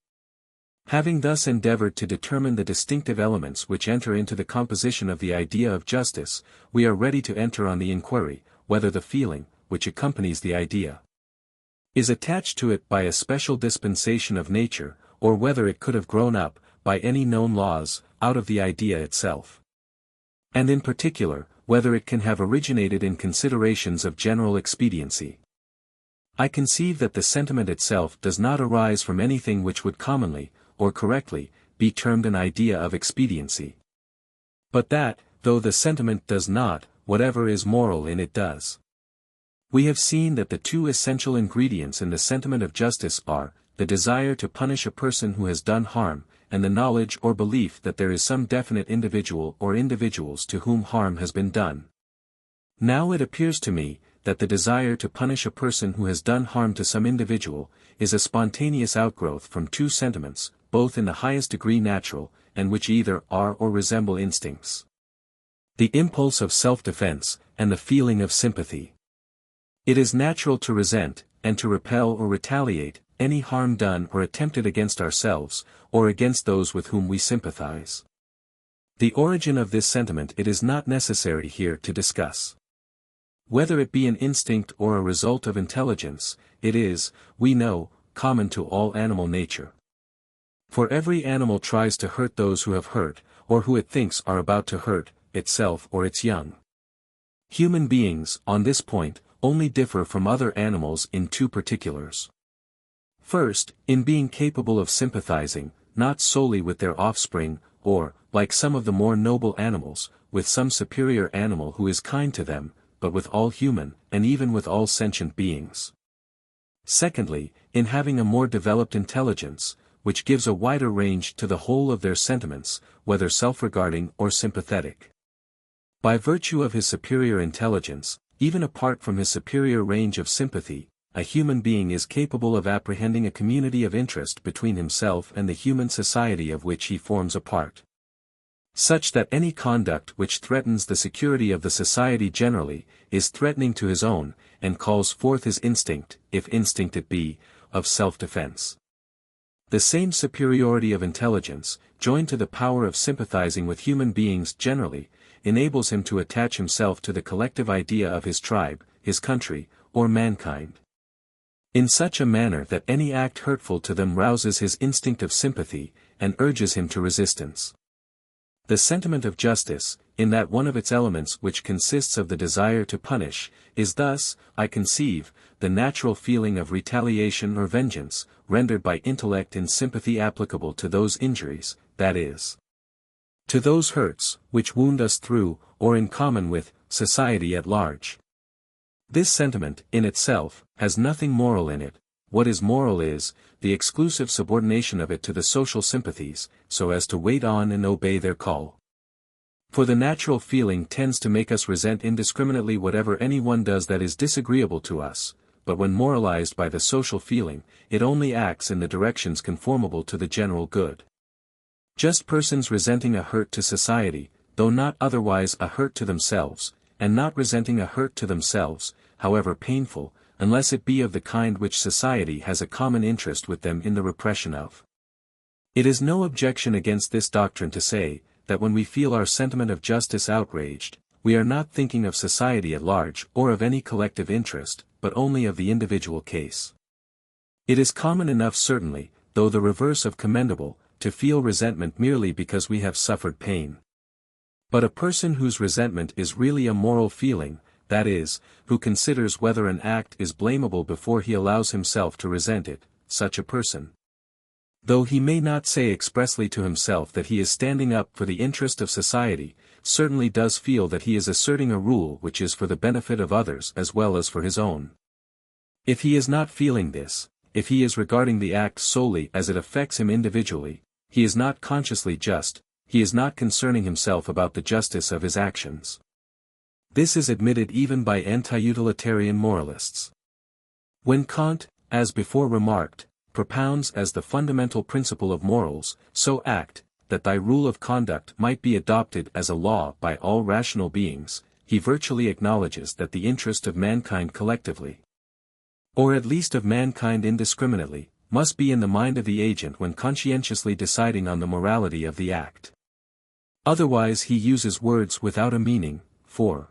Having thus endeavored to determine the distinctive elements which enter into the composition of the idea of justice, we are ready to enter on the inquiry, whether the feeling, which accompanies the idea, is attached to it by a special dispensation of nature, or whether it could have grown up, by any known laws, out of the idea itself. And in particular, whether it can have originated in considerations of general expediency. I conceive that the sentiment itself does not arise from anything which would commonly, or correctly, be termed an idea of expediency. But that, though the sentiment does not, whatever is moral in it does. We have seen that the two essential ingredients in the sentiment of justice are, the desire to punish a person who has done harm, and the knowledge or belief that there is some definite individual or individuals to whom harm has been done. Now it appears to me, that the desire to punish a person who has done harm to some individual, is a spontaneous outgrowth from two sentiments, both in the highest degree natural, and which either are or resemble instincts. The impulse of self-defense, and the feeling of sympathy. It is natural to resent, and to repel or retaliate, any harm done or attempted against ourselves, or against those with whom we sympathize. The origin of this sentiment it is not necessary here to discuss. Whether it be an instinct or a result of intelligence, it is, we know, common to all animal nature. For every animal tries to hurt those who have hurt, or who it thinks are about to hurt, itself or its young. Human beings, on this point, only differ from other animals in two particulars. First, in being capable of sympathizing, not solely with their offspring, or, like some of the more noble animals, with some superior animal who is kind to them, but with all human, and even with all sentient beings. Secondly, in having a more developed intelligence, which gives a wider range to the whole of their sentiments, whether self-regarding or sympathetic. By virtue of his superior intelligence, even apart from his superior range of sympathy, a human being is capable of apprehending a community of interest between himself and the human society of which he forms a part. Such that any conduct which threatens the security of the society generally, is threatening to his own, and calls forth his instinct, if instinct it be, of self-defense. The same superiority of intelligence, joined to the power of sympathizing with human beings generally, enables him to attach himself to the collective idea of his tribe, his country, or mankind, in such a manner that any act hurtful to them rouses his instinct of sympathy, and urges him to resistance. The sentiment of justice, in that one of its elements which consists of the desire to punish, is thus, I conceive, the natural feeling of retaliation or vengeance, rendered by intellect in sympathy applicable to those injuries, that is, to those hurts, which wound us through, or in common with, society at large. This sentiment, in itself, has nothing moral in it, what is moral is, the exclusive subordination of it to the social sympathies, so as to wait on and obey their call. For the natural feeling tends to make us resent indiscriminately whatever anyone does that is disagreeable to us, but when moralized by the social feeling, it only acts in the directions conformable to the general good. Just persons resenting a hurt to society, though not otherwise a hurt to themselves, and not resenting a hurt to themselves, however painful, unless it be of the kind which society has a common interest with them in the repression of. It is no objection against this doctrine to say, that when we feel our sentiment of justice outraged, we are not thinking of society at large or of any collective interest, but only of the individual case. It is common enough certainly, though the reverse of commendable, to feel resentment merely because we have suffered pain. But a person whose resentment is really a moral feeling, that is, who considers whether an act is blamable before he allows himself to resent it, such a person, though he may not say expressly to himself that he is standing up for the interest of society, certainly does feel that he is asserting a rule which is for the benefit of others as well as for his own. If he is not feeling this, if he is regarding the act solely as it affects him individually, he is not consciously just, he is not concerning himself about the justice of his actions. This is admitted even by anti-utilitarian moralists. When Kant, as before remarked, propounds as the fundamental principle of morals, so act, that thy rule of conduct might be adopted as a law by all rational beings, he virtually acknowledges that the interest of mankind collectively, or at least of mankind indiscriminately, must be in the mind of the agent when conscientiously deciding on the morality of the act. Otherwise he uses words without a meaning, for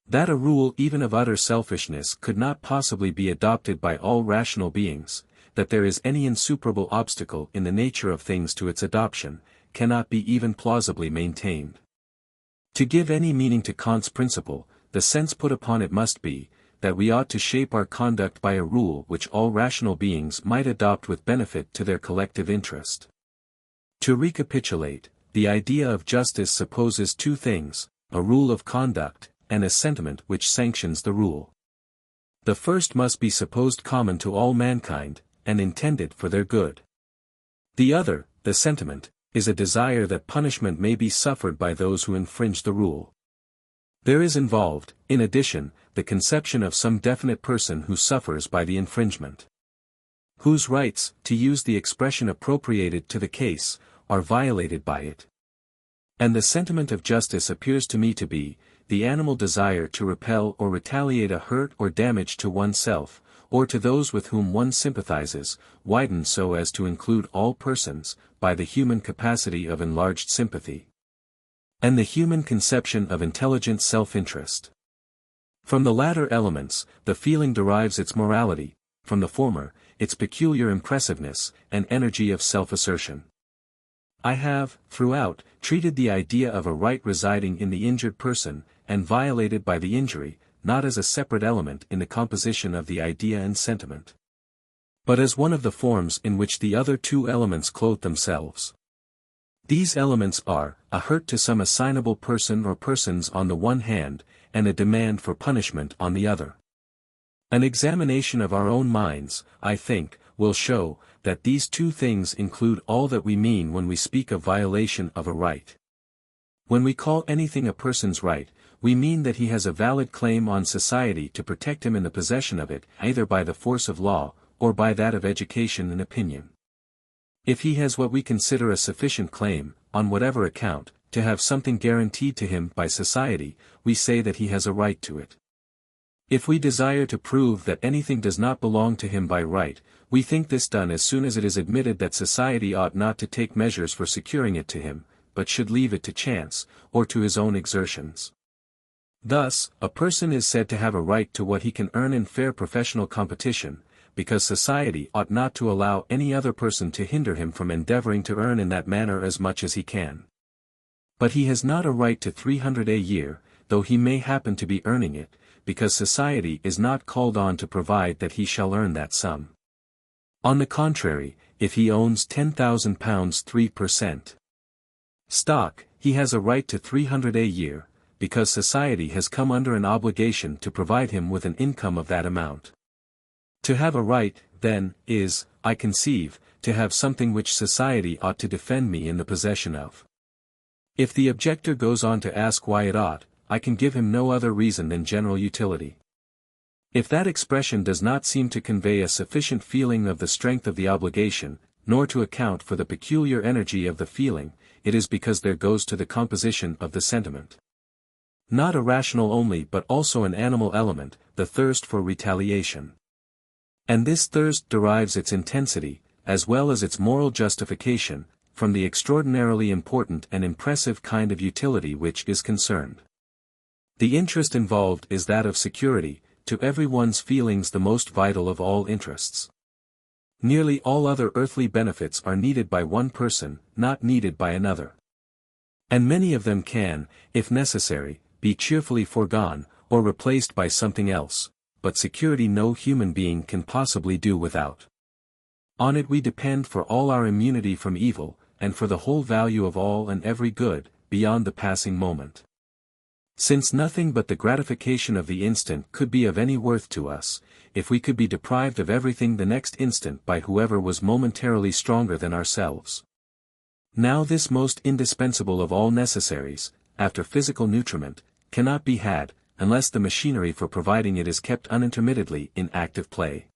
that a rule even of utter selfishness could not possibly be adopted by all rational beings, that there is any insuperable obstacle in the nature of things to its adoption, cannot be even plausibly maintained. To give any meaning to Kant's principle, the sense put upon it must be, that we ought to shape our conduct by a rule which all rational beings might adopt with benefit to their collective interest. To recapitulate, the idea of justice supposes two things, a rule of conduct, and a sentiment which sanctions the rule. The first must be supposed common to all mankind, and intended for their good. The other, the sentiment, is a desire that punishment may be suffered by those who infringe the rule. There is involved, in addition, the conception of some definite person who suffers by the infringement, whose rights, to use the expression appropriated to the case, are violated by it. And the sentiment of justice appears to me to be, the animal desire to repel or retaliate a hurt or damage to oneself, or to those with whom one sympathizes, widened so as to include all persons, by the human capacity of enlarged sympathy, and the human conception of intelligent self-interest. From the latter elements, the feeling derives its morality, from the former, its peculiar impressiveness, and energy of self-assertion. I have, throughout, treated the idea of a right residing in the injured person, and violated by the injury, not as a separate element in the composition of the idea and sentiment, but as one of the forms in which the other two elements clothe themselves. These elements are, a hurt to some assignable person or persons on the one hand, and a demand for punishment on the other. An examination of our own minds, I think, will show, that these two things include all that we mean when we speak of violation of a right. When we call anything a person's right, we mean that he has a valid claim on society to protect him in the possession of it, either by the force of law, or by that of education and opinion. If he has what we consider a sufficient claim, on whatever account, to have something guaranteed to him by society, we say that he has a right to it. If we desire to prove that anything does not belong to him by right, we think this done as soon as it is admitted that society ought not to take measures for securing it to him, but should leave it to chance, or to his own exertions. Thus, a person is said to have a right to what he can earn in fair professional competition, because society ought not to allow any other person to hinder him from endeavoring to earn in that manner as much as he can. But he has not a right to 300 a year, though he may happen to be earning it, because society is not called on to provide that he shall earn that sum. On the contrary, if he owns £10,000 3% stock, he has a right to 300 a year, because society has come under an obligation to provide him with an income of that amount. To have a right, then, is, I conceive, to have something which society ought to defend me in the possession of. If the objector goes on to ask why it ought, I can give him no other reason than general utility. If that expression does not seem to convey a sufficient feeling of the strength of the obligation, nor to account for the peculiar energy of the feeling, it is because there goes to the composition of the sentiment not a rational only but also an animal element, the thirst for retaliation. And this thirst derives its intensity, as well as its moral justification, from the extraordinarily important and impressive kind of utility which is concerned. The interest involved is that of security, to every one's feelings the most vital of all interests. Nearly all other earthly benefits are needed by one person, not needed by another. And many of them can, if necessary, be cheerfully foregone, or replaced by something else, but security no human being can possibly do without. On it we depend for all our immunity from evil, and for the whole value of all and every good, beyond the passing moment. Since nothing but the gratification of the instant could be of any worth to us, if we could be deprived of everything the next instant by whoever was momentarily stronger than ourselves. Now this most indispensable of all necessaries, after physical nutriment, cannot be had, unless the machinery for providing it is kept unintermittedly in active play.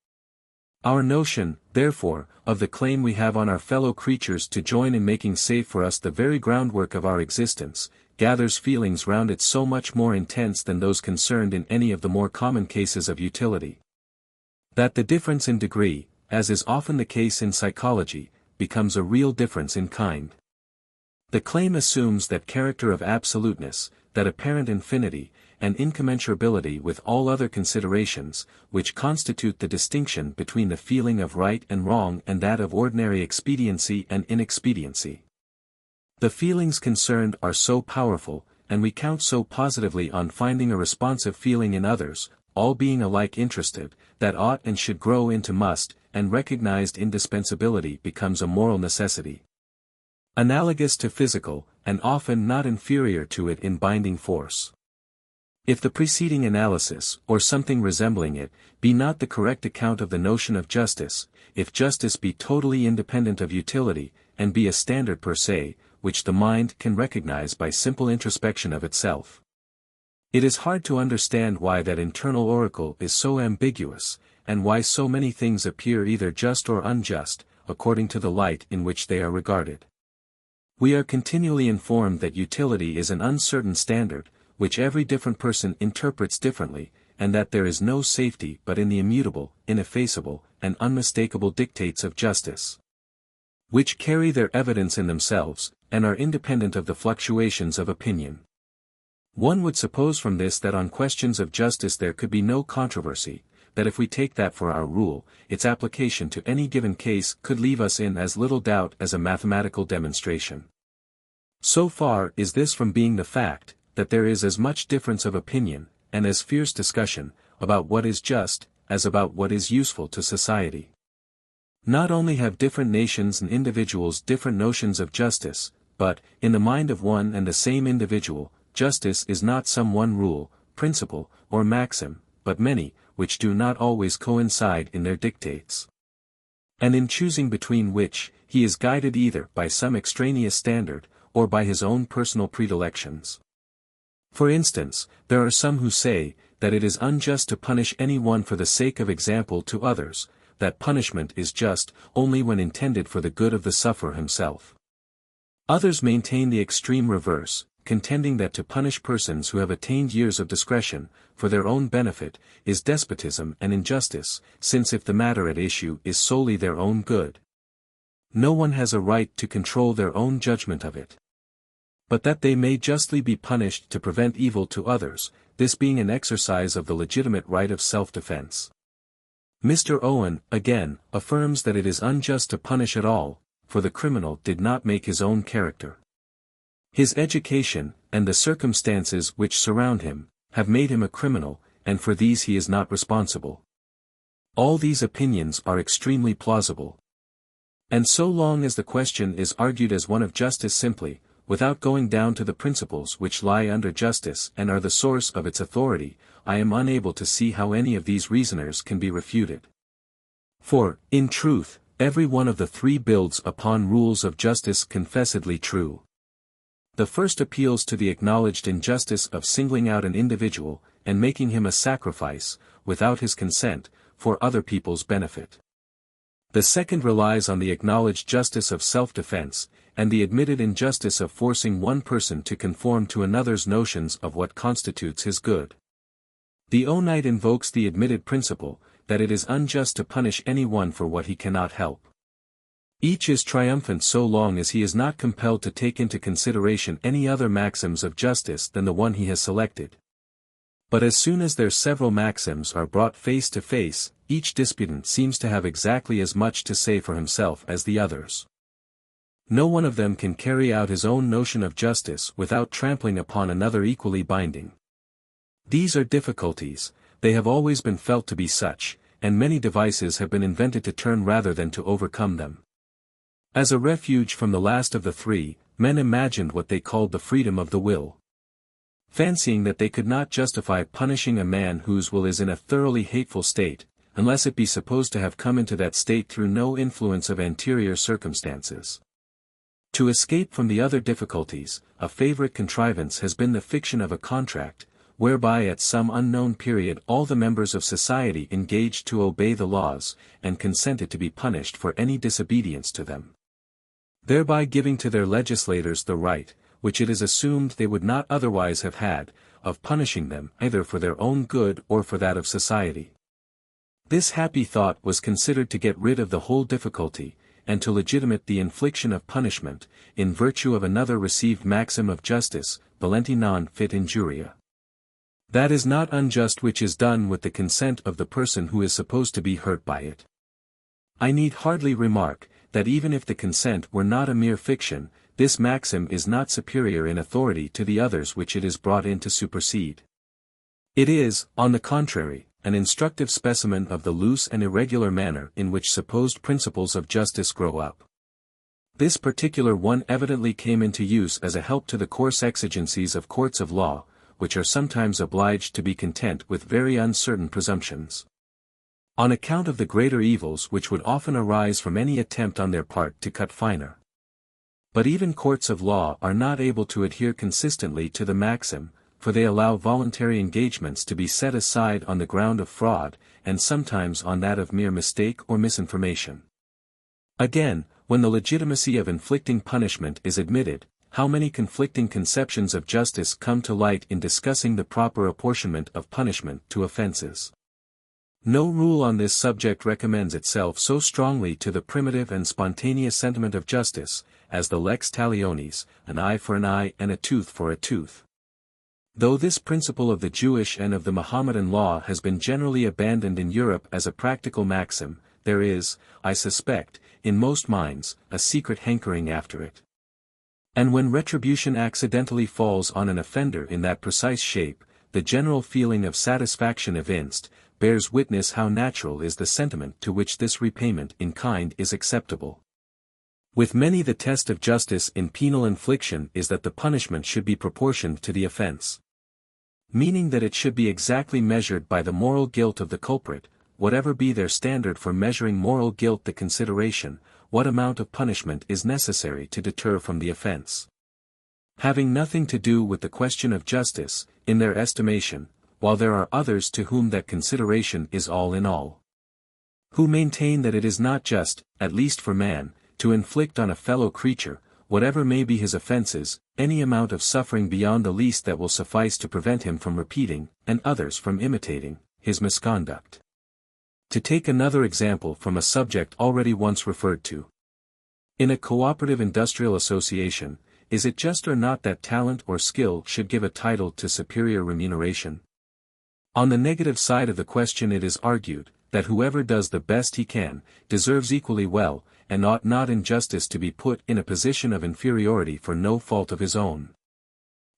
Our notion, therefore, of the claim we have on our fellow creatures to join in making safe for us the very groundwork of our existence, gathers feelings round it so much more intense than those concerned in any of the more common cases of utility, that the difference in degree, as is often the case in psychology, becomes a real difference in kind. The claim assumes that character of absoluteness, that apparent infinity, and incommensurability with all other considerations, which constitute the distinction between the feeling of right and wrong and that of ordinary expediency and inexpediency. The feelings concerned are so powerful, and we count so positively on finding a responsive feeling in others, all being alike interested, that ought and should grow into must, and recognized indispensability becomes a moral necessity. Analogous to physical, and often not inferior to it in binding force. If the preceding analysis, or something resembling it, be not the correct account of the notion of justice, if justice be totally independent of utility, and be a standard per se, which the mind can recognize by simple introspection of itself, it is hard to understand why that internal oracle is so ambiguous, and why so many things appear either just or unjust, according to the light in which they are regarded. We are continually informed that utility is an uncertain standard, which every different person interprets differently, and that there is no safety but in the immutable, ineffaceable, and unmistakable dictates of justice, which carry their evidence in themselves, and are independent of the fluctuations of opinion. One would suppose from this that on questions of justice there could be no controversy, that if we take that for our rule, its application to any given case could leave us in as little doubt as a mathematical demonstration. So far is this from being the fact, that there is as much difference of opinion, and as fierce discussion, about what is just, as about what is useful to society. Not only have different nations and individuals different notions of justice, but, in the mind of one and the same individual, justice is not some one rule, principle, or maxim, but many, which do not always coincide in their dictates. And in choosing between which, he is guided either by some extraneous standard, or by his own personal predilections. For instance, there are some who say, that it is unjust to punish any one for the sake of example to others, that punishment is just, only when intended for the good of the sufferer himself. Others maintain the extreme reverse, contending that to punish persons who have attained years of discretion, for their own benefit, is despotism and injustice, since if the matter at issue is solely their own good, no one has a right to control their own judgment of it. But that they may justly be punished to prevent evil to others, this being an exercise of the legitimate right of self-defense. Mr. Owen, again, affirms that it is unjust to punish at all, for the criminal did not make his own character. His education, and the circumstances which surround him, have made him a criminal, and for these he is not responsible. All these opinions are extremely plausible. And so long as the question is argued as one of justice simply, without going down to the principles which lie under justice and are the source of its authority, I am unable to see how any of these reasoners can be refuted. For, in truth, every one of the three builds upon rules of justice confessedly true. The first appeals to the acknowledged injustice of singling out an individual, and making him a sacrifice, without his consent, for other people's benefit. The second relies on the acknowledged justice of self-defense, and the admitted injustice of forcing one person to conform to another's notions of what constitutes his good. The Onite invokes the admitted principle, that it is unjust to punish anyone for what he cannot help. Each is triumphant so long as he is not compelled to take into consideration any other maxims of justice than the one he has selected. But as soon as their several maxims are brought face to face, each disputant seems to have exactly as much to say for himself as the others. No one of them can carry out his own notion of justice without trampling upon another equally binding. These are difficulties, they have always been felt to be such, and many devices have been invented to turn rather than to overcome them. As a refuge from the last of the three, men imagined what they called the freedom of the will. Fancying that they could not justify punishing a man whose will is in a thoroughly hateful state, unless it be supposed to have come into that state through no influence of anterior circumstances. To escape from the other difficulties, a favorite contrivance has been the fiction of a contract, whereby at some unknown period all the members of society engaged to obey the laws, and consented to be punished for any disobedience to them. Thereby giving to their legislators the right, which it is assumed they would not otherwise have had, of punishing them either for their own good or for that of society. This happy thought was considered to get rid of the whole difficulty, and to legitimate the infliction of punishment, in virtue of another received maxim of justice, volenti non fit injuria. That is not unjust which is done with the consent of the person who is supposed to be hurt by it. I need hardly remark, that even if the consent were not a mere fiction, this maxim is not superior in authority to the others which it is brought in to supersede. It is, on the contrary, an instructive specimen of the loose and irregular manner in which supposed principles of justice grow up. This particular one evidently came into use as a help to the coarse exigencies of courts of law, which are sometimes obliged to be content with very uncertain presumptions. On account of the greater evils which would often arise from any attempt on their part to cut finer. But even courts of law are not able to adhere consistently to the maxim, for they allow voluntary engagements to be set aside on the ground of fraud, and sometimes on that of mere mistake or misinformation. Again, when the legitimacy of inflicting punishment is admitted, how many conflicting conceptions of justice come to light in discussing the proper apportionment of punishment to offenses. No rule on this subject recommends itself so strongly to the primitive and spontaneous sentiment of justice, as the lex talionis, an eye for an eye and a tooth for a tooth. Though this principle of the Jewish and of the Mohammedan law has been generally abandoned in Europe as a practical maxim, there is, I suspect, in most minds, a secret hankering after it. And when retribution accidentally falls on an offender in that precise shape, the general feeling of satisfaction evinced, bears witness how natural is the sentiment to which this repayment in kind is acceptable. With many the test of justice in penal infliction is that the punishment should be proportioned to the offense. Meaning that it should be exactly measured by the moral guilt of the culprit, whatever be their standard for measuring moral guilt. The consideration, what amount of punishment is necessary to deter from the offense, having nothing to do with the question of justice, in their estimation, while there are others to whom that consideration is all in all, who maintain that it is not just, at least for man, to inflict on a fellow creature, whatever may be his offenses, any amount of suffering beyond the least that will suffice to prevent him from repeating, and others from imitating, his misconduct. To take another example from a subject already once referred to. In a cooperative industrial association, is it just or not that talent or skill should give a title to superior remuneration? On the negative side of the question it is argued, that whoever does the best he can, deserves equally well, and ought not in justice to be put in a position of inferiority for no fault of his own.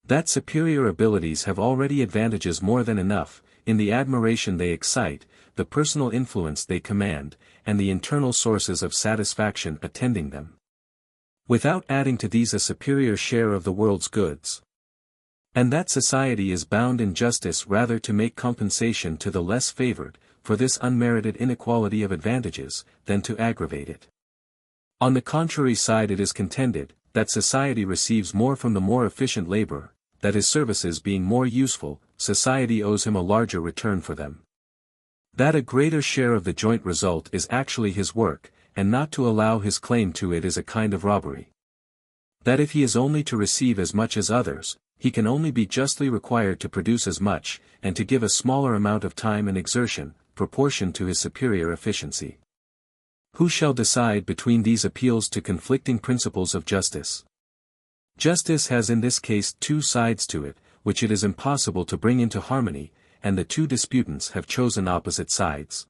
That superior abilities have already advantages more than enough, in the admiration they excite, the personal influence they command, and the internal sources of satisfaction attending them. Without adding to these a superior share of the world's goods. And that society is bound in justice rather to make compensation to the less favored, for this unmerited inequality of advantages, than to aggravate it. On the contrary side, it is contended, that society receives more from the more efficient labor, that his services being more useful, society owes him a larger return for them. That a greater share of the joint result is actually his work, and not to allow his claim to it is a kind of robbery. That if he is only to receive as much as others, he can only be justly required to produce as much, and to give a smaller amount of time and exertion, proportioned to his superior efficiency. Who shall decide between these appeals to conflicting principles of justice? Justice has in this case two sides to it, which it is impossible to bring into harmony, and the two disputants have chosen opposite sides.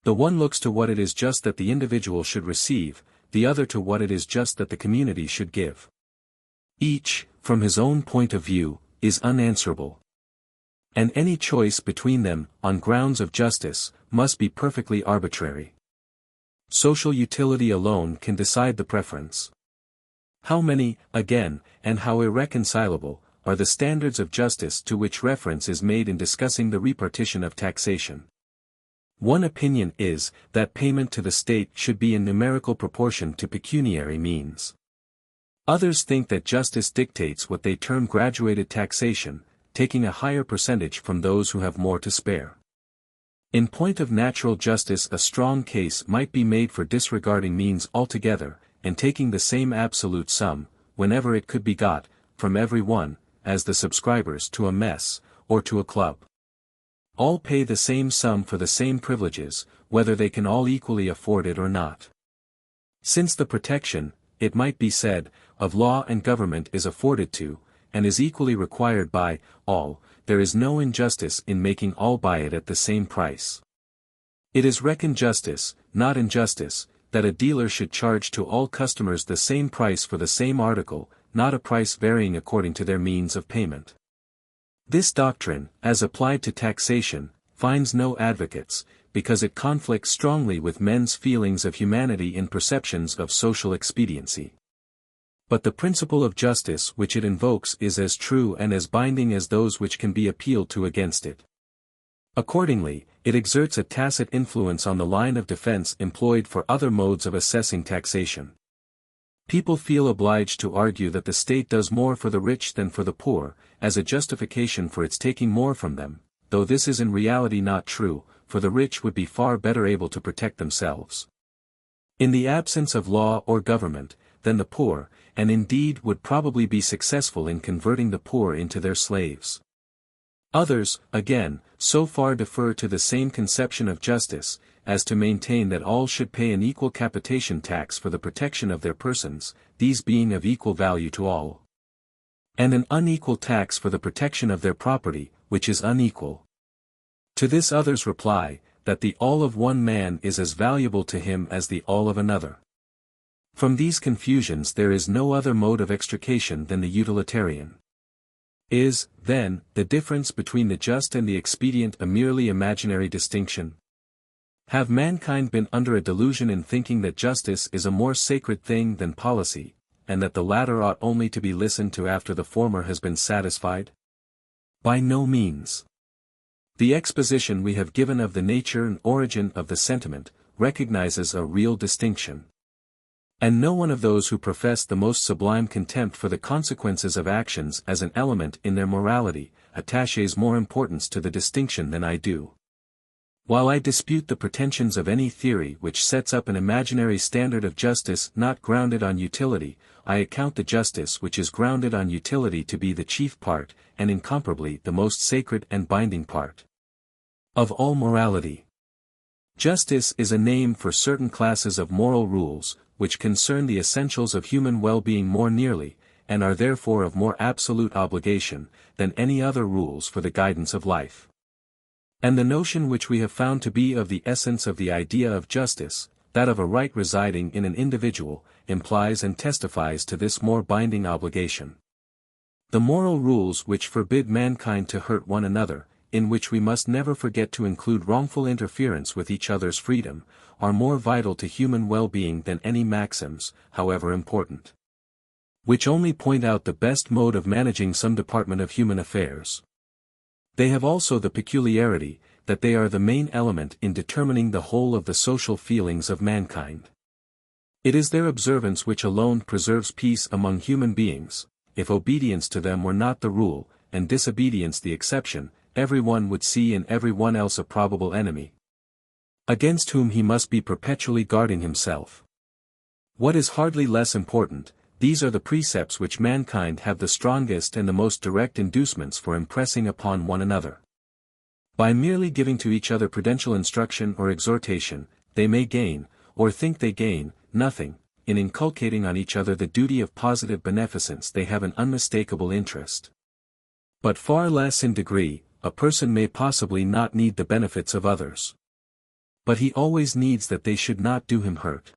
The one looks to what it is just that the individual should receive, the other to what it is just that the community should give. Each, from his own point of view, is unanswerable. And any choice between them, on grounds of justice, must be perfectly arbitrary. Social utility alone can decide the preference. How many, again, and how irreconcilable, are the standards of justice to which reference is made in discussing the repartition of taxation? One opinion is, that payment to the state should be in numerical proportion to pecuniary means. Others think that justice dictates what they term graduated taxation, taking a higher percentage from those who have more to spare. In point of natural justice, a strong case might be made for disregarding means altogether, and taking the same absolute sum, whenever it could be got, from every one, as the subscribers to a mess, or to a club. All pay the same sum for the same privileges, whether they can all equally afford it or not. Since the protection, it might be said, of law and government is afforded to, and is equally required by, all, there is no injustice in making all buy it at the same price. It is reckoned justice, not injustice, that a dealer should charge to all customers the same price for the same article, not a price varying according to their means of payment. This doctrine, as applied to taxation, finds no advocates, because it conflicts strongly with men's feelings of humanity in perceptions of social expediency. But the principle of justice which it invokes is as true and as binding as those which can be appealed to against it. Accordingly, it exerts a tacit influence on the line of defense employed for other modes of assessing taxation. People feel obliged to argue that the state does more for the rich than for the poor, as a justification for its taking more from them, though this is in reality not true, for the rich would be far better able to protect themselves in the absence of law or government, than the poor, and indeed would probably be successful in converting the poor into their slaves. Others, again, so far defer to the same conception of justice, as to maintain that all should pay an equal capitation tax for the protection of their persons, these being of equal value to all, and an unequal tax for the protection of their property, which is unequal. To this others reply, that the all of one man is as valuable to him as the all of another. From these confusions there is no other mode of extrication than the utilitarian. Is, then, the difference between the just and the expedient a merely imaginary distinction? Have mankind been under a delusion in thinking that justice is a more sacred thing than policy, and that the latter ought only to be listened to after the former has been satisfied? By no means. The exposition we have given of the nature and origin of the sentiment, recognizes a real distinction. And no one of those who profess the most sublime contempt for the consequences of actions as an element in their morality, attaches more importance to the distinction than I do. While I dispute the pretensions of any theory which sets up an imaginary standard of justice not grounded on utility, I account the justice which is grounded on utility to be the chief part, and incomparably the most sacred and binding part of all morality. Justice is a name for certain classes of moral rules, which concern the essentials of human well-being more nearly, and are therefore of more absolute obligation, than any other rules for the guidance of life. And the notion which we have found to be of the essence of the idea of justice, that of a right residing in an individual, implies and testifies to this more binding obligation. The moral rules which forbid mankind to hurt one another, in which we must never forget to include wrongful interference with each other's freedom, are more vital to human well-being than any maxims, however important, which only point out the best mode of managing some department of human affairs. They have also the peculiarity, that they are the main element in determining the whole of the social feelings of mankind. It is their observance which alone preserves peace among human beings. If obedience to them were not the rule, and disobedience the exception, everyone would see in everyone else a probable enemy, against whom he must be perpetually guarding himself. What is hardly less important, these are the precepts which mankind have the strongest and the most direct inducements for impressing upon one another. By merely giving to each other prudential instruction or exhortation, they may gain, or think they gain, nothing. In inculcating on each other the duty of positive beneficence they have an unmistakable interest. But far less in degree, a person may possibly not need the benefits of others. But he always needs that they should not do him hurt.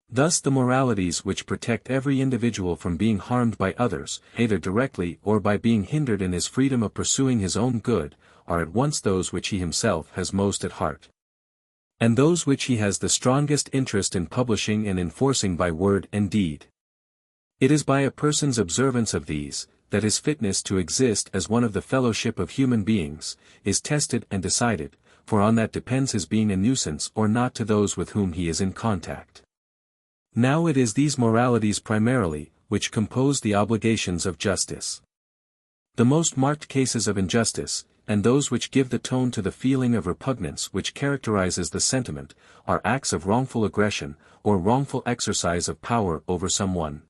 Thus the moralities which protect every individual from being harmed by others, either directly or by being hindered in his freedom of pursuing his own good, are at once those which he himself has most at heart, and those which he has the strongest interest in publishing and enforcing by word and deed. It is by a person's observance of these, that his fitness to exist as one of the fellowship of human beings, is tested and decided, for on that depends his being a nuisance or not to those with whom he is in contact. Now it is these moralities primarily, which compose the obligations of justice. The most marked cases of injustice, and those which give the tone to the feeling of repugnance which characterizes the sentiment, are acts of wrongful aggression, or wrongful exercise of power over someone.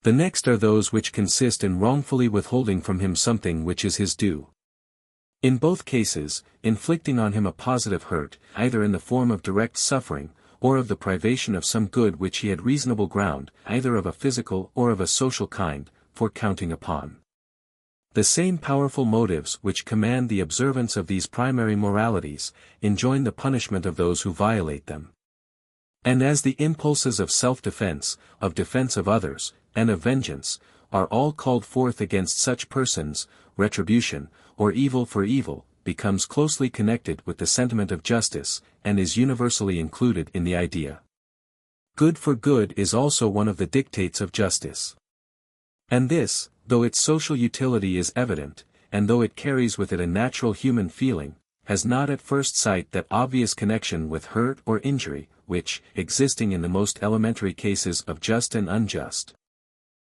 The next are those which consist in wrongfully withholding from him something which is his due. In both cases, inflicting on him a positive hurt, either in the form of direct suffering, or of the privation of some good which he had reasonable ground, either of a physical or of a social kind, for counting upon. The same powerful motives which command the observance of these primary moralities, enjoin the punishment of those who violate them. And as the impulses of self-defense, of defense of others, and of vengeance, are all called forth against such persons, retribution, or evil for evil, becomes closely connected with the sentiment of justice, and is universally included in the idea. Good for good is also one of the dictates of justice. And this, though its social utility is evident, and though it carries with it a natural human feeling, has not at first sight that obvious connection with hurt or injury, which, existing in the most elementary cases of just and unjust,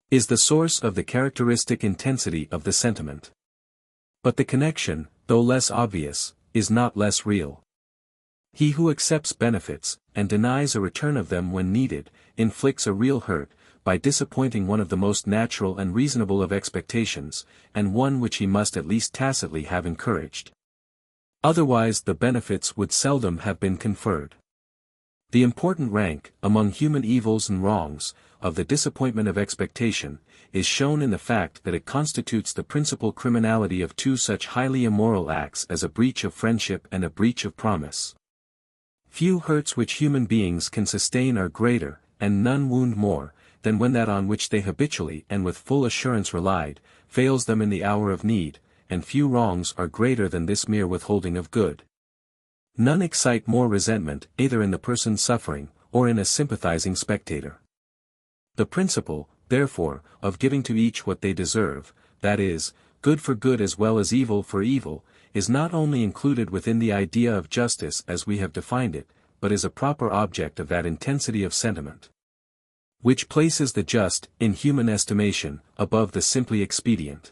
is the source of the characteristic intensity of the sentiment. But the connection, though less obvious, is not less real. He who accepts benefits, and denies a return of them when needed, inflicts a real hurt, by disappointing one of the most natural and reasonable of expectations, and one which he must at least tacitly have encouraged. Otherwise the benefits would seldom have been conferred. The important rank, among human evils and wrongs, of the disappointment of expectation, is shown in the fact that it constitutes the principal criminality of two such highly immoral acts as a breach of friendship and a breach of promise. Few hurts which human beings can sustain are greater, and none wound more, than when that on which they habitually and with full assurance relied, fails them in the hour of need, and few wrongs are greater than this mere withholding of good. None excite more resentment, either in the person suffering, or in a sympathizing spectator. The principle, therefore, of giving to each what they deserve, that is, good for good as well as evil for evil, is not only included within the idea of justice as we have defined it, but is a proper object of that intensity of sentiment which places the just, in human estimation, above the simply expedient.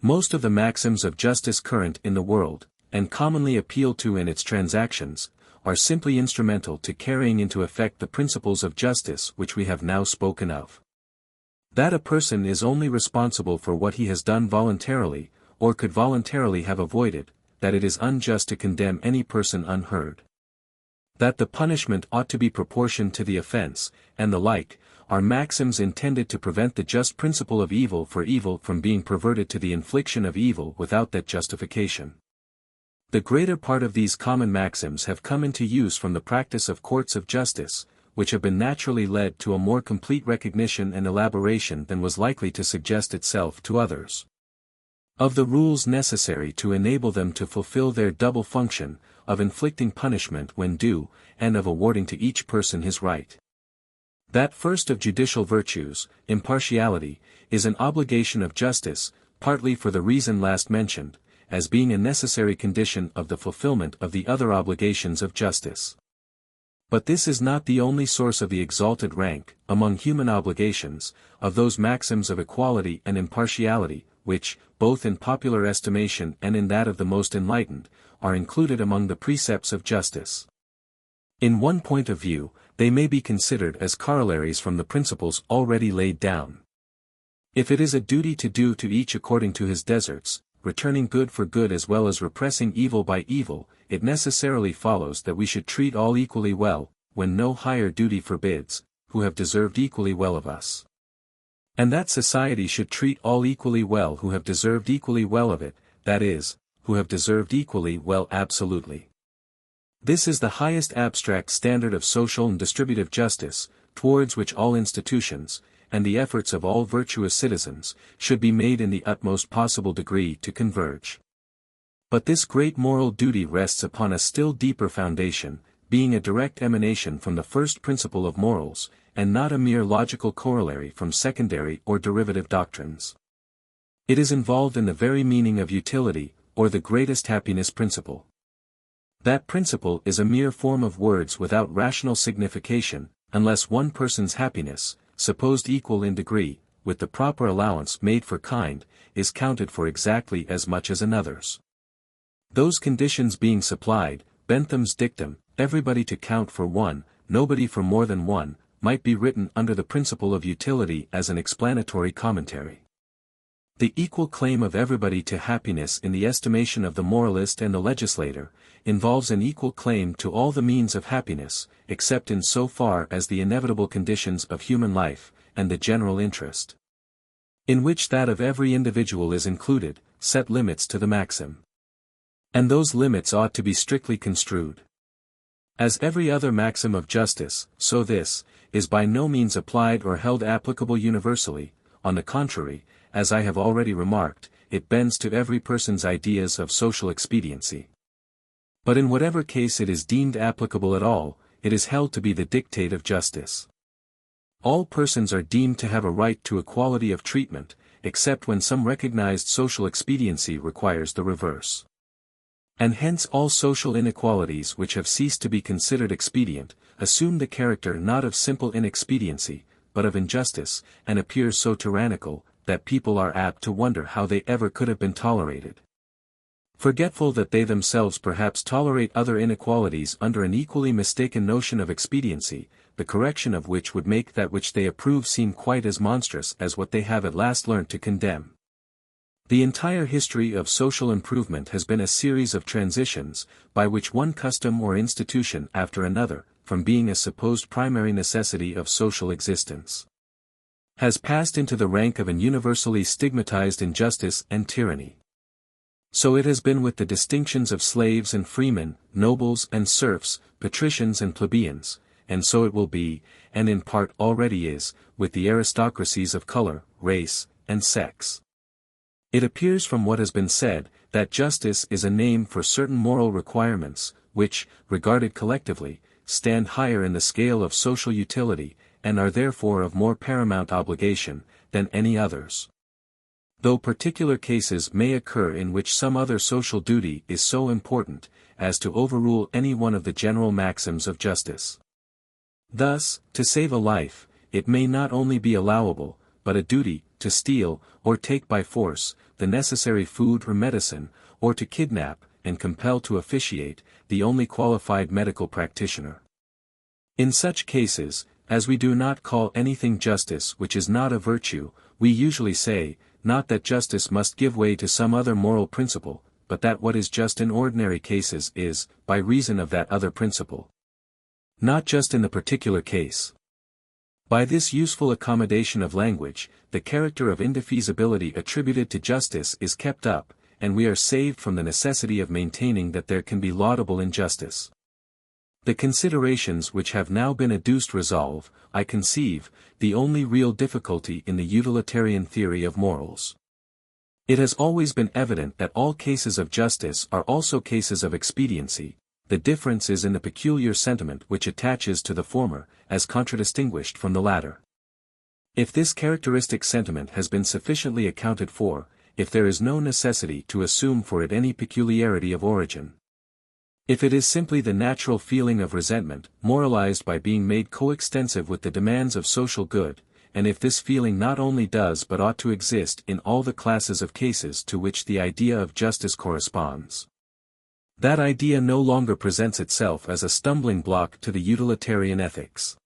Most of the maxims of justice current in the world, and commonly appealed to in its transactions, are simply instrumental to carrying into effect the principles of justice which we have now spoken of. That a person is only responsible for what he has done voluntarily, or could voluntarily have avoided, that it is unjust to condemn any person unheard, that the punishment ought to be proportioned to the offense, and the like, are maxims intended to prevent the just principle of evil for evil from being perverted to the infliction of evil without that justification. The greater part of these common maxims have come into use from the practice of courts of justice, which have been naturally led to a more complete recognition and elaboration than was likely to suggest itself to others, of the rules necessary to enable them to fulfill their double function, of inflicting punishment when due, and of awarding to each person his right. That first of judicial virtues, impartiality, is an obligation of justice, partly for the reason last mentioned, as being a necessary condition of the fulfillment of the other obligations of justice. But this is not the only source of the exalted rank, among human obligations, of those maxims of equality and impartiality, which, both in popular estimation and in that of the most enlightened, are included among the precepts of justice. In one point of view, they may be considered as corollaries from the principles already laid down. If it is a duty to do to each according to his deserts, returning good for good as well as repressing evil by evil, it necessarily follows that we should treat all equally well, when no higher duty forbids, who have deserved equally well of us. And that society should treat all equally well who have deserved equally well of it, that is, who have deserved equally well absolutely. This is the highest abstract standard of social and distributive justice, towards which all institutions, and the efforts of all virtuous citizens, should be made in the utmost possible degree to converge. But this great moral duty rests upon a still deeper foundation, being a direct emanation from the first principle of morals, and not a mere logical corollary from secondary or derivative doctrines. It is involved in the very meaning of utility, or the greatest happiness principle. That principle is a mere form of words without rational signification, unless one person's happiness, supposed equal in degree, with the proper allowance made for kind, is counted for exactly as much as another's. Those conditions being supplied, Bentham's dictum, everybody to count for one, nobody for more than one, might be written under the principle of utility as an explanatory commentary. The equal claim of everybody to happiness in the estimation of the moralist and the legislator, involves an equal claim to all the means of happiness, except in so far as the inevitable conditions of human life, and the general interest, in which that of every individual is included, set limits to the maxim. And those limits ought to be strictly construed. As every other maxim of justice, so this, is by no means applied or held applicable universally, on the contrary, as I have already remarked, it bends to every person's ideas of social expediency. But in whatever case it is deemed applicable at all, it is held to be the dictate of justice. All persons are deemed to have a right to equality of treatment, except when some recognized social expediency requires the reverse. And hence all social inequalities which have ceased to be considered expedient, assume the character not of simple inexpediency, but of injustice, and appear so tyrannical, that people are apt to wonder how they ever could have been tolerated. Forgetful that they themselves perhaps tolerate other inequalities under an equally mistaken notion of expediency, the correction of which would make that which they approve seem quite as monstrous as what they have at last learnt to condemn. The entire history of social improvement has been a series of transitions, by which one custom or institution after another, from being a supposed primary necessity of social existence, has passed into the rank of an universally stigmatized injustice and tyranny. So it has been with the distinctions of slaves and freemen, nobles and serfs, patricians and plebeians, and so it will be, and in part already is, with the aristocracies of color, race, and sex. It appears from what has been said, that justice is a name for certain moral requirements, which, regarded collectively, stand higher in the scale of social utility, and are therefore of more paramount obligation, than any others. Though particular cases may occur in which some other social duty is so important, as to overrule any one of the general maxims of justice. Thus, to save a life, it may not only be allowable, but a duty, to steal, or take by force, the necessary food or medicine, or to kidnap, and compel to officiate, the only qualified medical practitioner. In such cases, as we do not call anything justice which is not a virtue, we usually say, not that justice must give way to some other moral principle, but that what is just in ordinary cases is, by reason of that other principle, not just in the particular case. By this useful accommodation of language, the character of indefeasibility attributed to justice is kept up, and we are saved from the necessity of maintaining that there can be laudable injustice. The considerations which have now been adduced resolve, I conceive, the only real difficulty in the utilitarian theory of morals. It has always been evident that all cases of justice are also cases of expediency. The difference is in the peculiar sentiment which attaches to the former, as contradistinguished from the latter. If this characteristic sentiment has been sufficiently accounted for, if there is no necessity to assume for it any peculiarity of origin. If it is simply the natural feeling of resentment, moralized by being made coextensive with the demands of social good, and if this feeling not only does but ought to exist in all the classes of cases to which the idea of justice corresponds, that idea no longer presents itself as a stumbling block to the utilitarian ethics.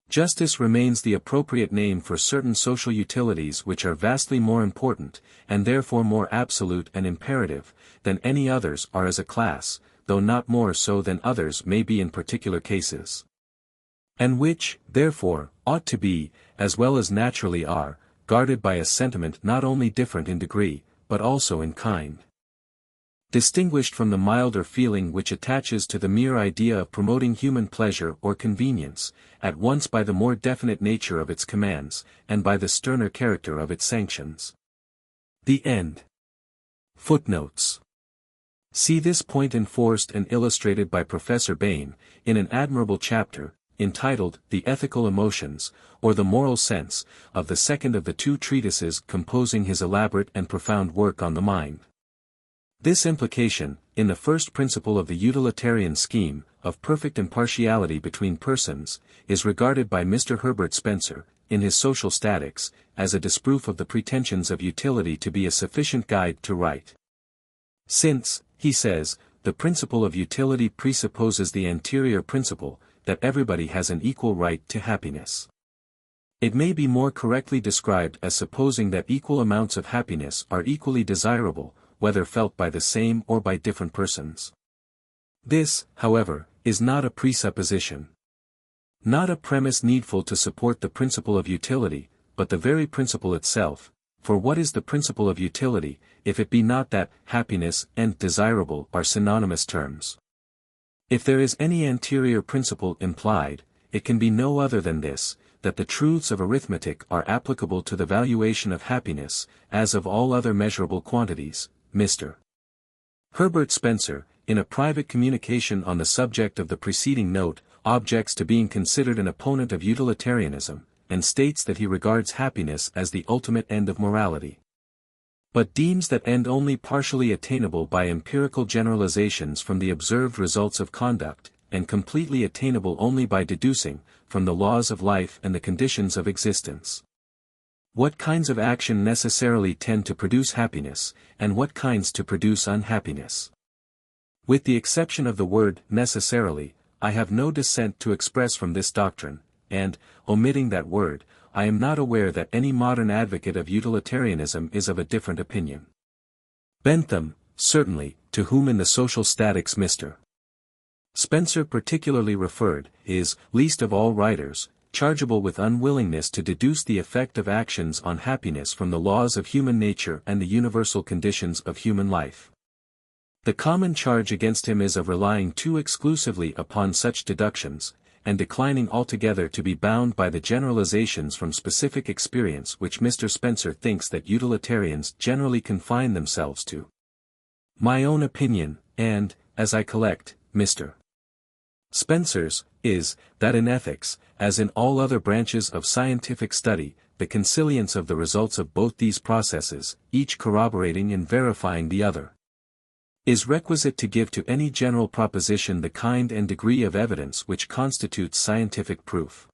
Justice remains the appropriate name for certain social utilities which are vastly more important, and therefore more absolute and imperative, than any others are as a class, though not more so than others may be in particular cases. And which, therefore, ought to be, as well as naturally are, guarded by a sentiment not only different in degree, but also in kind. Distinguished from the milder feeling which attaches to the mere idea of promoting human pleasure or convenience, at once by the more definite nature of its commands, and by the sterner character of its sanctions. The end. Footnotes. See this point enforced and illustrated by Professor Bain, in an admirable chapter, entitled The Ethical Emotions, or the Moral Sense, of the second of the two treatises composing his elaborate and profound work on the mind. This implication, in the first principle of the utilitarian scheme, of perfect impartiality between persons, is regarded by Mr. Herbert Spencer, in his Social Statics, as a disproof of the pretensions of utility to be a sufficient guide to right. Since, he says, the principle of utility presupposes the anterior principle, that everybody has an equal right to happiness. It may be more correctly described as supposing that equal amounts of happiness are equally desirable, whether felt by the same or by different persons. This, however, is not a presupposition. Not a premise needful to support the principle of utility, but the very principle itself, for what is the principle of utility, if it be not that happiness and desirable are synonymous terms? If there is any anterior principle implied, it can be no other than this, that the truths of arithmetic are applicable to the valuation of happiness, as of all other measurable quantities. Mr. Herbert Spencer, in a private communication on the subject of the preceding note, objects to being considered an opponent of utilitarianism, and states that he regards happiness as the ultimate end of morality, but deems that end only partially attainable by empirical generalizations from the observed results of conduct, and completely attainable only by deducing, from the laws of life and the conditions of existence, what kinds of action necessarily tend to produce happiness, and what kinds to produce unhappiness. With the exception of the word necessarily, I have no dissent to express from this doctrine, and, omitting that word, I am not aware that any modern advocate of utilitarianism is of a different opinion. Bentham, certainly, to whom in the Social Statics Mr. Spencer particularly referred, is, least of all writers, chargeable with unwillingness to deduce the effect of actions on happiness from the laws of human nature and the universal conditions of human life. The common charge against him is of relying too exclusively upon such deductions, and declining altogether to be bound by the generalizations from specific experience which Mr. Spencer thinks that utilitarians generally confine themselves to. My own opinion, and, as I collect, Mr. Spencer's, is, that in ethics, as in all other branches of scientific study, the consilience of the results of both these processes, each corroborating and verifying the other, is requisite to give to any general proposition the kind and degree of evidence which constitutes scientific proof.